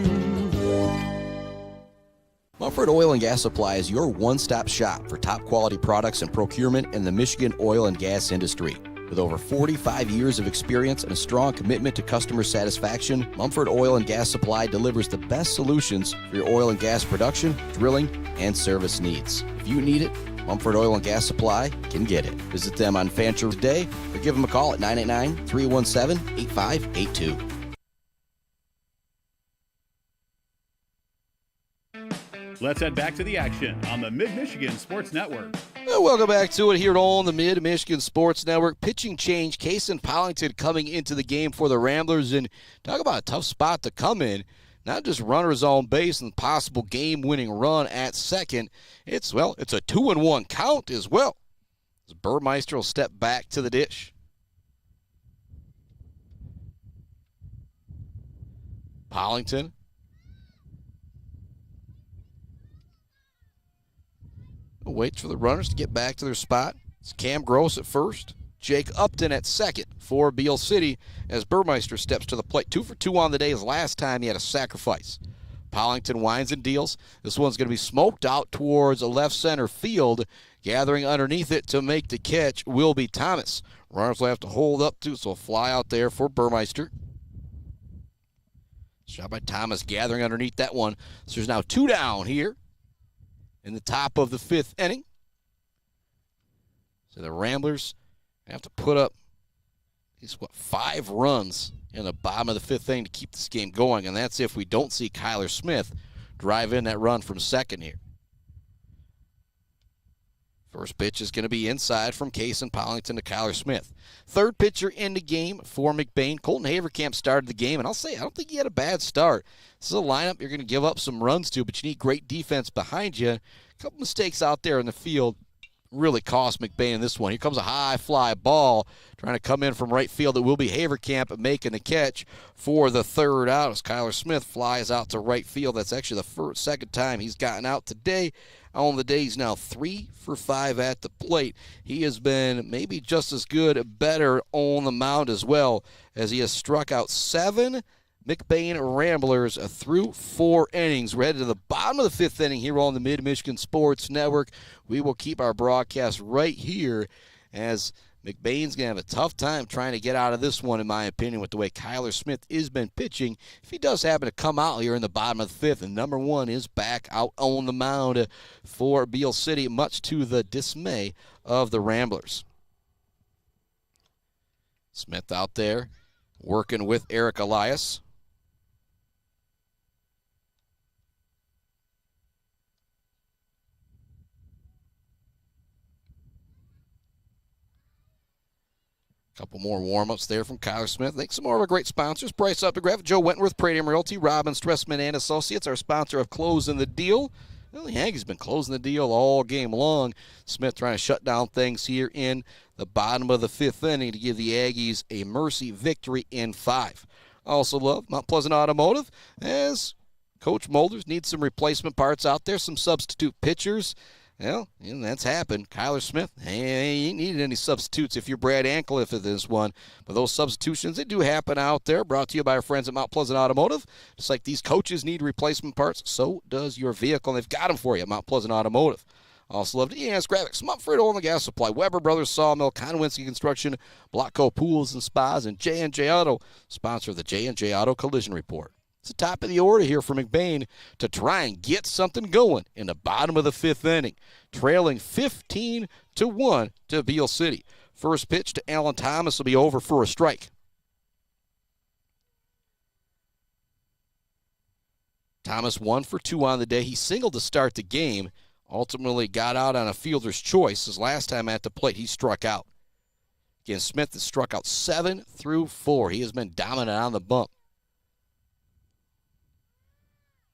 Mumford Oil and Gas Supply is your one-stop shop for top quality products and procurement in the Michigan oil and gas industry. With over 45 years of experience and a strong commitment to customer satisfaction, Mumford Oil and Gas Supply delivers the best solutions for your oil and gas production, drilling, and service needs. If you need it, Mumford Oil and Gas Supply can get it. Visit them on Fancher today or give them a call at 989-317-8582. Let's head back to the action on the Mid-Michigan Sports Network. Welcome back to it here on the Mid-Michigan Sports Network. Pitching change, Kason Pollington coming into the game for the Ramblers, and talk about a tough spot to come in. Not just runners on base and possible game-winning run at second. It's a 2-1 count as well. As Burmeister will step back to the dish. Pollington. Waits for the runners to get back to their spot. It's Cam Gross at first. Jake Upton at second for Beal City as Burmeister steps to the plate. 2 for 2 on the day as last time he had a sacrifice. Pollington winds and deals. This one's going to be smoked out towards a left center field. Gathering underneath it to make the catch will be Thomas. Runners will have to hold up to, so fly out there for Burmeister. Shot by Thomas, gathering underneath that one. So there's now 2 down here in the top of the 5th inning. So the Ramblers have to put up 5 runs in the bottom of the 5th inning to keep this game going, and that's if we don't see Cuyler Smith drive in that run from second here. First pitch is going to be inside from Kason Pollington to Cuyler Smith. Third pitcher in the game for McBain. Colton Haverkamp started the game, and I'll say I don't think he had a bad start. This is a lineup you're going to give up some runs to, but you need great defense behind you. A couple mistakes out there in the field really cost McBain in this one. Here comes a high fly ball trying to come in from right field. It will be Haverkamp making the catch for the 3rd out as Cuyler Smith flies out to right field. That's actually the second time he's gotten out today. On the day, he's now 3 for 5 at the plate. He has been maybe just as good, better on the mound as well, as he has struck out 7 McBain Ramblers through 4 innings. We're headed to the bottom of the 5th inning here on the Mid-Michigan Sports Network. We will keep our broadcast right here as McBain's going to have a tough time trying to get out of this one, in my opinion, with the way Cuyler Smith has been pitching. If he does happen to come out here in the bottom of the 5th, and number 1 is back out on the mound for Beal City, much to the dismay of the Ramblers. Smith out there working with Eric Elias. Couple more warm-ups there from Cuyler Smith. Thanks some more of our great sponsors. Bryce Updegraff, Joe Wentworth, Pradium Realty, Robin Stressman and Associates, our sponsor of Closing the Deal. Well, the Aggies been closing the deal all game long. Smith trying to shut down things here in the bottom of the 5th inning to give the Aggies a mercy victory in 5. Also love Mount Pleasant Automotive, as Coach Molders needs some replacement parts out there, some substitute pitchers. Well, and that's happened. Cuyler Smith, he ain't needed any substitutes if you're Brad Ancliffe at this one. But those substitutions, they do happen out there. Brought to you by our friends at Mount Pleasant Automotive. Just like these coaches need replacement parts, so does your vehicle. And they've got them for you at Mount Pleasant Automotive. Also love ENS Graphics, Mumford Oil and Gas Supply, Weber Brothers Sawmill, Conwinski Construction, Blockco Pools and Spas, and J&J Auto, sponsor of the J&J Auto Collision Report. It's the top of the order here for McBain to try and get something going in the bottom of the 5th inning, trailing 15-1 to Beal City. First pitch to Alan Thomas will be over for a strike. Thomas 1 for 2 on the day. He singled to start the game, ultimately got out on a fielder's choice. His last time at the plate, he struck out. Again, Smith has struck out 7 through 4. He has been dominant on the bump.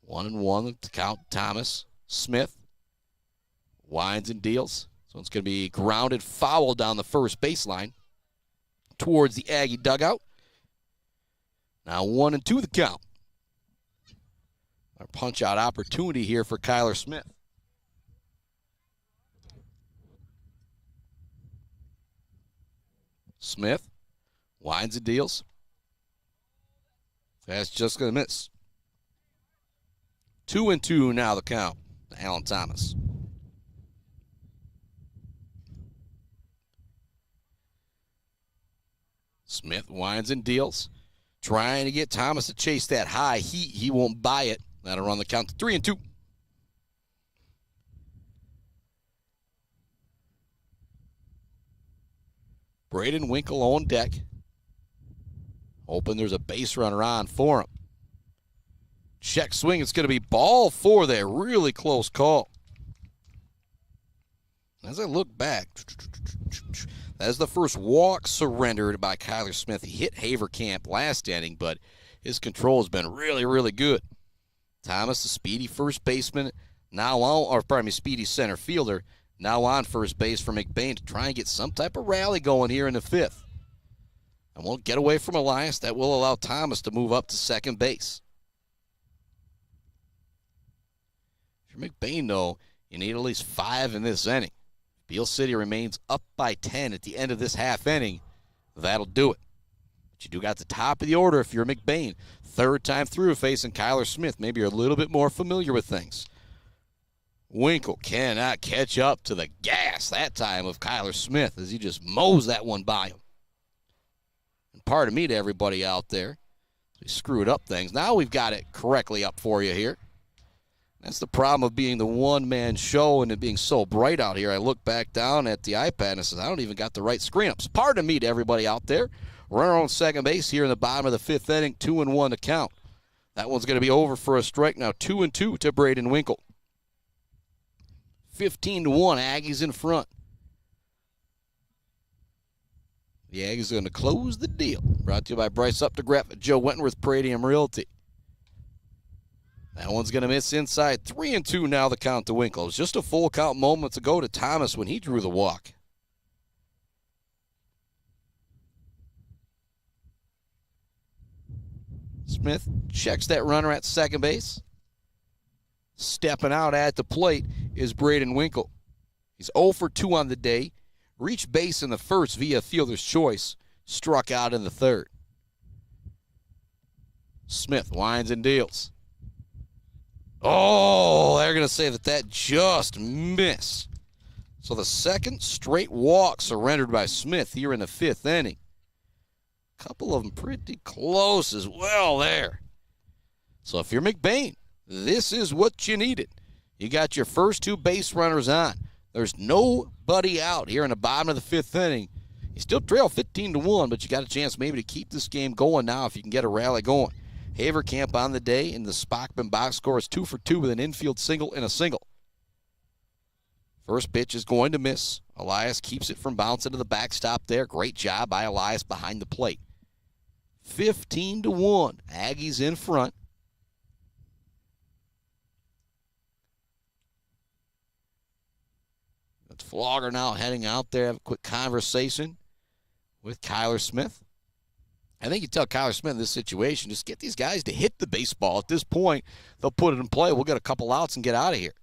1-1 to count Thomas. Smith winds and deals. So it's going to be grounded foul down the first baseline towards the Aggie dugout. Now 1-2 the count. Our punch-out opportunity here for Cuyler Smith. Smith winds and deals. That's just going to miss. 2-2 now the count to Alan Thomas. Smith winds and deals. Trying to get Thomas to chase that high heat. He won't buy it. That'll run the count to 3-2. Braden Winkle on deck. Hoping there's a base runner on for him. Check swing. It's going to be ball 4 there. Really close call. As I look back, that's the first walk surrendered by Cuyler Smith. He hit Haverkamp last inning, but his control has been really, really good. Thomas, the speedy first baseman, speedy center fielder, now on first base for McBain to try and get some type of rally going here in the 5th. And won't get away from Elias. That will allow Thomas to move up to second base. For McBain, though, you need at least 5 in this inning. Beal City remains up by 10 at the end of this half inning. That'll do it. But you do got the top of the order if you're McBain. 3rd time through facing Cuyler Smith. Maybe you're a little bit more familiar with things. Winkle cannot catch up to the gas that time of Cuyler Smith as he just mows that one by him. And pardon me to everybody out there. We screwed up things. Now we've got it correctly up for you here. That's the problem of being the one-man show and it being so bright out here. I look back down at the iPad and I says, I don't even got the right screen ups. Pardon me to everybody out there. Runner on second base here in the bottom of the 5th inning, 2-1 to count. That one's going to be over for a strike now, 2-2 to Braden Winkle. 15-1, Aggies in front. The Aggies are going to close the deal. Brought to you by Bryce Updegraff at Joe Wentworth, Pradium Realty. That one's going to miss inside. 3-2 now the count to Winkle. It was just a full count moments ago to Thomas when he drew the walk. Smith checks that runner at second base. Stepping out at the plate is Braden Winkle. He's 0 for 2 on the day. Reached base in the first via fielder's choice. Struck out in the third. Smith winds and deals. Oh, they're going to say that just missed. So the second straight walk surrendered by Smith here in the 5th inning. A couple of them pretty close as well there. So if you're McBain, this is what you needed. You got your first 2 base runners on. There's nobody out here in the bottom of the 5th inning. You still trail 15-1, but you got a chance maybe to keep this game going now if you can get a rally going. Haverkamp on the day in the Spockman box score is 2 for 2 with an infield single and a single. First pitch is going to miss. Elias keeps it from bouncing to the backstop there. Great job by Elias behind the plate. 15-1. Aggies in front. That's Flogger now heading out there. Have a quick conversation with Cuyler Smith. I think you tell Cuyler Smith in this situation, just get these guys to hit the baseball. At this point, they'll put it in play. We'll get a couple outs and get out of here.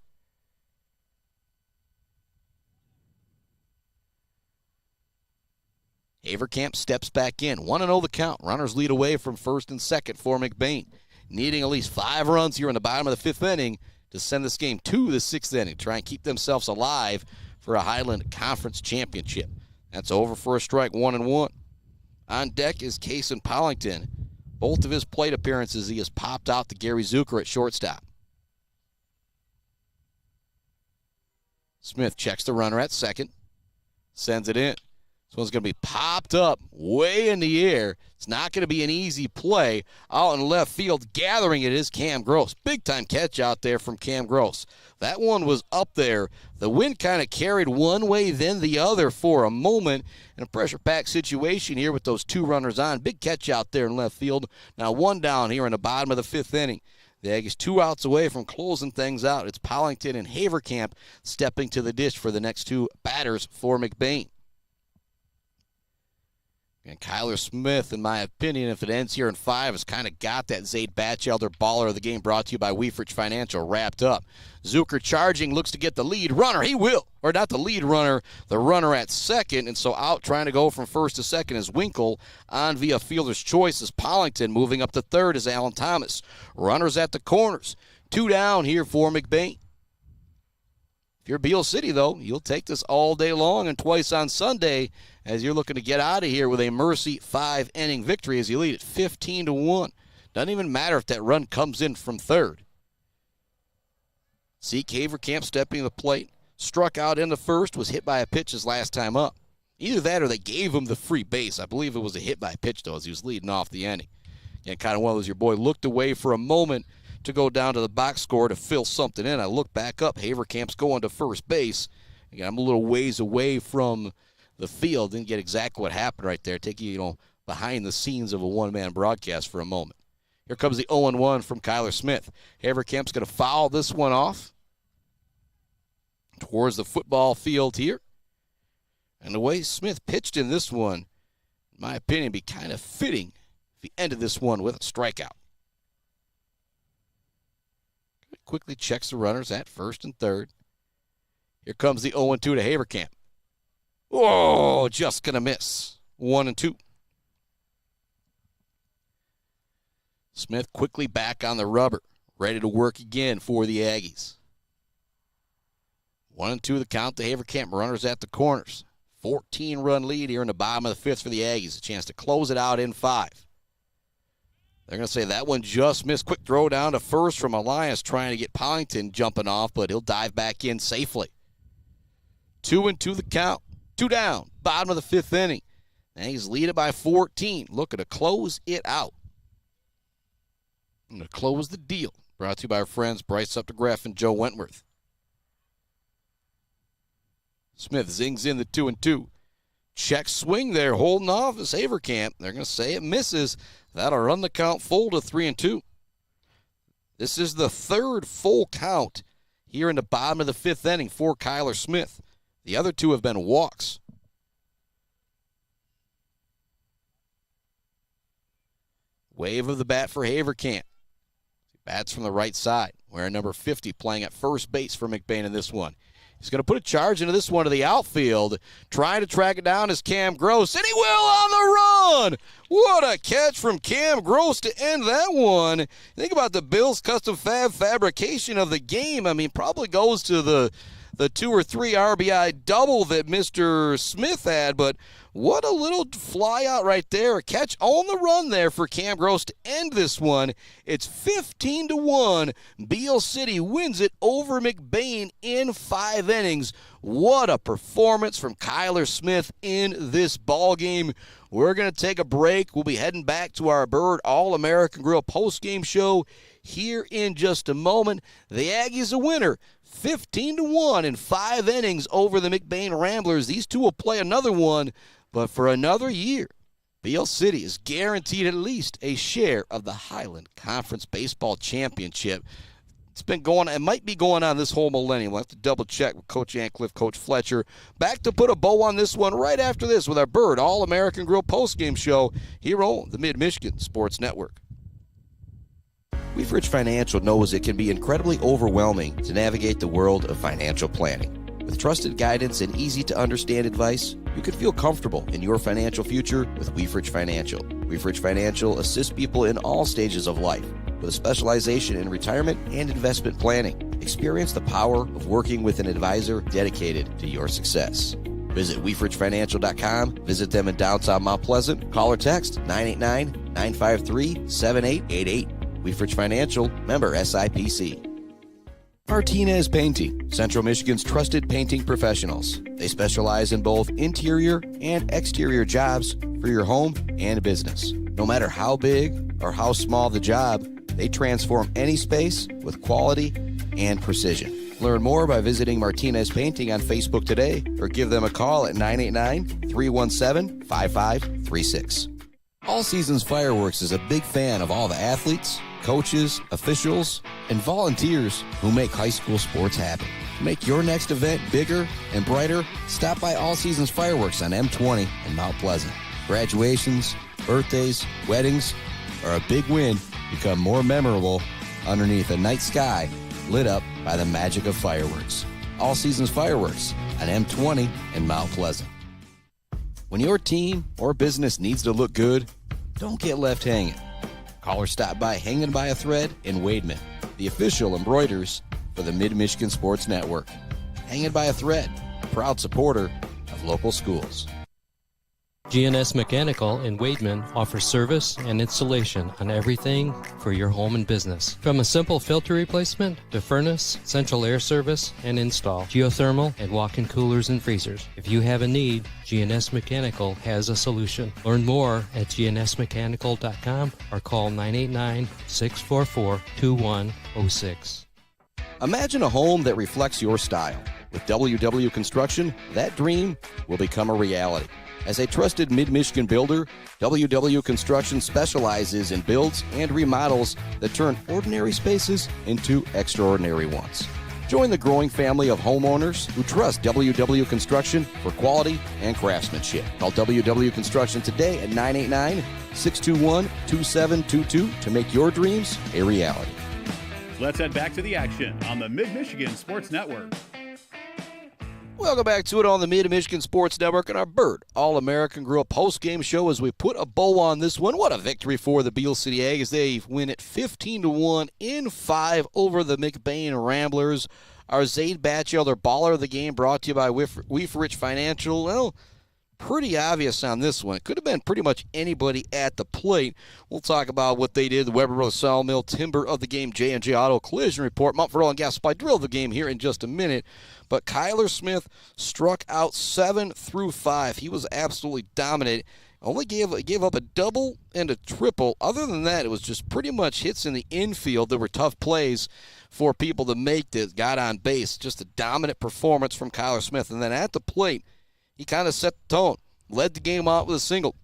Haverkamp steps back in. 1-0 the count. Runners lead away from first and second for McBain. Needing at least 5 runs here in the bottom of the 5th inning to send this game to the 6th inning. Try and keep themselves alive for a Highland Conference Championship. That's over for a strike, 1-1. On deck is Cason Pollington. Both of his plate appearances, he has popped out to Gary Zucker at shortstop. Smith checks the runner at second. Sends it in. This one's going to be popped up way in the air. It's not going to be an easy play. Out in left field, gathering it is Cam Gross. Big-time catch out there from Cam Gross. That one was up there. The wind kind of carried one way, then the other for a moment. In a pressure-packed situation here with those 2 runners on. Big catch out there in left field. Now 1 down here in the bottom of the 5th inning. The Aggies 2 outs away from closing things out. It's Pollington and Haverkamp stepping to the dish for the next 2 batters for McBain. And Cuyler Smith, in my opinion, if it ends here in 5, has kind of got that Zade Bachelder Baller of the game brought to you by Wieferich Financial wrapped up. Zucker charging, looks to get the lead runner. He will. Or not the lead runner, the runner at second. And so out trying to go from first to second is Winkle. On via fielder's choice is Pollington. Moving up to third is Alan Thomas. Runners at the corners. 2 down here for McBain. If you're Beal City, though, you'll take this all day long and twice on Sunday as you're looking to get out of here with a mercy 5-inning victory as you lead at 15-1. Doesn't even matter if that run comes in from third. Zeke Haverkamp stepping to the plate. Struck out in the first, was hit by a pitch his last time up. Either that or they gave him the free base. I believe it was a hit by a pitch, though, as he was leading off the inning. And kind of one of those, your boy looked away for a moment to go down to the box score to fill something in. I look back up. Haverkamp's going to first base. Again, I'm a little ways away from the field. Didn't get exactly what happened right there. Take you, behind the scenes of a one-man broadcast for a moment. Here comes the 0-1 from Cuyler Smith. Haverkamp's going to foul this one off towards the football field here. And the way Smith pitched in this one, in my opinion, be kind of fitting if he ended this one with a strikeout. Quickly checks the runners at first and third. Here comes the 0-2 to Haverkamp. Oh, just going to miss. 1-2. Smith quickly back on the rubber, ready to work again for the Aggies. 1-2 the count to Haverkamp. Runners at the corners. 14-run lead here in the bottom of the 5th for the Aggies. A chance to close it out in 5. They're going to say that one just missed. Quick throw down to first from Elias trying to get Pollington jumping off, but he'll dive back in safely. 2-2 the count. 2 down. Bottom of the 5th inning. Aggies lead it by 14. Looking to close it out. I'm going to close the deal. Brought to you by our friends Bryce Updegraff and Joe Wentworth. Smith zings in the 2-2. Check swing there, holding off is Haverkamp. They're going to say it misses. That'll run the count full to 3-2. This is the 3rd full count here in the bottom of the 5th inning for Cuyler Smith. The other 2 have been walks. Wave of the bat for Haverkamp. Bats from the right side. Wearing number 50, playing at first base for McBain in this one. He's going to put a charge into this one to the outfield. Trying to track it down is Cam Gross, and he will on the run. What a catch from Cam Gross to end that one. Think about the Bills' custom fabrication of the game. I mean, probably goes to the 2 or 3 RBI double that Mr. Smith had, but what a little fly out right there. A catch on the run there for Cam Gross to end this one. It's 15-1. Beal City wins it over McBain in 5 innings. What a performance from Cuyler Smith in this ball game. We're going to take a break. We'll be heading back to our Bird All-American Grill postgame show here in just a moment. The Aggies a winner, 15-1 in 5 innings over the McBain Ramblers. These two will play another one, but for another year, Beal City is guaranteed at least a share of the Highland Conference Baseball Championship. It's been going, it might be going on this whole millennium. We'll have to double check with Coach Ancliffe, Coach Fletcher. Back to put a bow on this one right after this with our Bird All-American Grill postgame show here on the Mid-Michigan Sports Network. Wieferich Financial knows it can be incredibly overwhelming to navigate the world of financial planning. With trusted guidance and easy-to-understand advice, you can feel comfortable in your financial future with Wieferich Financial. Wieferich Financial assists people in all stages of life with a specialization in retirement and investment planning. Experience the power of working with an advisor dedicated to your success. Visit WieFrichFinancial.com. Visit them in downtown Mount Pleasant. Call or text 989-953-7888. Wieferich Financial, member SIPC. Martinez Painting, Central Michigan's trusted painting professionals. They specialize in both interior and exterior jobs for your home and business. No matter how big or how small the job, they transform any space with quality and precision. Learn more by visiting Martinez Painting on Facebook today or give them a call at 989-317-5536. All Seasons Fireworks is a big fan of all the athletes, coaches, officials, and volunteers who make high school sports happen. To make your next event bigger and brighter, stop by All Seasons Fireworks on M20 in Mount Pleasant. Graduations, birthdays, weddings, or a big win become more memorable underneath a night sky lit up by the magic of fireworks. All Seasons Fireworks on M20 in Mount Pleasant. When your team or business needs to look good, don't get left hanging. Call or stop by Hanging by a Thread in Wademan, the official embroiders for the Mid-Michigan Sports Network. Hanging by a Thread, a proud supporter of local schools. GNS Mechanical in Wademan offers service and installation on everything for your home and business. From a simple filter replacement to furnace, central air service, and install, geothermal, and walk-in coolers and freezers. If you have a need, GNS Mechanical has a solution. Learn more at gnsmechanical.com or call 989-644-2106. Imagine a home that reflects your style. With WW Construction, that dream will become a reality. As a trusted Mid-Michigan builder, WW Construction specializes in builds and remodels that turn ordinary spaces into extraordinary ones. Join the growing family of homeowners who trust WW Construction for quality and craftsmanship. Call WW Construction today at 989-621-2722 to make your dreams a reality. Let's head back to the action on the Mid-Michigan Sports Network. Welcome back to it on the Mid-Michigan Sports Network and our Bird All-American Grill post-game show as we put a bow on this one. What a victory for the Beal City Aggies. They win it 15-1 in 5 over the McBain Ramblers. Our Zade Bachelder Baller of the game brought to you by Wieferich Financial. Well, pretty obvious on this one. It could have been pretty much anybody at the plate. We'll talk about what they did. The Weber Brothers Sawmill, Timber of the game, J&J Auto Collision Report, Mountford Oil and Gas Supply Drill of the game here in just a minute. But Cuyler Smith struck out 7 through 5. He was absolutely dominant. Only gave up a double and a triple. Other than that, it was just pretty much hits in the infield. There were tough plays for people to make that got on base. Just a dominant performance from Cuyler Smith. And then at the plate, he kind of set the tone, led the game out with a single,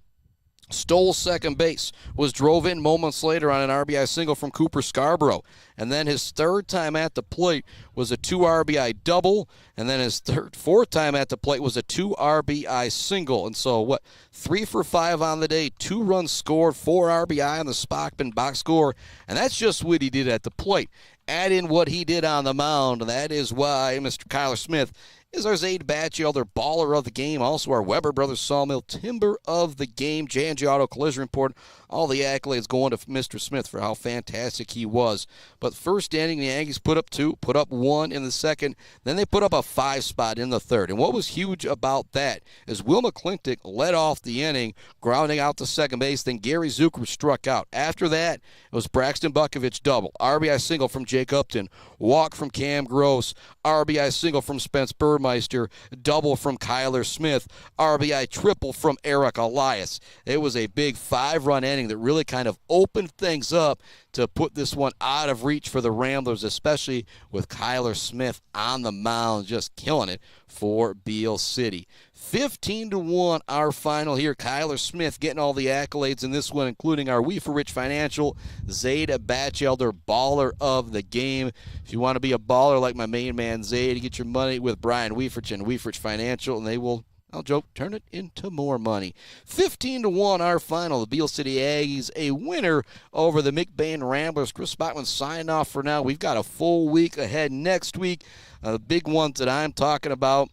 stole second base, was drove in moments later on an RBI single from Cooper Scarborough. And then his third time at the plate was a 2 RBI double, and then his fourth time at the plate was a 2 RBI single. And so, 3 for 5 on the day, 2 runs scored, 4 RBI on the Spockman box score, and that's just what he did at the plate. add in what he did on the mound. That is why Mr. Cuyler Smith is our Zade Bachelder Baller of the game, also our Weber Brothers Sawmill Timber of the game, J&J Auto Collision Report. All the accolades going to Mr. Smith for how fantastic he was. But first inning, the Aggies put up 2, put up 1 in the second, then they put up a 5 spot in the third. And what was huge about that is Will McClintock led off the inning, grounding out to second base, then Gary Zucker struck out. After that, it was Braxton Bukovich double, RBI single from Jake Upton, walk from Cam Gross, RBI single from Spence Burmeister, double from Cuyler Smith, RBI triple from Eric Elias. It was a big 5-run inning that really kind of opened things up to put this one out of reach for the Ramblers, especially with Cuyler Smith on the mound, just killing it for Beal City. 15-1 our final here. Cuyler Smith getting all the accolades in this one, including our Wieferich Financial Zade Bachelder Baller of the game. If you want to be a baller like my main man Zade, get your money with Brian Wieferich and Wieferich Financial, and they will, I'll joke, turn it into more money. 15-1 our final. The Beal City Aggies a winner over the McBain Ramblers. Chris Bachman signing off for now. We've got a full week ahead next week. The big ones that I'm talking about,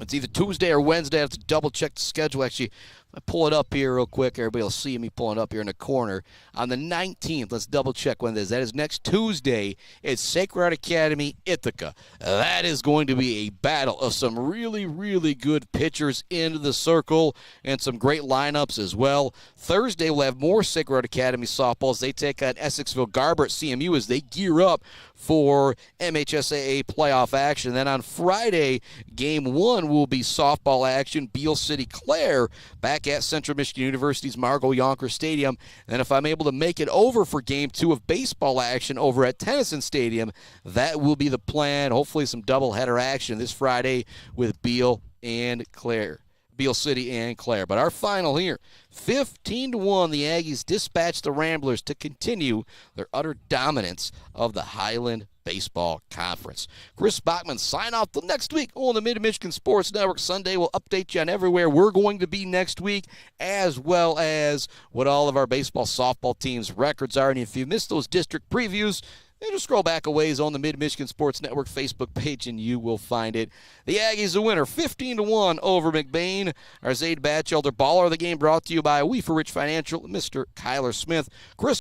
it's either Tuesday or Wednesday. I have to double-check the schedule. Actually, I pull it up here real quick. Everybody will see me pulling up here in the corner. On the 19th, let's double-check when it is. That is next Tuesday. It's Sacred Heart Academy, Ithaca. That is going to be a battle of some really, really good pitchers into the circle and some great lineups as well. Thursday, we'll have more Sacred Heart Academy softballs. They take on Essexville Garber at CMU as they gear up for MHSAA playoff action. Then on Friday, Game 1 will be softball action. Beal City Clare back at Central Michigan University's Margot Yonker Stadium. And if I'm able to make it over for Game 2 of baseball action over at Tennyson Stadium, that will be the plan. Hopefully some doubleheader action this Friday with Beal and Clare. Beal City and Clare. But our final here, 15-1, the Aggies dispatch the Ramblers to continue their utter dominance of the Highland Baseball Conference. Chris Bachman sign off till next week on the Mid-Michigan Sports Network. Sunday will update you on everywhere we're going to be next week, as well as what all of our baseball, softball teams' records are. And if you missed those district previews, then just scroll back a ways on the Mid-Michigan Sports Network Facebook page, and you will find it. The Aggies a winner, 15-1 over McBain. Our Zade Bachelder Baller of the game brought to you by Wieferich Financial, Mr. Cuyler Smith. Chris